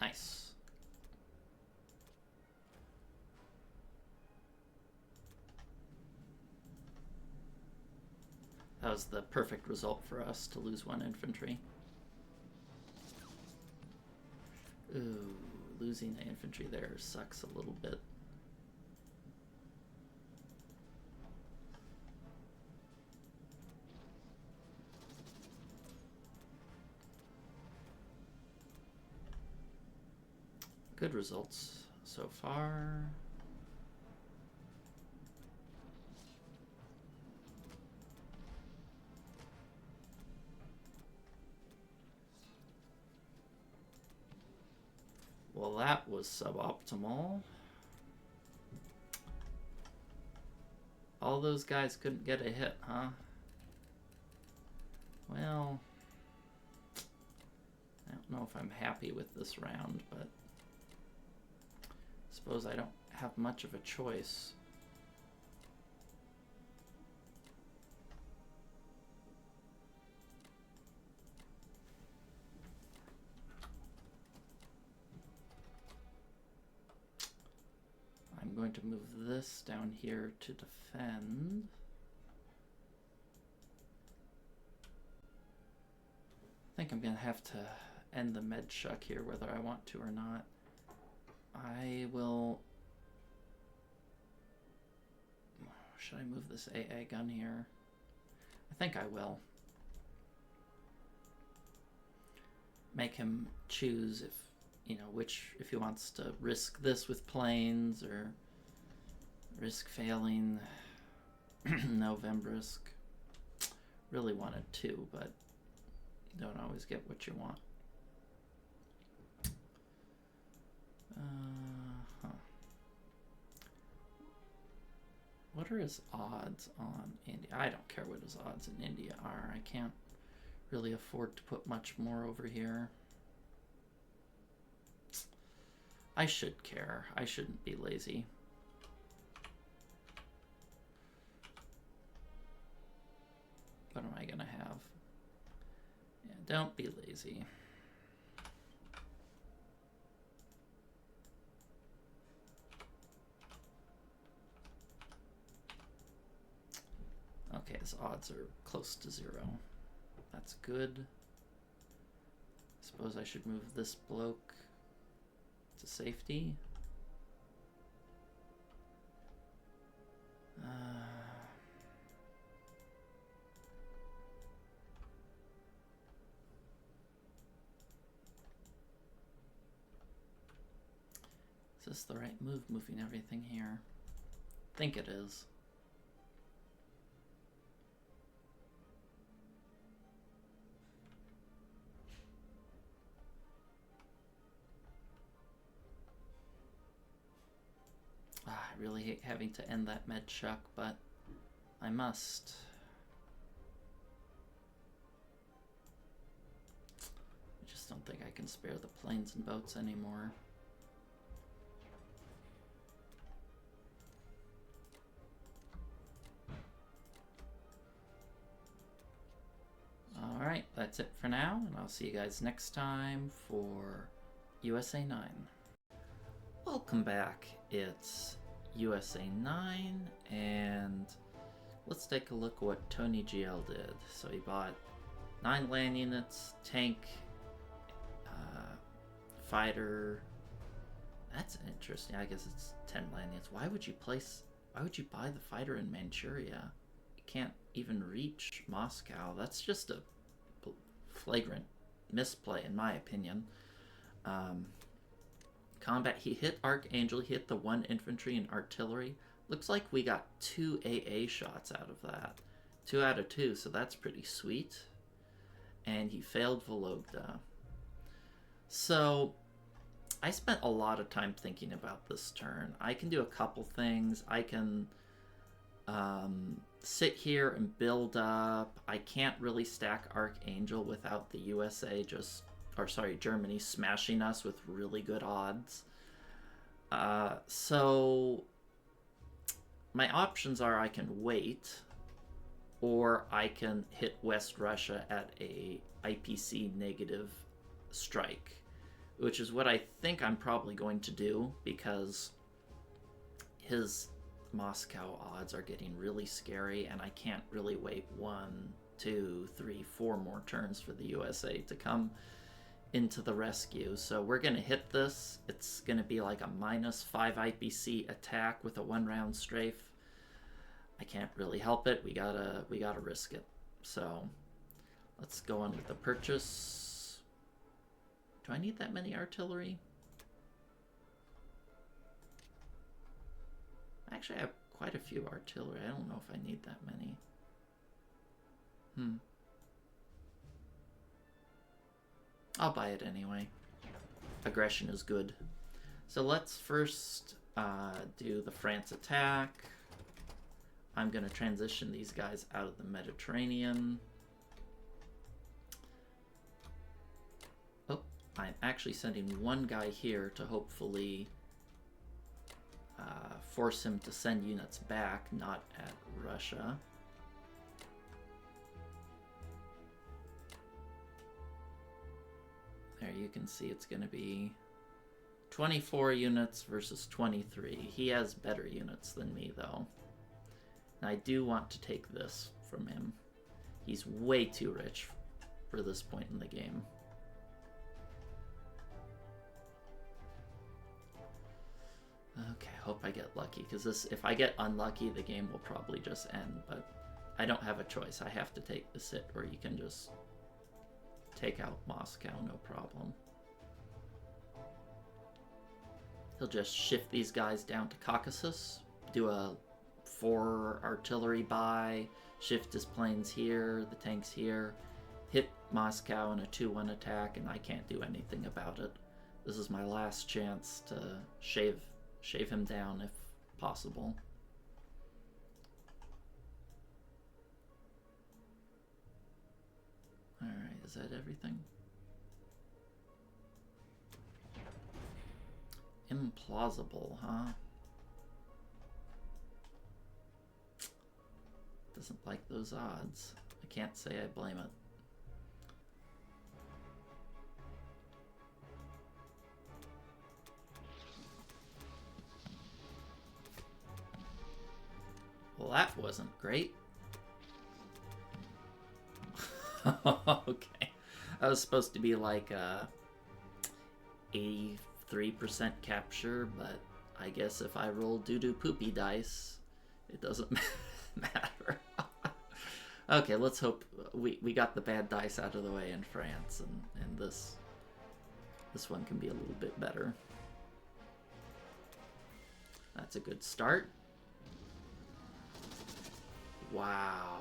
Nice. That was the perfect result for us to lose 1 infantry. Ooh, losing the infantry there sucks a little bit. Good results so far. Well, that was suboptimal. All those guys couldn't get a hit, huh? Well, I don't know if I'm happy with this round, but I suppose I don't have much of a choice. I'm going to move this down here to defend. I think I'm going to have to end the med shuck here, whether I want to or not. I will... Should I move this AA gun here? I think I will. Make him choose if, you know, if he wants to risk this with planes or risk failing Novembrisk. Really wanted to, but don't always get what you want. What are his odds on India? I don't care what his odds in India are. I can't really afford to put much more over here. I should care. I shouldn't be lazy. What am I gonna have? Yeah, don't be lazy. Okay, his odds are close to 0. That's good. I suppose I should move this bloke to safety. Is this the right move, moving everything here? I think it is. I really hate having to end that med shuck, but I must. I just don't think I can spare the planes and boats anymore. Alright, that's it for now, and I'll see you guys next time for USA 9. Welcome back. It's USA 9, and let's take a look at what Tonigl did. So he bought 9 land units, tank, fighter. That's interesting. I guess it's 10 land units. Why would you buy the fighter in Manchuria? You can't even reach Moscow. That's just a flagrant misplay, in my opinion. Combat, he hit Archangel, he hit the 1 infantry and artillery. Looks like we got 2 AA shots out of that. 2 out of 2, so that's pretty sweet. And he failed Vologda. So, I spent a lot of time thinking about this turn. I can do a couple things. I can sit here and build up. I can't really stack Archangel without the USA Germany smashing us with really good odds. So my options are I can wait, or I can hit West Russia at a IPC negative strike, which is what I think I'm probably going to do, because his Moscow odds are getting really scary, and I can't really wait 1, 2, 3, 4 more turns for the USA to come into the rescue. So we're gonna hit this. It's gonna be like a -5 IPC attack with a 1-round strafe. I can't really help it. We gotta risk it. So let's go on with the purchase. Do I need that many artillery? Actually, I have quite a few artillery. I don't know if I need that many. I'll buy it anyway. Aggression is good. So let's first do the France attack. I'm going to transition these guys out of the Mediterranean. Oh, I'm actually sending 1 guy here to hopefully force him to send units back, not at Russia. There, you can see it's going to be 24 units versus 23. He has better units than me, though. And I do want to take this from him. He's way too rich for this point in the game. Okay, hope I get lucky, because if I get unlucky, the game will probably just end, but I don't have a choice. I have to take this hit, or you can just take out Moscow, no problem. He'll just shift these guys down to Caucasus, do a 4 artillery buy, shift his planes here, the tanks here, hit Moscow in a 2-1 attack, and I can't do anything about it. This is my last chance to shave him down if possible. Alright, is that everything? Implausible, huh? Doesn't like those odds. I can't say I blame it. Well, that wasn't great. Okay. That was supposed to be like a 83% capture, but I guess if I roll doo-doo poopy dice, it doesn't matter. Okay, let's hope we got the bad dice out of the way in France, and this one can be a little bit better. That's a good start. Wow,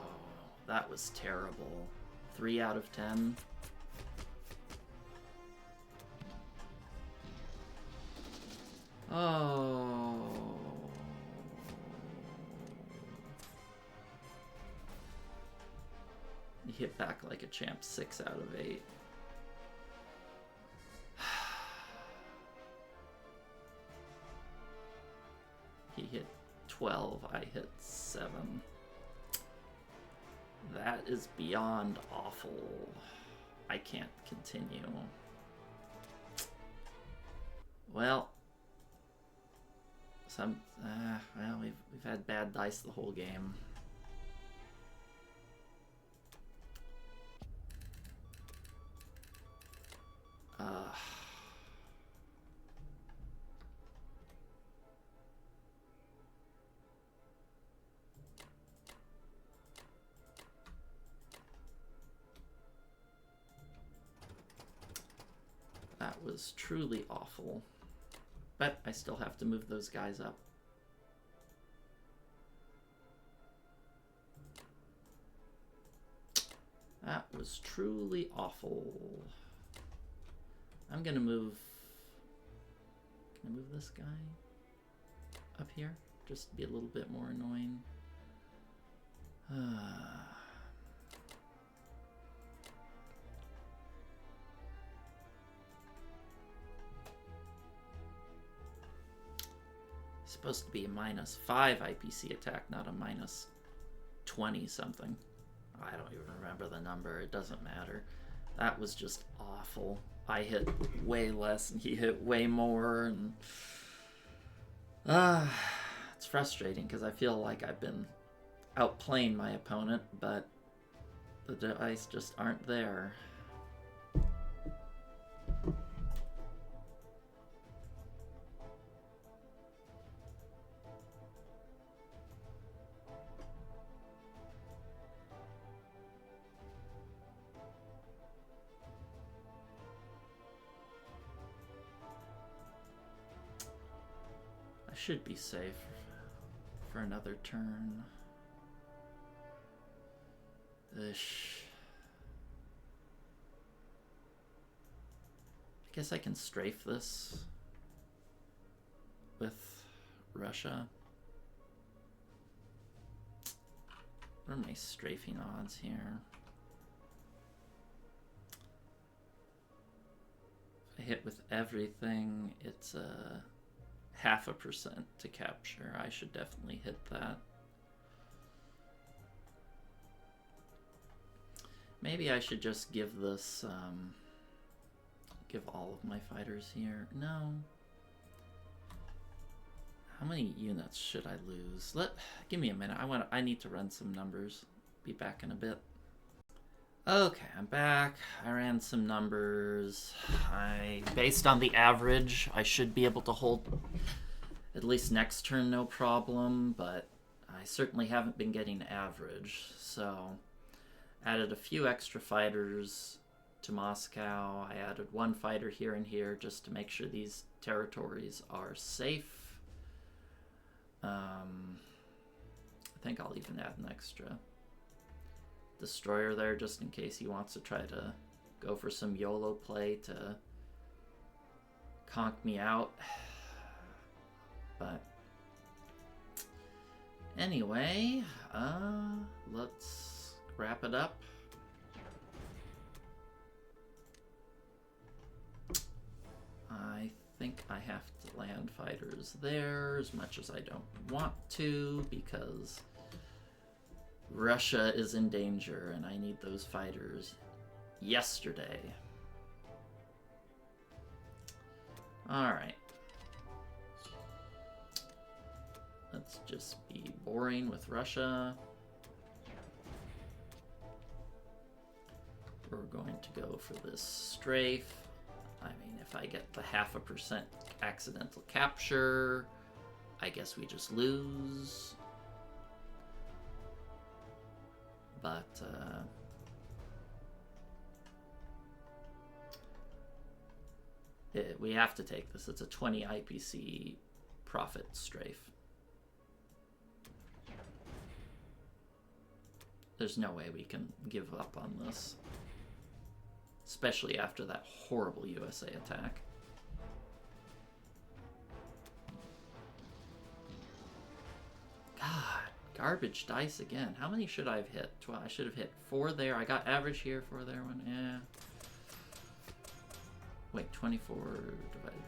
that was terrible. 3 out of 10. Oh. He hit back like a champ. 6 out of 8. He hit 12. I hit 7. That is beyond awful. I can't continue. Well, Well, we've had bad dice the whole game. That was truly awful. But I still have to move those guys up. That was truly awful. I'm gonna move... Can I move this guy up here? Just to be a little bit more annoying. Supposed to be a -5 IPC attack, not a -20 something. I don't even remember the number. It doesn't matter. That was just awful. I hit way less and he hit way more, and it's frustrating because I feel like I've been outplaying my opponent, but the dice just aren't there. Should be safe for another turn. Ish. I guess I can strafe this with Russia. What are my strafing odds here? If I hit with everything, it's a 0.5% to capture. I should definitely hit that. Maybe I should just give this, give all of my fighters here. No. How many units should I lose? Give me a minute. I need to run some numbers. Be back in a bit. Okay, I'm back. I ran some numbers. Based on the average, I should be able to hold at least next turn no problem, but I certainly haven't been getting average. So, added a few extra fighters to Moscow. I added one fighter here and here just to make sure these territories are safe. I think I'll even add an extra destroyer there just in case he wants to try to go for some YOLO play to conk me out. But anyway, let's wrap it up. I think I have to land fighters there as much as I don't want to because Russia is in danger, and I need those fighters yesterday. Alright. Let's just be boring with Russia. We're going to go for this strafe. I mean, if I get the 0.5% accidental capture, I guess we just lose. But, we have to take this. It's a 20 IPC profit strafe. There's no way we can give up on this. Especially after that horrible USA attack. God. Garbage dice again. How many should I have hit? 12. I should have hit 4 there. I got average here, 4 there, 1. Yeah. Wait, 24 divided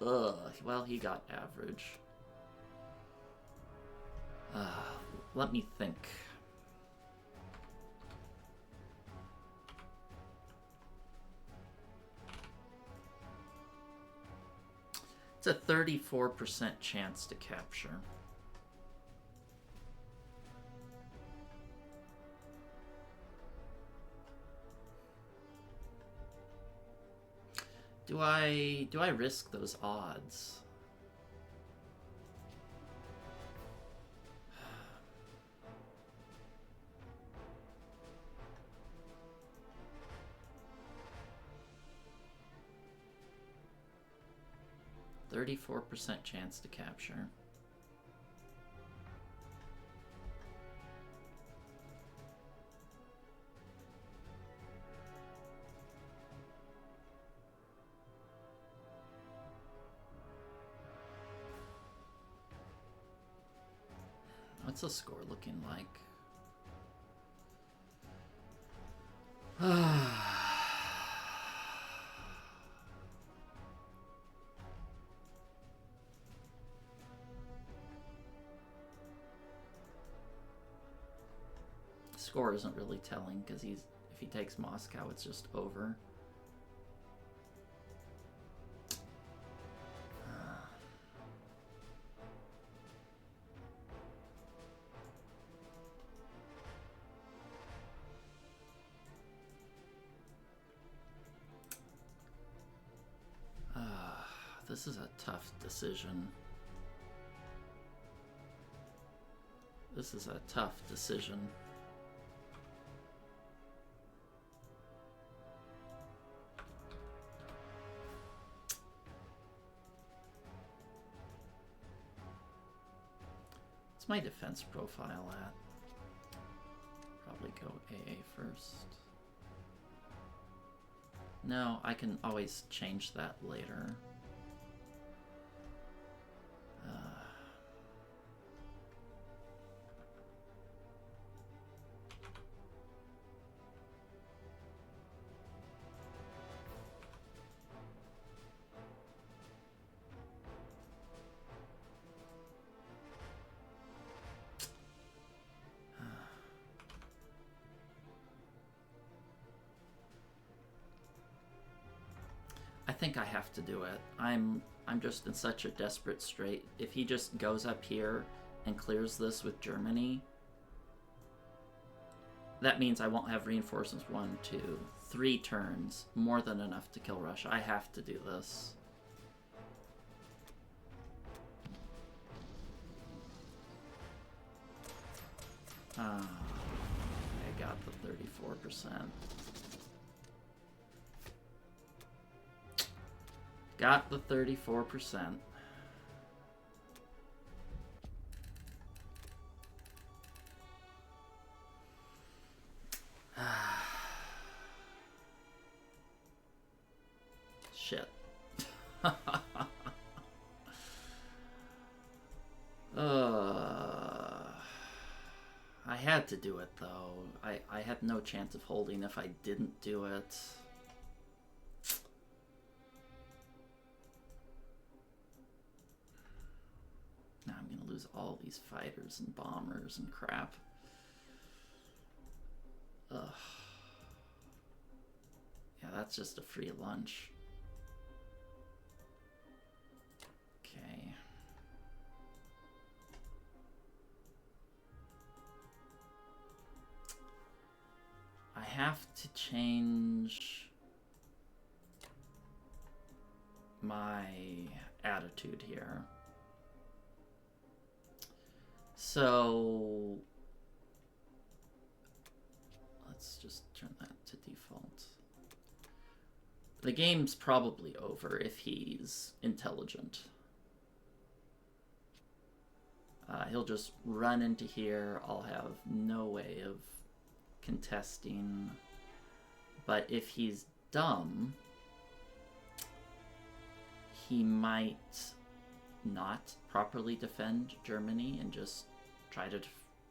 by... Ugh. Well, he got average. Let me think. It's a 34% chance to capture. Do I risk those odds? %34 chance to capture. What's the score looking like? Score isn't really telling because if he takes Moscow, it's just over. This is a tough decision. This is a tough decision. What's my defense profile at? Probably go AA first. No, I can always change that later. I think I have to do it. I'm just in such a desperate strait. If he just goes up here and clears this with Germany, that means I won't have reinforcements 1, 2, 3 turns, more than enough to kill Russia. I have to do this. I got the 34%. Got the 34%. Shit. I had to do it though. I had no chance of holding if I didn't do it. Now I'm gonna lose all these fighters and bombers and crap. Ugh. Yeah, that's just a free lunch. Okay. I have to change my attitude here. So let's just turn that to default. The game's probably over if he's intelligent. He'll just run into here. I'll have no way of contesting. But if he's dumb, he might not properly defend Germany and just try to...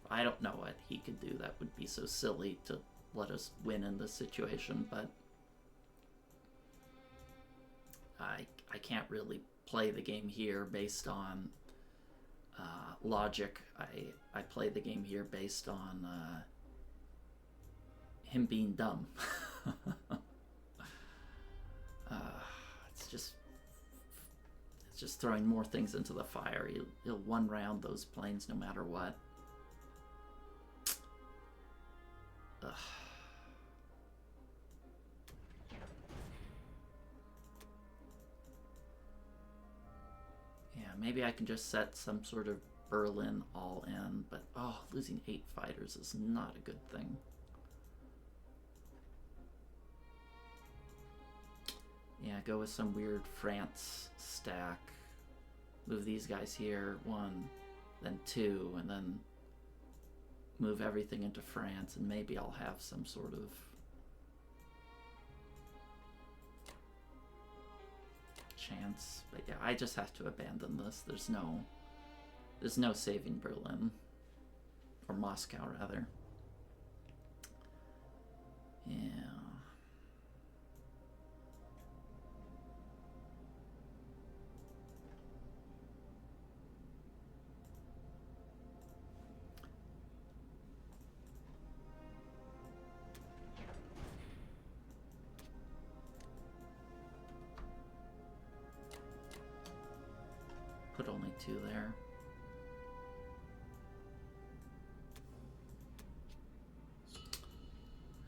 I don't know what he could do that would be so silly to let us win in this situation, but I can't really play the game here based on logic. I play the game here based on him being dumb. just throwing more things into the fire. He'll one round those planes no matter what. Ugh. Yeah, maybe I can just set some sort of Berlin all in, but oh, losing 8 fighters is not a good thing. Yeah, go with some weird France stack. Move these guys here, 1, then 2, and then move everything into France, and maybe I'll have some sort of chance. But yeah, I just have to abandon this. There's no saving Berlin. Or Moscow, rather. Yeah. Put only 2 there.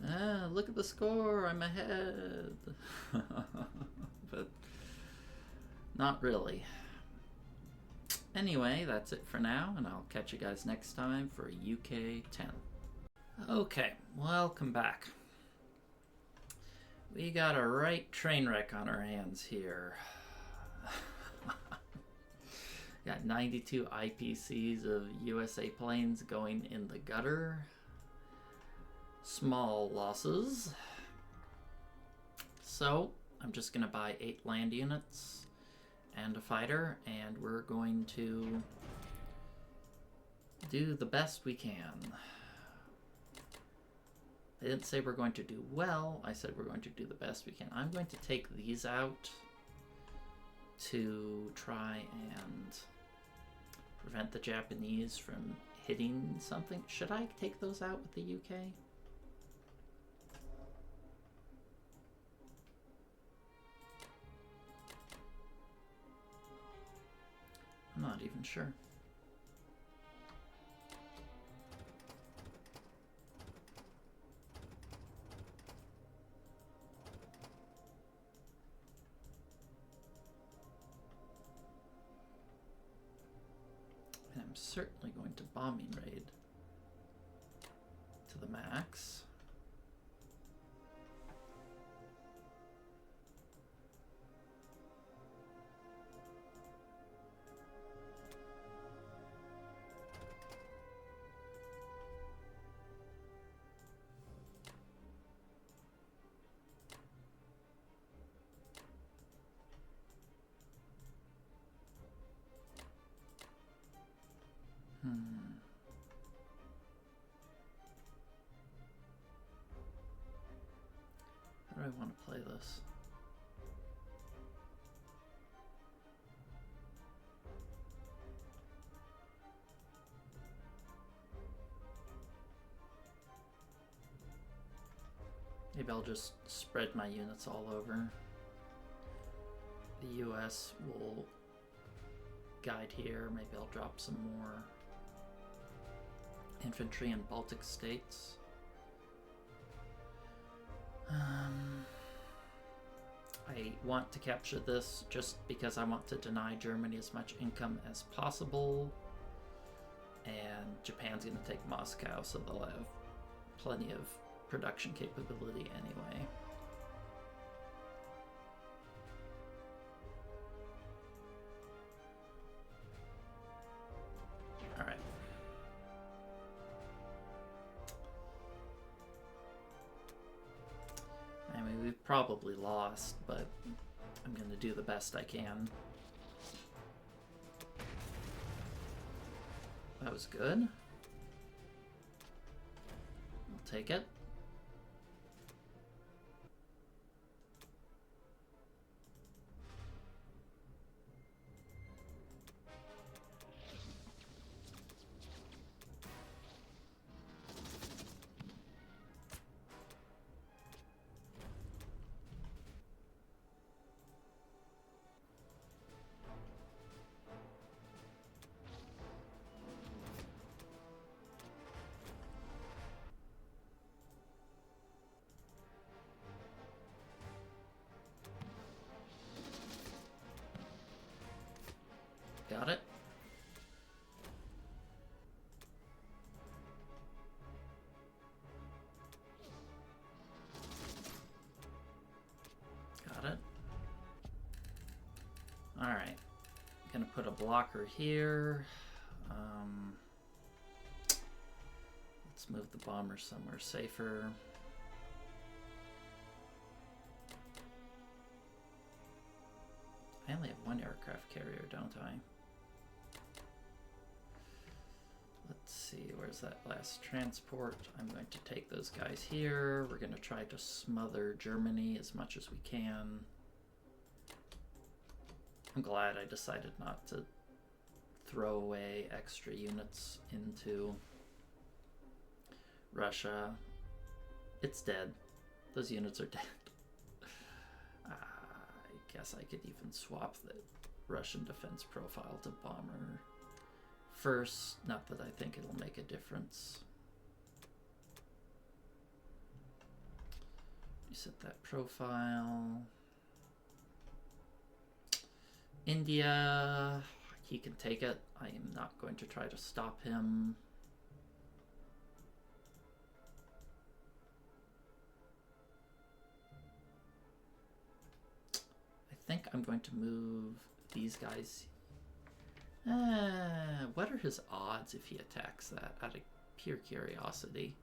Ah, look at the score, I'm ahead. But not really. Anyway, that's it for now, and I'll catch you guys next time for UK 10. Okay, welcome back. We got a right train wreck on our hands here. Got 92 IPCs of USA planes going in the gutter. Small losses. So I'm just gonna buy 8 land units and a fighter, and we're going to do the best we can. I didn't say we're going to do well, I said we're going to do the best we can. I'm going to take these out to try and prevent the Japanese from hitting something. Should I take those out with the UK? I'm not even sure. And I'm certainly going to bombing raid to the max. How do I want to play this? Maybe I'll just spread my units all over. The US will guide here. Maybe I'll drop some more infantry in Baltic states. I want to capture this just because I want to deny Germany as much income as possible. And Japan's going to take Moscow, so they'll have plenty of production capability anyway. Alright. I mean, we've probably lost, but I'm going to do the best I can. That was good. I'll take it. Got it. Got it. Alright. Gonna put a blocker here. Let's move the bomber somewhere safer. I only have one aircraft carrier, don't I? Let's see, where's that last transport? I'm going to take those guys here. We're going to try to smother Germany as much as we can. I'm glad I decided not to throw away extra units into Russia. It's dead. Those units are dead. I guess I could even swap the Russian defense profile to bomber first. Not that I think it'll make a difference. Reset that profile. India, he can take it. I am not going to try to stop him. I think I'm going to move these guys. What are his odds if he attacks that out of pure curiosity?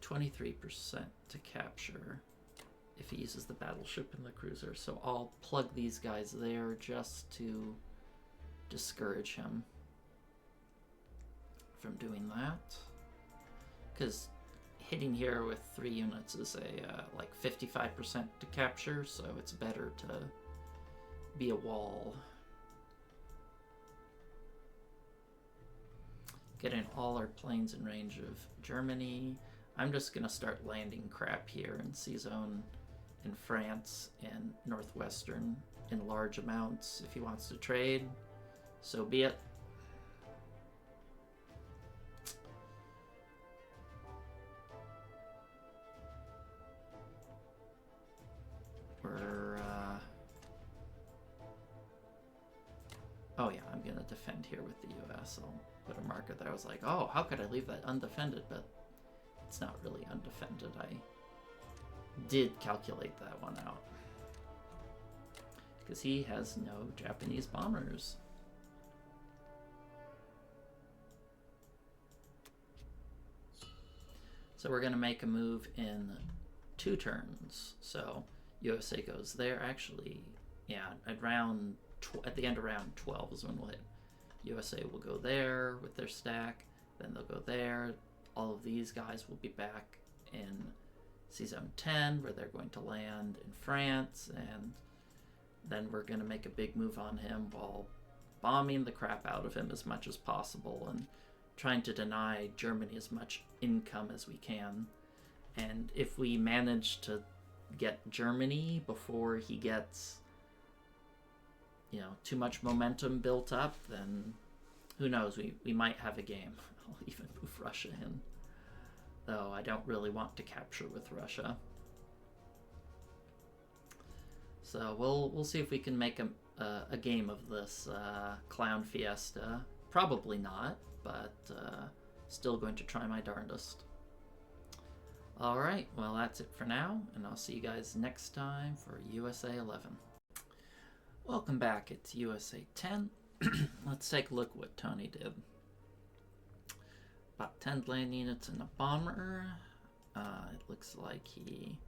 23% to capture if he uses the battleship and the cruiser. So I'll plug these guys there just to discourage him from doing that. Because hitting here with 3 units is a like 55% to capture, so it's better to be a wall. Getting all our planes in range of Germany. I'm just gonna start landing crap here in C-Zone in France and Northwestern in large amounts. If he wants to trade, so be it. Oh yeah, I'm gonna defend here with the US. I'll put a marker there. I was like, oh, how could I leave that undefended? But it's not really undefended. I did calculate that one out. Because he has no Japanese bombers. So we're gonna make a move in 2 turns. So USA goes there. Actually, yeah, at the end of round 12 is when we'll hit. USA will go there with their stack, then they'll go there. All of these guys will be back in C-Zone 10, where they're going to land in France, and then we're going to make a big move on him while bombing the crap out of him as much as possible and trying to deny Germany as much income as we can. And if we manage to get Germany before he gets, you know, too much momentum built up, then who knows, we might have a game. I'll even move Russia in, though I don't really want to capture with Russia. So we'll see if we can make a game of this clown fiesta. Probably not, but still going to try my darndest. Alright, well that's it for now, and I'll see you guys next time for USA 11. Welcome back, it's USA 10. Let's take a look at what Tony did. About 10 land units and a bomber. It looks like he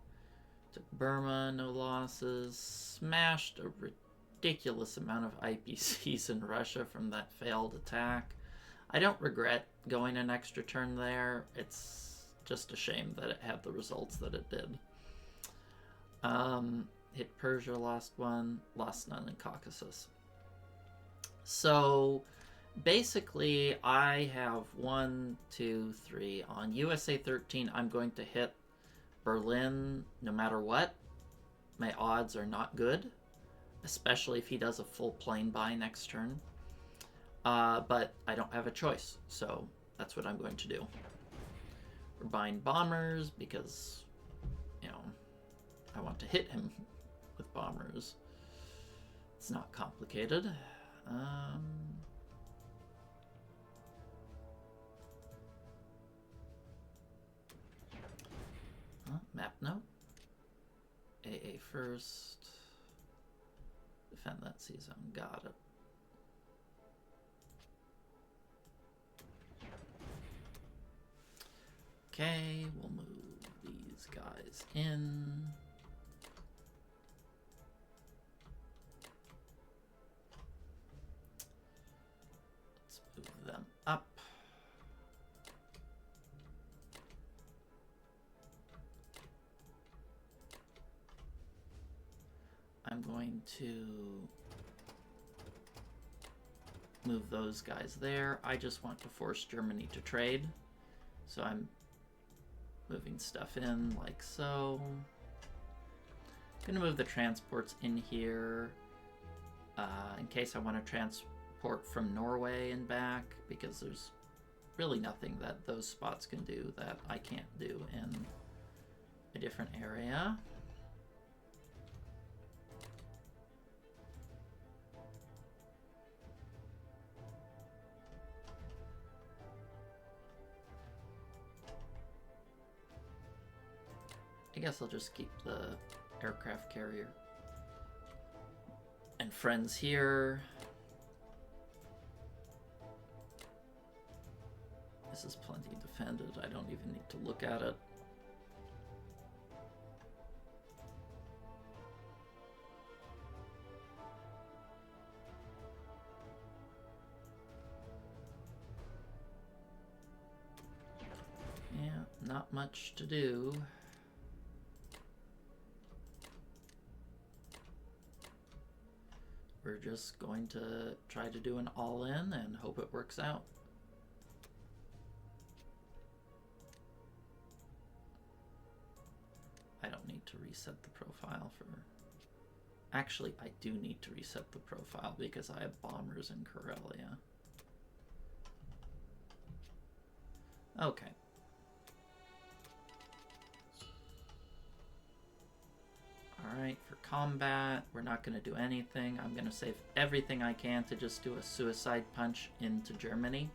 took Burma, no losses. Smashed a ridiculous amount of IPCs in Russia from that failed attack. I don't regret going an extra turn there. It's just a shame that it had the results that it did. Hit Persia, lost 1, lost none in Caucasus. So basically I have 1, 2, 3. On USA 13 I'm going to hit Berlin no matter what. My odds are not good, especially if he does a full plane buy next turn. But I don't have a choice, so that's what I'm going to do. We're buying bombers because, you know, I want to hit him with bombers. It's not complicated. Map note. AA first. Defend that sea zone. Got it. Okay, we'll move these guys in. Let's move them up. I'm going to move those guys there. I just want to force Germany to trade. So I'm moving stuff in like so. I'm gonna move the transports in here in case I want to transport from Norway and back, because there's really nothing that those spots can do that I can't do in a different area. I guess I'll just keep the aircraft carrier and friends here. This is plenty defended. I don't even need to look at it. Yeah, not much to do. We're just going to try to do an all-in and hope it works out. I don't need to reset the profile for... Actually, I do need to reset the profile because I have bombers in Karelia. Okay. Alright, for combat, we're not going to do anything. I'm going to save everything I can to just do a suicide punch into Germany.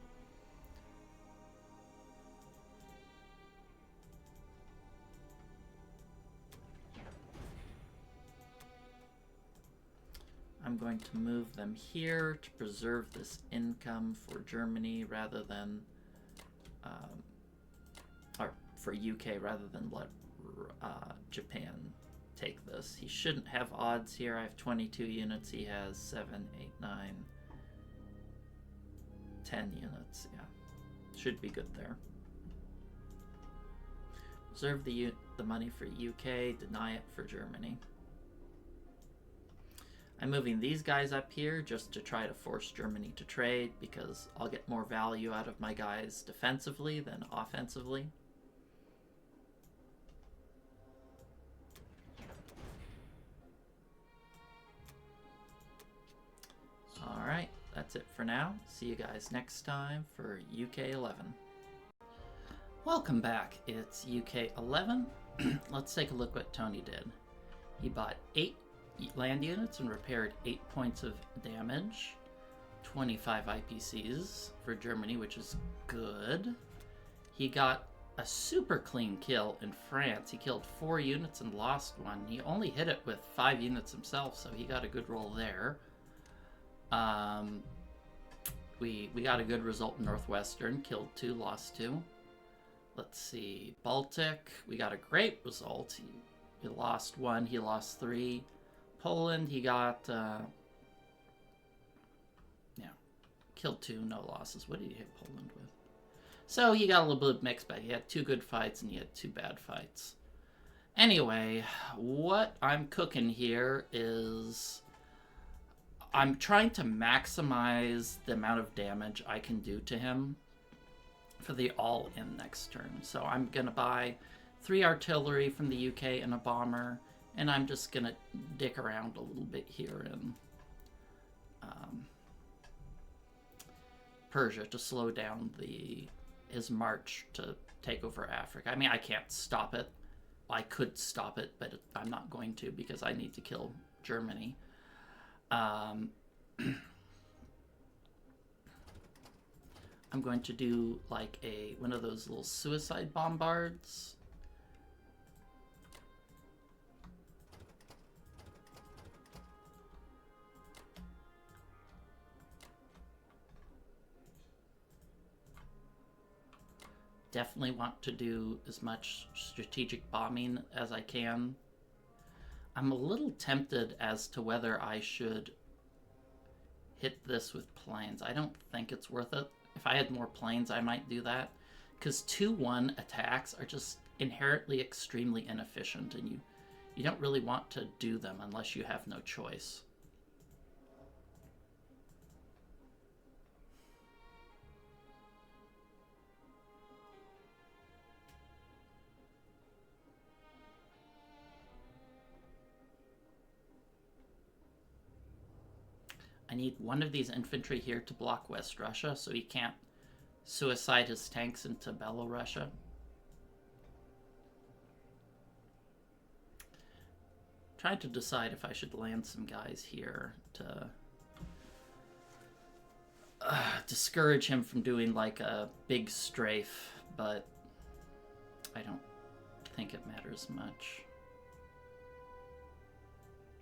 I'm going to move them here to preserve this income for Germany rather than, or for UK rather than let Japan take this. He shouldn't have odds here. I have 22 units. He has 7, 8, 9, 10 units. Yeah, should be good there. Reserve the money for UK, deny it for Germany. I'm moving these guys up here just to try to force Germany to trade because I'll get more value out of my guys defensively than offensively. Alright, that's it for now. See you guys next time for UK 11. Welcome back. It's UK 11. Let's take a look what Tony did. He bought 8 land units and repaired 8 points of damage, 25 IPCs for Germany, which is good. He got a super clean kill in France. He killed 4 units and lost 1. He only hit it with 5 units himself, so he got a good roll there. We got a good result in Northwestern. Killed 2, lost 2. Let's see, Baltic, we got a great result. He lost 1, he lost 3. Poland, he got, killed 2, no losses. What did he hit Poland with? So he got a little bit mixed bag. He had 2 good fights and he had 2 bad fights. Anyway, what I'm cooking here is I'm trying to maximize the amount of damage I can do to him for the all-in next turn. So I'm going to buy 3 artillery from the UK and a bomber. And I'm just going to dick around a little bit here in Persia to slow down his march to take over Africa. I mean, I can't stop it. I could stop it, but I'm not going to because I need to kill Germany. Um, I'm going to do like one of those little suicide bombards. Definitely want to do as much strategic bombing as I can. I'm a little tempted as to whether I should hit this with planes. I don't think it's worth it. If I had more planes, I might do that. Because 2-1 attacks are just inherently extremely inefficient, and you don't really want to do them unless you have no choice. I need one of these infantry here to block West Russia so he can't suicide his tanks into Belorussia. Trying to decide if I should land some guys here to discourage him from doing like a big strafe, but I don't think it matters much.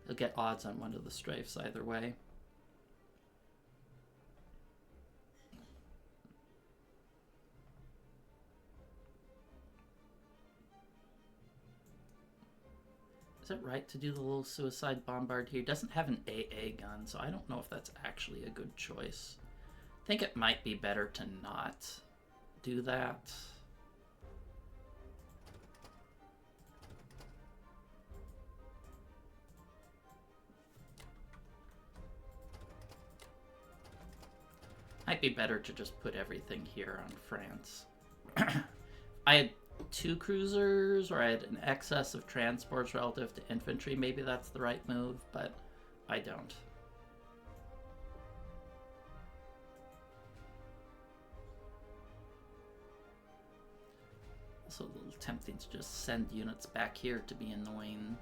He'll get odds on one of the strafes either way. Is it right to do the little suicide bombard here? It doesn't have an AA gun, so I don't know if that's actually a good choice. I think it might be better to not do that. Might be better to just put everything here on France. I had 2 cruisers, or I had an excess of transports relative to infantry. Maybe that's the right move, but I don't. Also a little tempting to just send units back here to be annoying.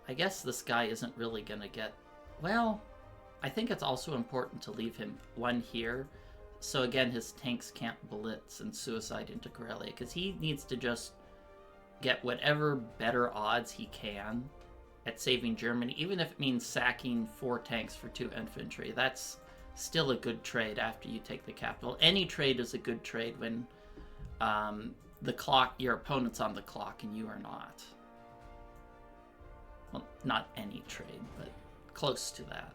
I guess this guy isn't really gonna get... Well, I think it's also important to leave him 1 here. So again, his tanks can't blitz and suicide into Karelia, because he needs to just get whatever better odds he can at saving Germany, even if it means sacking 4 tanks for 2 infantry. That's still a good trade after you take the capital. Any trade is a good trade when your opponent's on the clock and you are not. Well, not any trade, but close to that.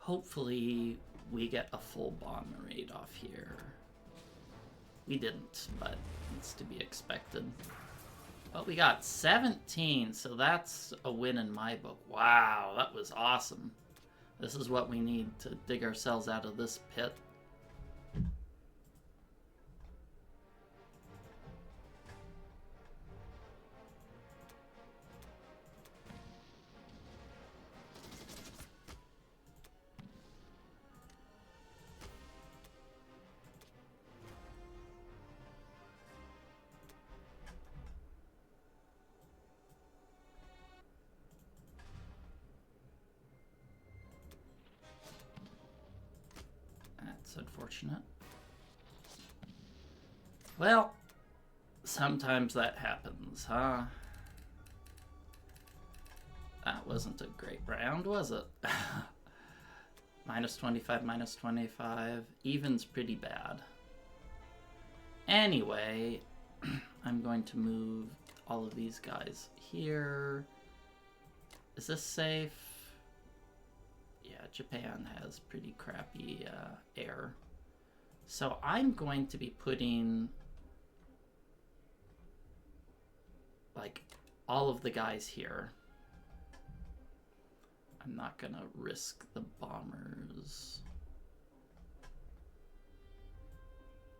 Hopefully we get a full bomb raid off here. We didn't, but it's to be expected. But we got 17, so that's a win in my book. Wow, that was awesome. This is what we need to dig ourselves out of this pit. That's unfortunate. Well, sometimes that happens, huh? That wasn't a great round, was it? Minus 25, minus 25. Even's pretty bad. Anyway, I'm going to move all of these guys here. Is this safe? Yeah, Japan has pretty crappy air. So I'm going to be putting like all of the guys here. I'm not gonna risk the bombers.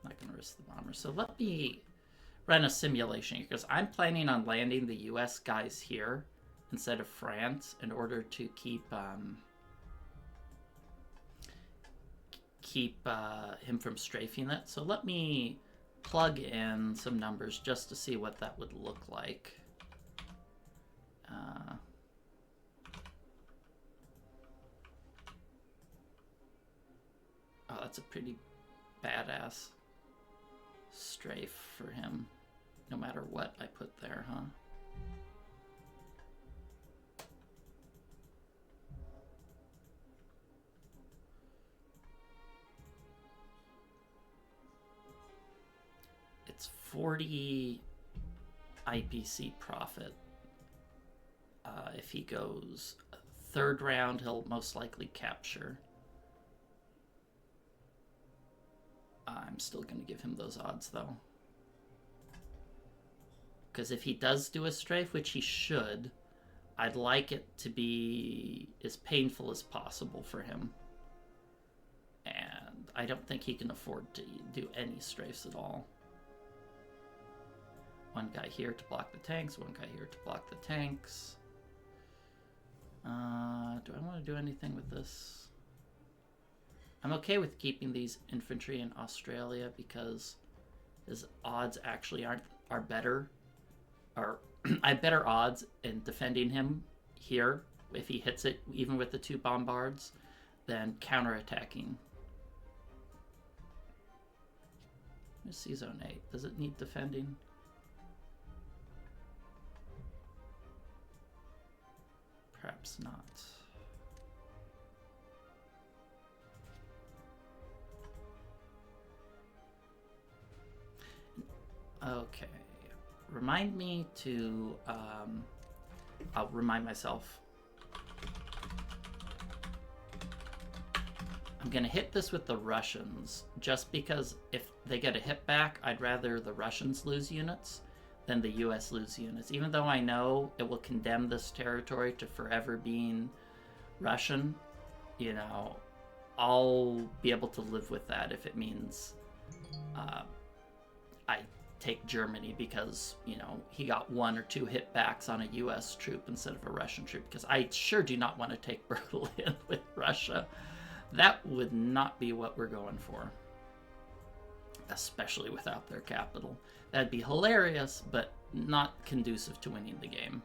Not gonna risk the bombers. So let me run a simulation here, because I'm planning on landing the US guys here instead of France in order to keep him from strafing it. So let me plug in some numbers just to see what that would look like. that's a pretty badass strafe for him, no matter what I put there, huh? It's 40 IPC profit. If he goes third round, he'll most likely capture. I'm still going to give him those odds, though. Because if he does do a strafe, which he should, I'd like it to be as painful as possible for him. And I don't think he can afford to do any strafes at all. One guy here to block the tanks, one guy here to block the tanks. Do I want to do anything with this? I'm okay with keeping these infantry in Australia because his odds actually are better. Or I have better odds in defending him here if he hits it, even with the 2 bombards, than counterattacking. Let's see Zone 8. Does it need defending? Perhaps not. Okay. Remind me to, I'll remind myself. I'm going to hit this with the Russians, just because if they get a hit back, I'd rather the Russians lose units than the US lose units. Even though I know it will condemn this territory to forever being Russian, you know, I'll be able to live with that if it means I take Germany because, you know, he got 1 or 2 hit backs on a US troop instead of a Russian troop, because I sure do not want to take Berlin with Russia. That would not be what we're going for, especially without their capital. That'd be hilarious, but not conducive to winning the game.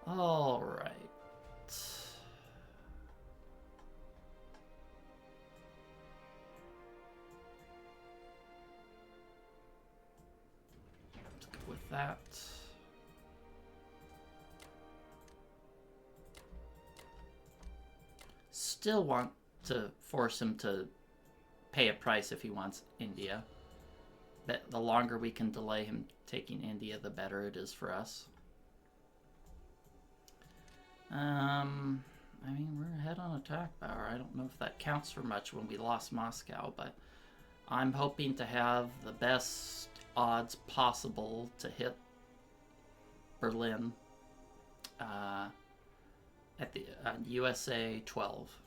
All right. Let's go with that. Still want to force him to pay a price if he wants India. But the longer we can delay him taking India, the better it is for us. I mean, we're ahead on attack power. I don't know if that counts for much when we lost Moscow, but I'm hoping to have the best odds possible to hit Berlin at the USA 12.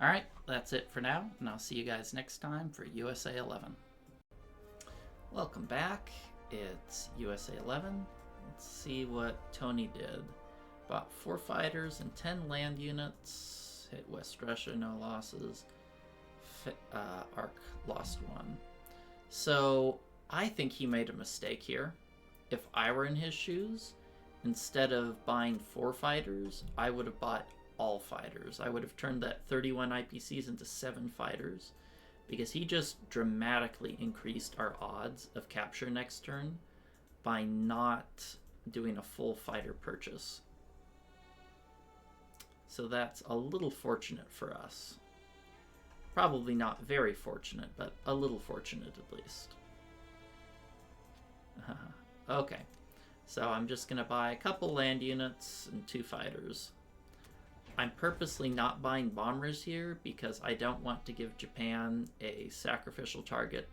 Alright, that's it for now, and I'll see you guys next time for USA 11. Welcome back. It's USA 11. Let's see what Tony did. Bought 4 fighters and 10 land units. Hit West Russia, no losses. Arc lost 1. So I think he made a mistake here. If I were in his shoes, instead of buying 4 fighters, I would have bought all fighters. I would have turned that 31 IPCs into 7 fighters, because he just dramatically increased our odds of capture next turn by not doing a full fighter purchase. So that's a little fortunate for us. Probably not very fortunate, but a little fortunate at least. Okay, so I'm just going to buy a couple land units and 2 fighters. I'm purposely not buying bombers here because I don't want to give Japan a sacrificial target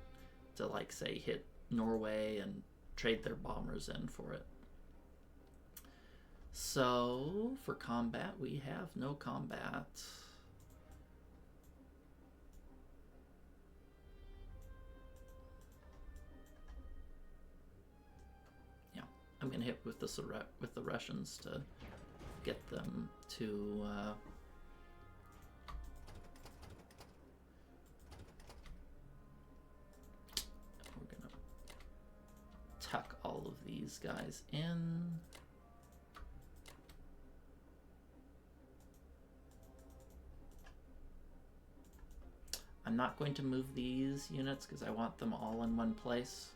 to, like, say, hit Norway and trade their bombers in for it. So, for combat, we have no combat. Yeah, I'm going to hit with the Russians to get them to we're gonna tuck all of these guys in. I'm not going to move these units because I want them all in one place.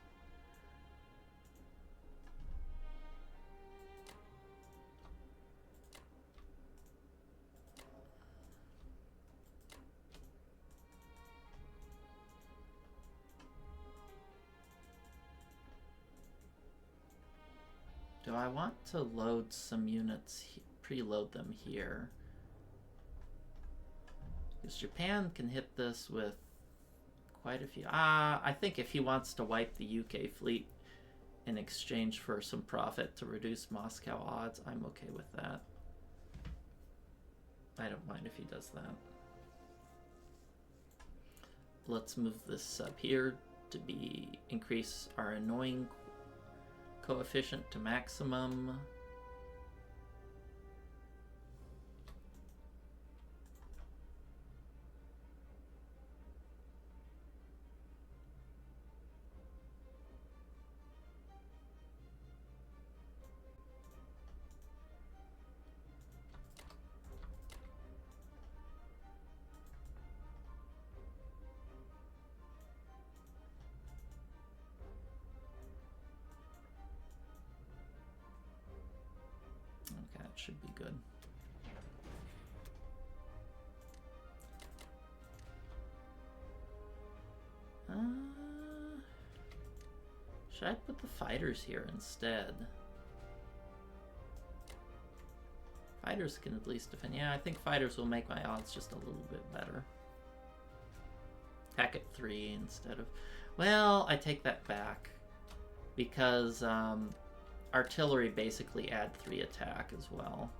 Do I want to load some units, preload them here? Because Japan can hit this with quite a few. I think if he wants to wipe the UK fleet in exchange for some profit to reduce Moscow odds, I'm okay with that. I don't mind if he does that. Let's move this up here to increase our annoying coefficient to maximum. Okay, that should be good. Should I put the fighters here instead? Fighters can at least defend. Yeah, I think fighters will make my odds just a little bit better. Attack at 3 instead of... Well, I take that back. Because artillery basically add 3 attack as well.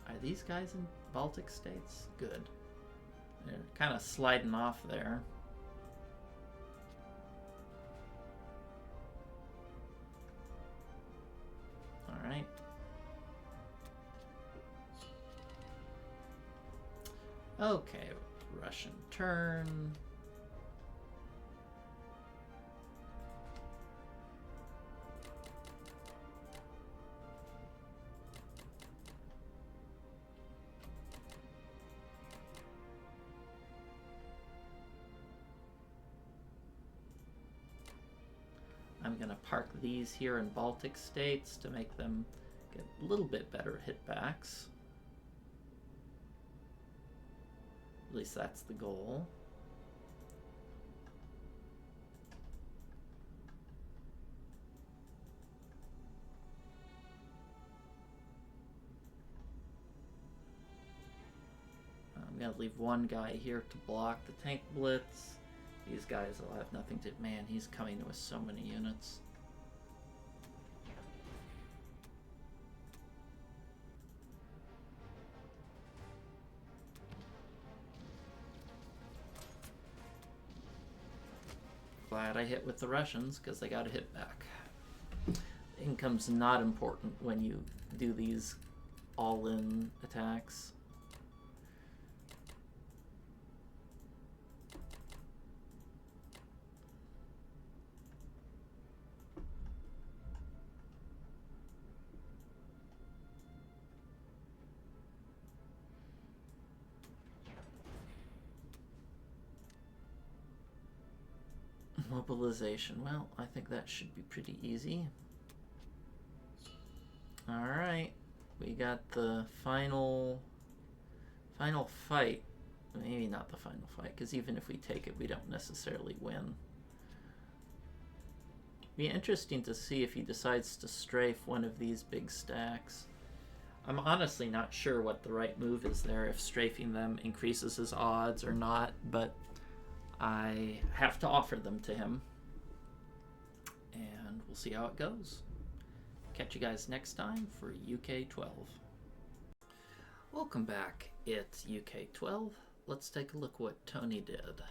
Are these guys in Baltic states? Good. They're kind of sliding off there. All right. Okay, Russian turn. I'm going to park these here in Baltic states to make them get a little bit better hitbacks. At least that's the goal. I'm going to leave one guy here to block the tank blitz. These guys will have nothing to... Man, he's coming with so many units. Glad I hit with the Russians, because they got to hit back. Income's not important when you do these all-in attacks. Mobilization. Well, I think that should be pretty easy. Alright. We got the final fight. Maybe not the final fight, because even if we take it, we don't necessarily win. Be interesting to see if he decides to strafe one of these big stacks. I'm honestly not sure what the right move is there, if strafing them increases his odds or not, but I have to offer them to him, and we'll see how it goes. Catch you guys next time for UK 12. Welcome back. It's UK 12. Let's take a look what Tony did.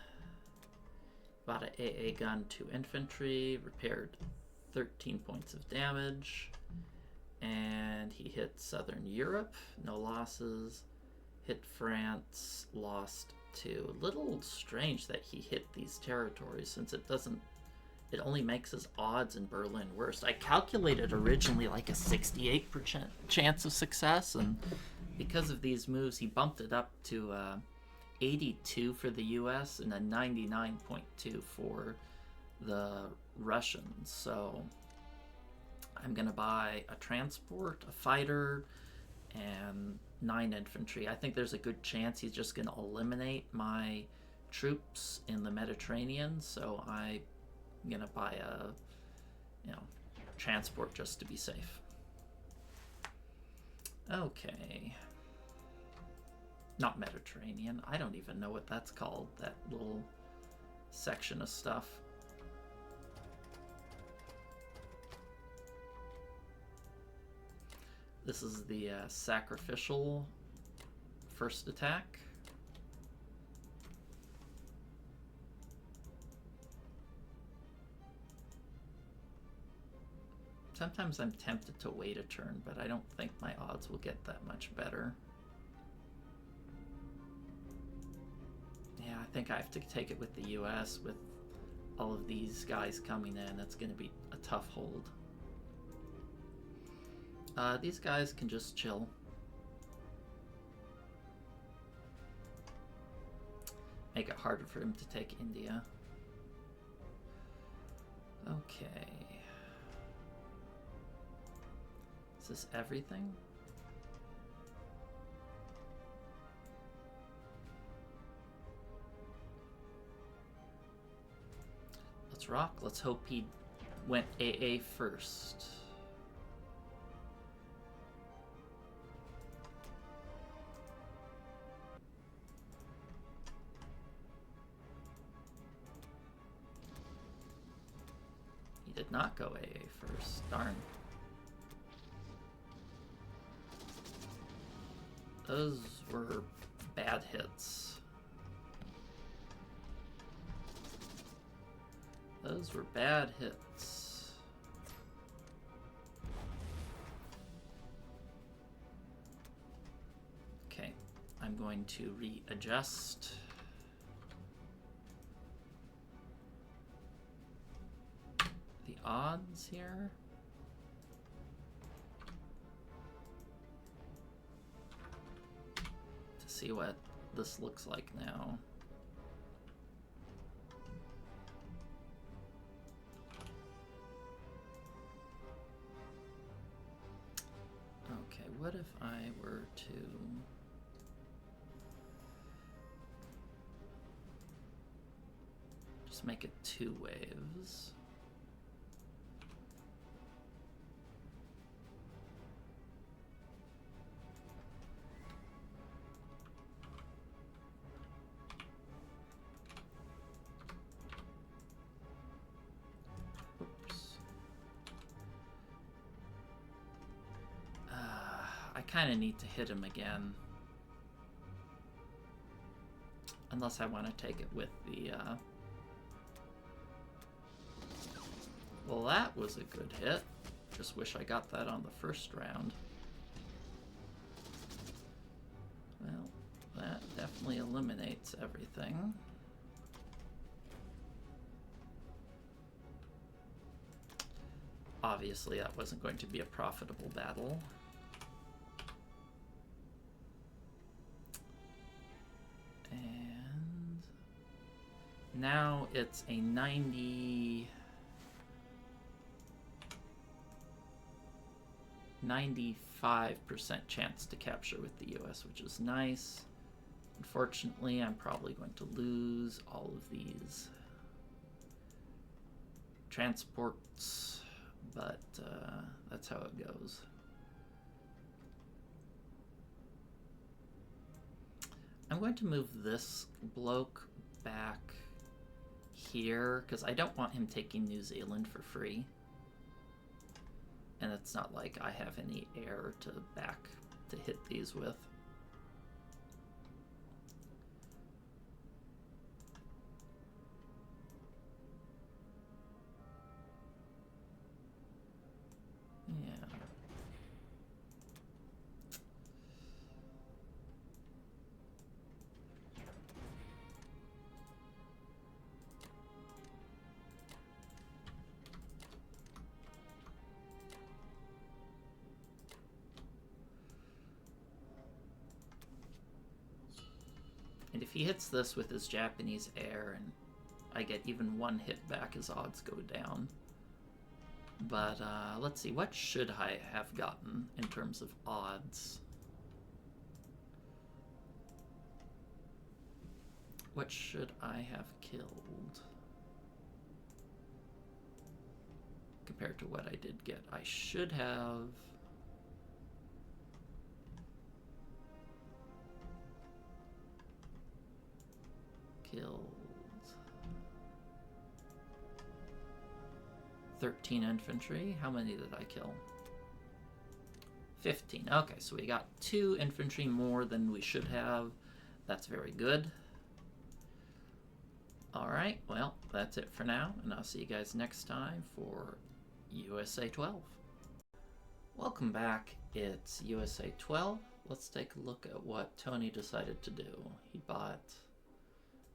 Bought an AA gun, 2 infantry, repaired 13 points of damage, and he hit Southern Europe, no losses. Hit France, lost 2. A little strange that he hit these territories, since it only makes his odds in Berlin worse. I calculated originally like a 68% chance of success, and because of these moves, he bumped it up to 82 for the US and a 99.2 for the Russians. So I'm going to buy a transport, a fighter, and 9 infantry. I think there's a good chance he's just going to eliminate my troops in the Mediterranean, so I'm going to buy a transport just to be safe. Okay. Not Mediterranean. I don't even know what that's called, that little section of stuff. This is the sacrificial first attack. Sometimes I'm tempted to wait a turn, but I don't think my odds will get that much better. Yeah, I think I have to take it with the US. With all of these guys coming in, that's going to be a tough hold. These guys can just chill. Make it harder for him to take India. Okay. Is this everything? Let's rock. Let's hope he went AA first. He did not go AA first. Darn. Those were bad hits. Those were bad hits. Okay, I'm going to readjust. The odds here. To see what this looks like now. Okay, what if I were to just make it 2 waves? I kind of need to hit him again. Unless I want to take it with the... Well, that was a good hit. Just wish I got that on the first round. Well, that definitely eliminates everything. Obviously, that wasn't going to be a profitable battle. And now it's a 95% chance to capture with the US, which is nice. Unfortunately, I'm probably going to lose all of these transports, but that's how it goes. I'm going to move this bloke back here because I don't want him taking New Zealand for free. And it's not like I have any air to back to hit these with. Yeah. And if he hits this with his Japanese air and I get even one hit back, his odds go down. But let's see, what should I have gotten in terms of odds? What should I have killed compared to what I did get? I should have... killed 13 infantry. How many did I kill? 15. Okay, so we got 2 infantry more than we should have. That's very good. Alright, well, that's it for now, and I'll see you guys next time for USA 12. Welcome back. It's USA 12. Let's take a look at what Tony decided to do. He bought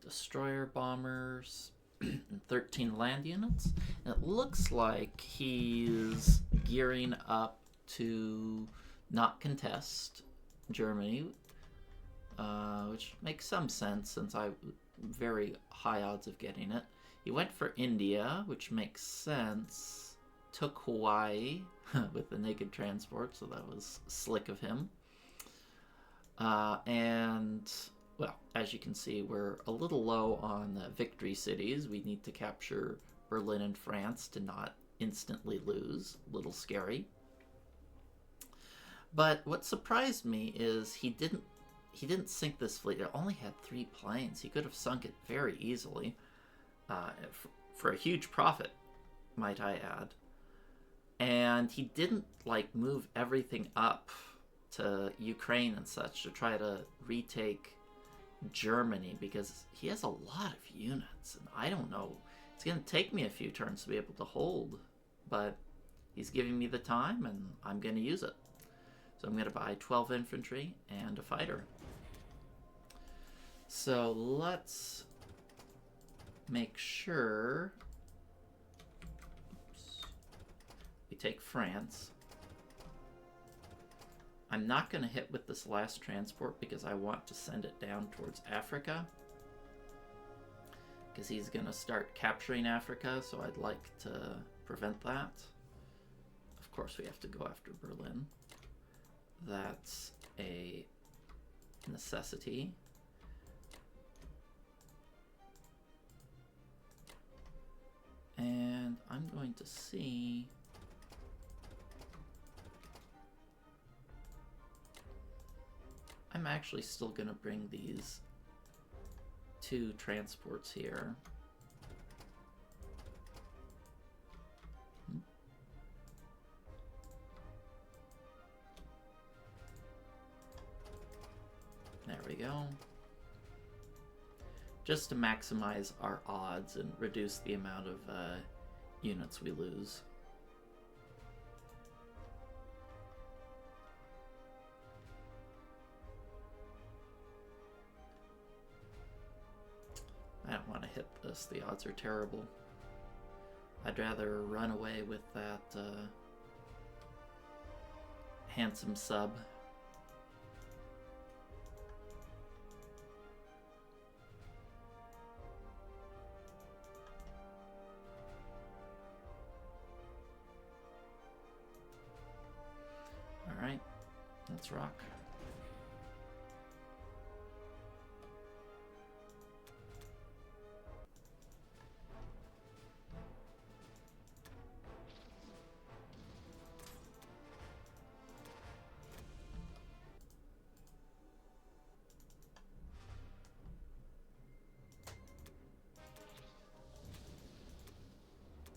destroyer bombers and 13 land units. And it looks like he's gearing up to not contest Germany, which makes some sense since I very high odds of getting it. He went for India, which makes sense. Took Hawaii with the naked transport, so that was slick of him. And well, as you can see, we're a little low on victory cities. We need to capture Berlin and France to not instantly lose. A little scary. But what surprised me is he didn't sink this fleet. It only had 3 planes. He could have sunk it very easily for a huge profit, might I add. And he didn't like move everything up to Ukraine and such to try to retake Germany, because he has a lot of units and I don't know, it's gonna take me a few turns to be able to hold, but he's giving me the time and I'm gonna use it. So I'm gonna buy 12 infantry and a fighter. So let's make sure we take France. I'm not going to hit with this last transport because I want to send it down towards Africa, because he's going to start capturing Africa, so I'd like to prevent that. Of course we have to go after Berlin. That's a necessity. And I'm going to see... I'm actually still going to bring these 2 transports here. There we go. Just to maximize our odds and reduce the amount of units we lose. I don't want to hit this. The odds are terrible. I'd rather run away with that handsome sub. Alright, let's rock.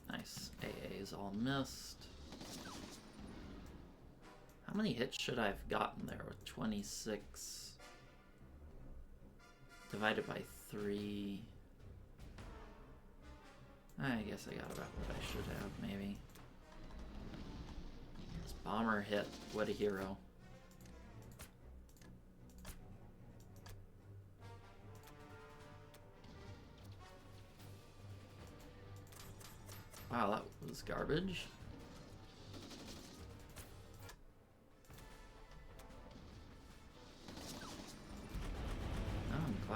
Nice. AA is all missed. How many hits should I have gotten there with 26 divided by 3? I guess I got about what I should have, maybe. This bomber hit. What a hero. Wow, that was garbage.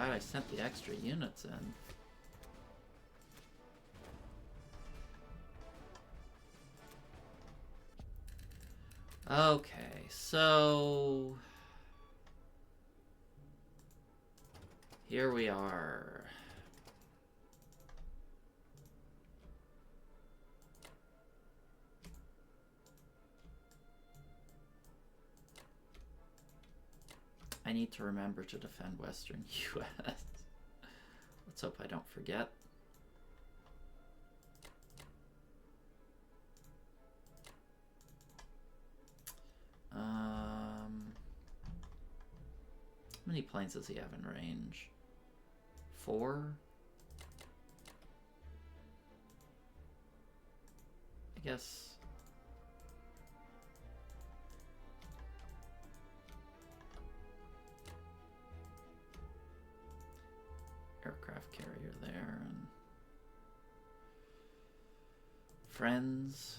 glad I sent the extra units in. Okay, so here we are. I need to remember to defend Western US. Let's hope I don't forget. How many planes does he have in range? 4? I guess. Aircraft carrier there and friends.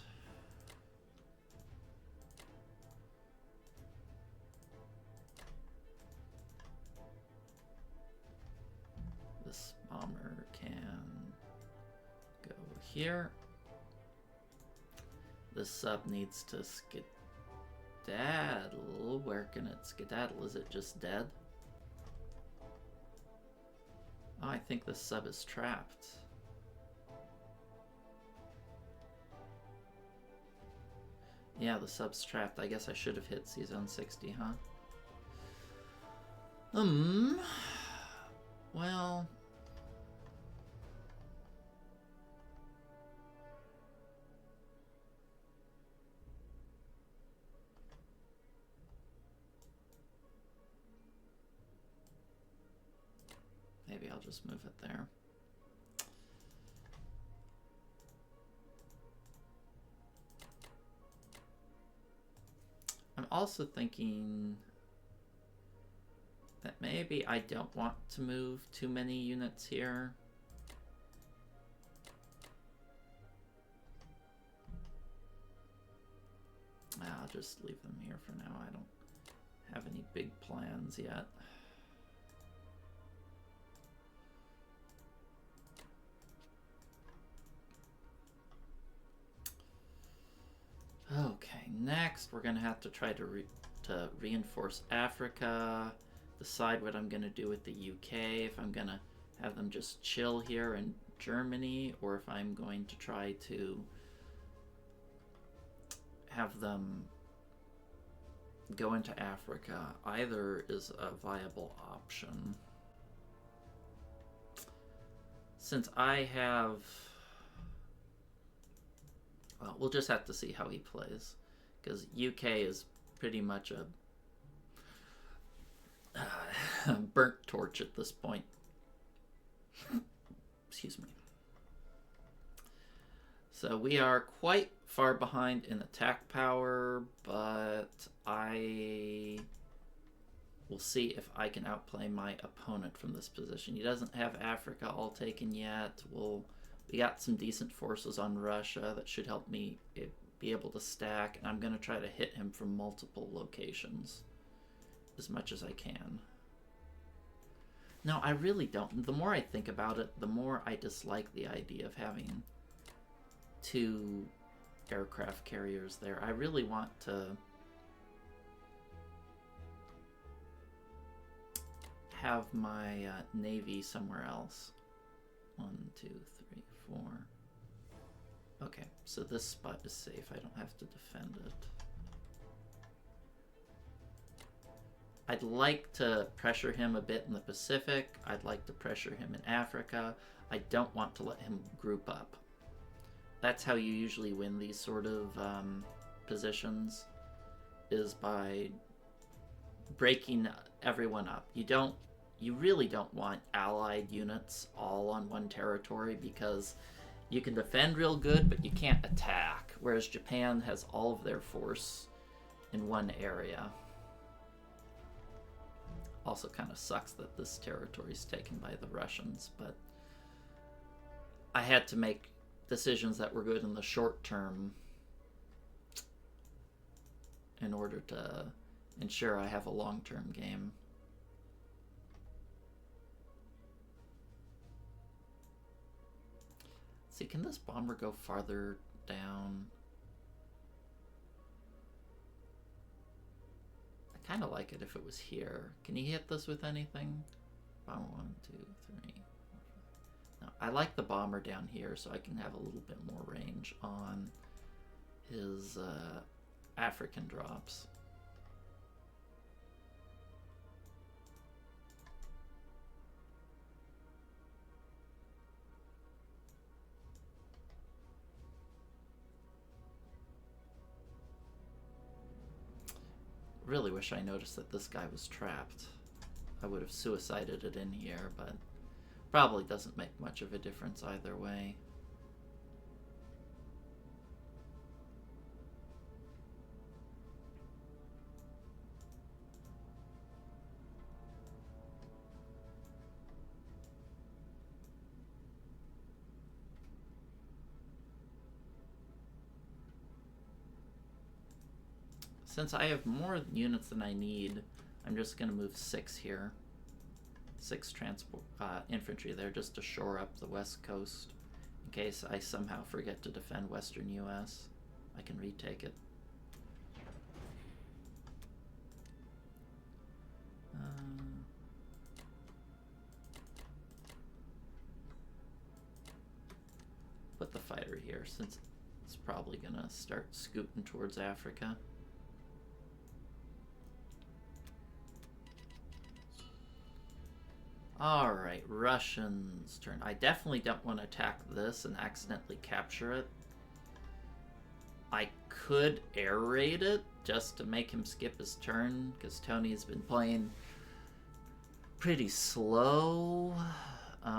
This bomber can go here. This sub needs to skedaddle. Where can it skedaddle? Is it just dead? Oh, I think this sub is trapped. Yeah, the sub's trapped. I guess I should have hit C-Zone 60, huh? Well... maybe I'll just move it there. I'm also thinking that maybe I don't want to move too many units here. I'll just leave them here for now. I don't have any big plans yet. Okay, next we're gonna have to try to reinforce Africa, decide what I'm gonna do with the UK, if I'm gonna have them just chill here in Germany, or if I'm going to try to have them go into Africa. Either is a viable option. Since I have... well, we'll just have to see how he plays, because UK is pretty much a burnt torch at this point. Excuse me. So we are quite far behind in attack power, but I will see if I can outplay my opponent from this position. He doesn't have Africa all taken yet. We got some decent forces on Russia that should help me be able to stack, and I'm going to try to hit him from multiple locations as much as I can. No, I really don't. The more I think about it, the more I dislike the idea of having 2 aircraft carriers there. I really want to have my navy somewhere else. 1, 2, 3, 4. Okay, so this spot is safe. I don't have to defend it. I'd like to pressure him a bit in the Pacific. I'd like to pressure him in Africa. I don't want to let him group up. That's how you usually win these sort of positions, is by breaking everyone up. You really don't want allied units all on one territory, because you can defend real good, but you can't attack, whereas Japan has all of their force in one area. Also kind of sucks that this territory is taken by the Russians, but I had to make decisions that were good in the short term in order to ensure I have a long-term game. See, can this bomber go farther down? I kind of like it if it was here. Can he hit this with anything? Bomber 1, 2, 3. No, I like the bomber down here so I can have a little bit more range on his African drops. Really wish I noticed that this guy was trapped. I would have suicided it in here, but probably doesn't make much of a difference either way. Since I have more units than I need, I'm just going to move 6 here. 6 transport infantry there just to shore up the west coast. In case I somehow forget to defend western US, I can retake it. Put the fighter here since it's probably going to start scooting towards Africa. Alright, Russians' turn. I definitely don't want to attack this and accidentally capture it. I could air raid it just to make him skip his turn, because Tony's been playing pretty slow. But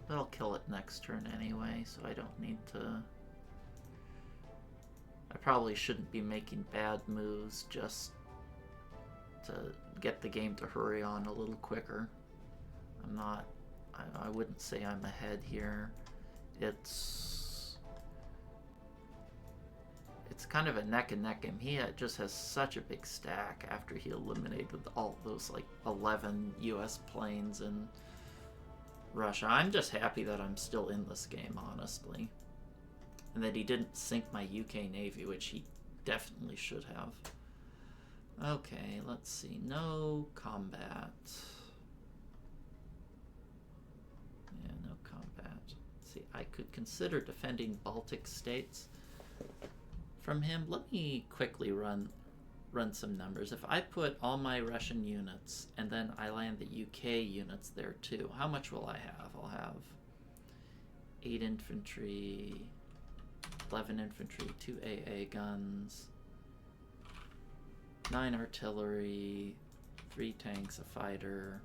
I'll kill it next turn anyway, so I don't need to... I probably shouldn't be making bad moves just to get the game to hurry on a little quicker. I'm not... I wouldn't say I'm ahead here. It's kind of a neck and neck game. He just has such a big stack after he eliminated all those like 11 US planes in Russia. I'm just happy that I'm still in this game, honestly. And that he didn't sink my UK Navy, which he definitely should have. Okay, let's see. No combat. Yeah, no combat. Let's see, I could consider defending Baltic states from him. Let me quickly run some numbers. If I put all my Russian units and then I land the UK units there too, how much will I have? I'll have 8 infantry, 11 infantry, 2 AA guns, 9 artillery, 3 tanks, a fighter.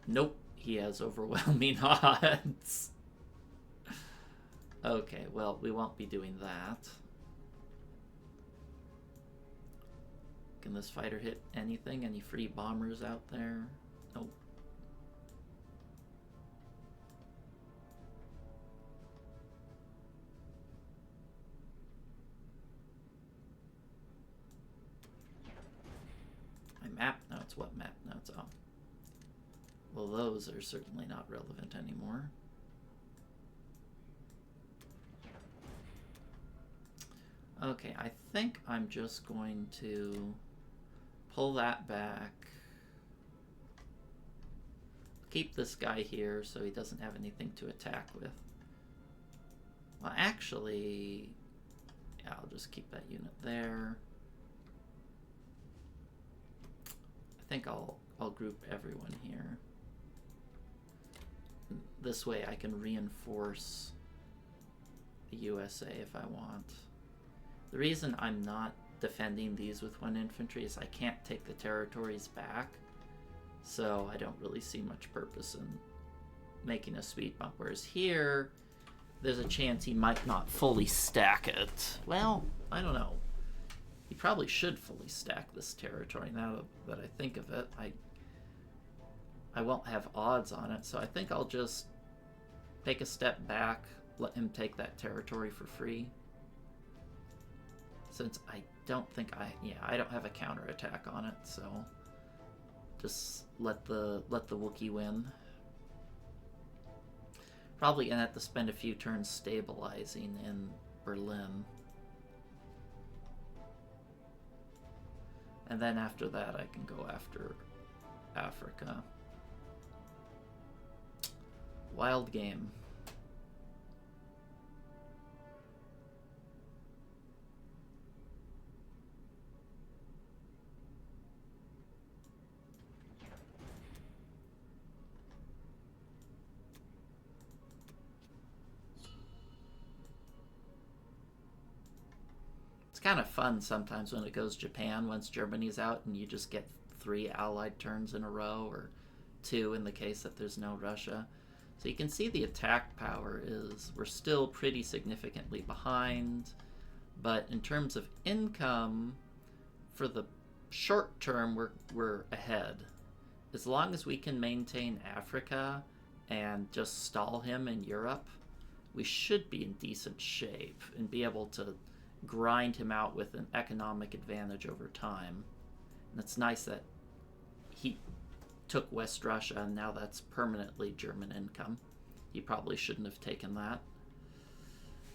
Nope, he has overwhelming odds. Okay, well, we won't be doing that. Can this fighter hit anything? Any free bombers out there? Nope. My map notes? What map notes? Oh. Well, those are certainly not relevant anymore. Okay, I think I'm just going to pull that back. Keep this guy here so he doesn't have anything to attack with. Well, actually, yeah, I'll just keep that unit there. I think I'll group everyone here. This way I can reinforce the USA if I want. The reason I'm not defending these with 1 infantry is I can't take the territories back, so I don't really see much purpose in making a speed bump. Whereas here, there's a chance he might not fully stack it. Well, I don't know. He probably should fully stack this territory now that I think of it. I won't have odds on it, so I think I'll just take a step back, let him take that territory for free. Since I don't think I don't have a counterattack on it, so just let the Wookiee win. Probably gonna have to spend a few turns stabilizing in Berlin. And then after that I can go after Africa. Wild game. It's kind of fun sometimes when it goes Japan once Germany's out and you just get 3 allied turns in a row, or 2 in the case that there's no Russia. So you can see the attack power is, we're still pretty significantly behind, but in terms of income, for the short term, we're ahead. As long as we can maintain Africa and just stall him in Europe, we should be in decent shape and be able to grind him out with an economic advantage over time. And it's nice that he took West Russia and now that's permanently German income. He probably shouldn't have taken that.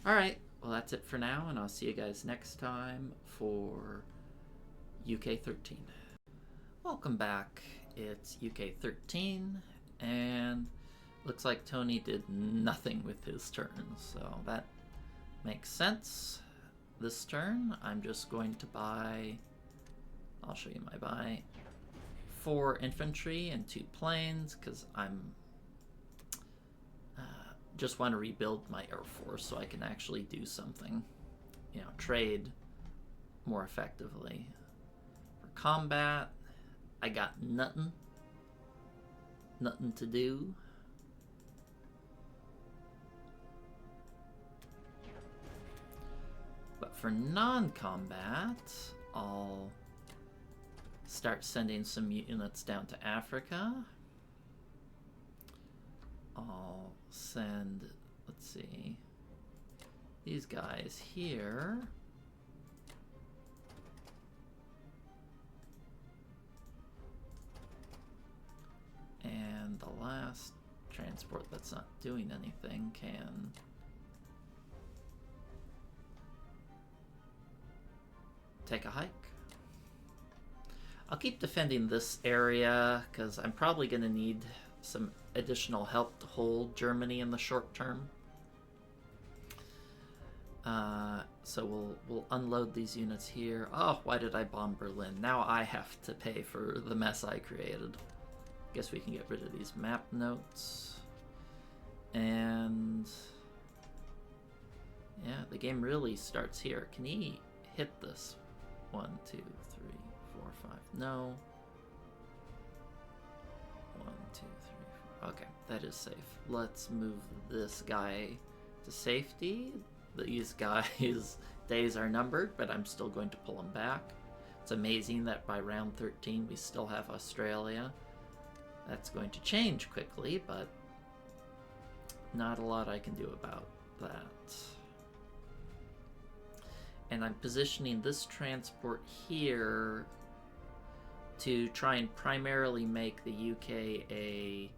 Alright, well that's it for now, and I'll see you guys next time for UK 13. Welcome back. It's UK 13, and looks like Tony did nothing with his turn, so that makes sense. This turn, I'm just going to buy, I'll show you my buy, 4 infantry and 2 planes, because I'm just want to rebuild my air force so I can actually do something, you know, trade more effectively. For combat, I got nothing to do. But for non-combat, I'll start sending some units down to Africa. I'll send, let's see, these guys here. And the last transport that's not doing anything can take a hike. I'll keep defending this area because I'm probably going to need some additional help to hold Germany in the short term. So we'll unload these units here. Oh, why did I bomb Berlin? Now I have to pay for the mess I created. Guess we can get rid of these map notes. And yeah, the game really starts here. Can he hit this? 1, 2, 3, 4, 5. No. 1, 2, 3, 4. Okay, that is safe. Let's move this guy to safety. These guys' days are numbered, but I'm still going to pull them back. It's amazing that by round 13 we still have Australia. That's going to change quickly, but not a lot I can do about that. And I'm positioning this transport here to try and primarily make the UK a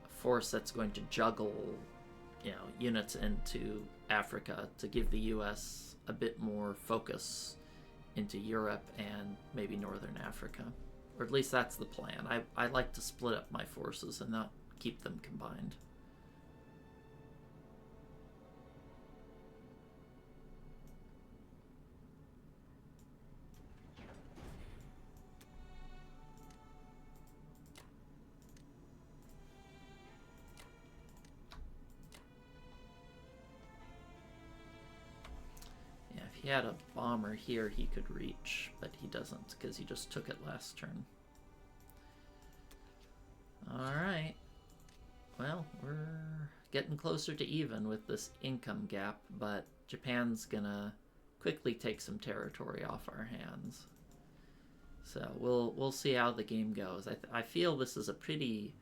force that's going to juggle, you know, units into Africa to give the US a bit more focus into Europe and maybe Northern Africa. Or at least that's the plan. I like to split up my forces and not keep them combined. If he had a bomber here, he could reach, but he doesn't because he just took it last turn. Alright. Well, we're getting closer to even with this income gap, but Japan's gonna quickly take some territory off our hands. So we'll see how the game goes. I feel this is a pretty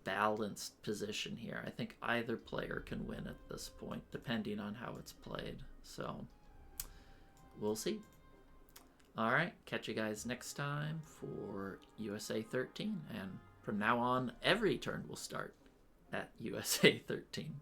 balanced position here. I think either player can win at this point, depending on how it's played. So we'll see. All right, catch you guys next time for USA 13, and from now on, every turn will start at USA 13.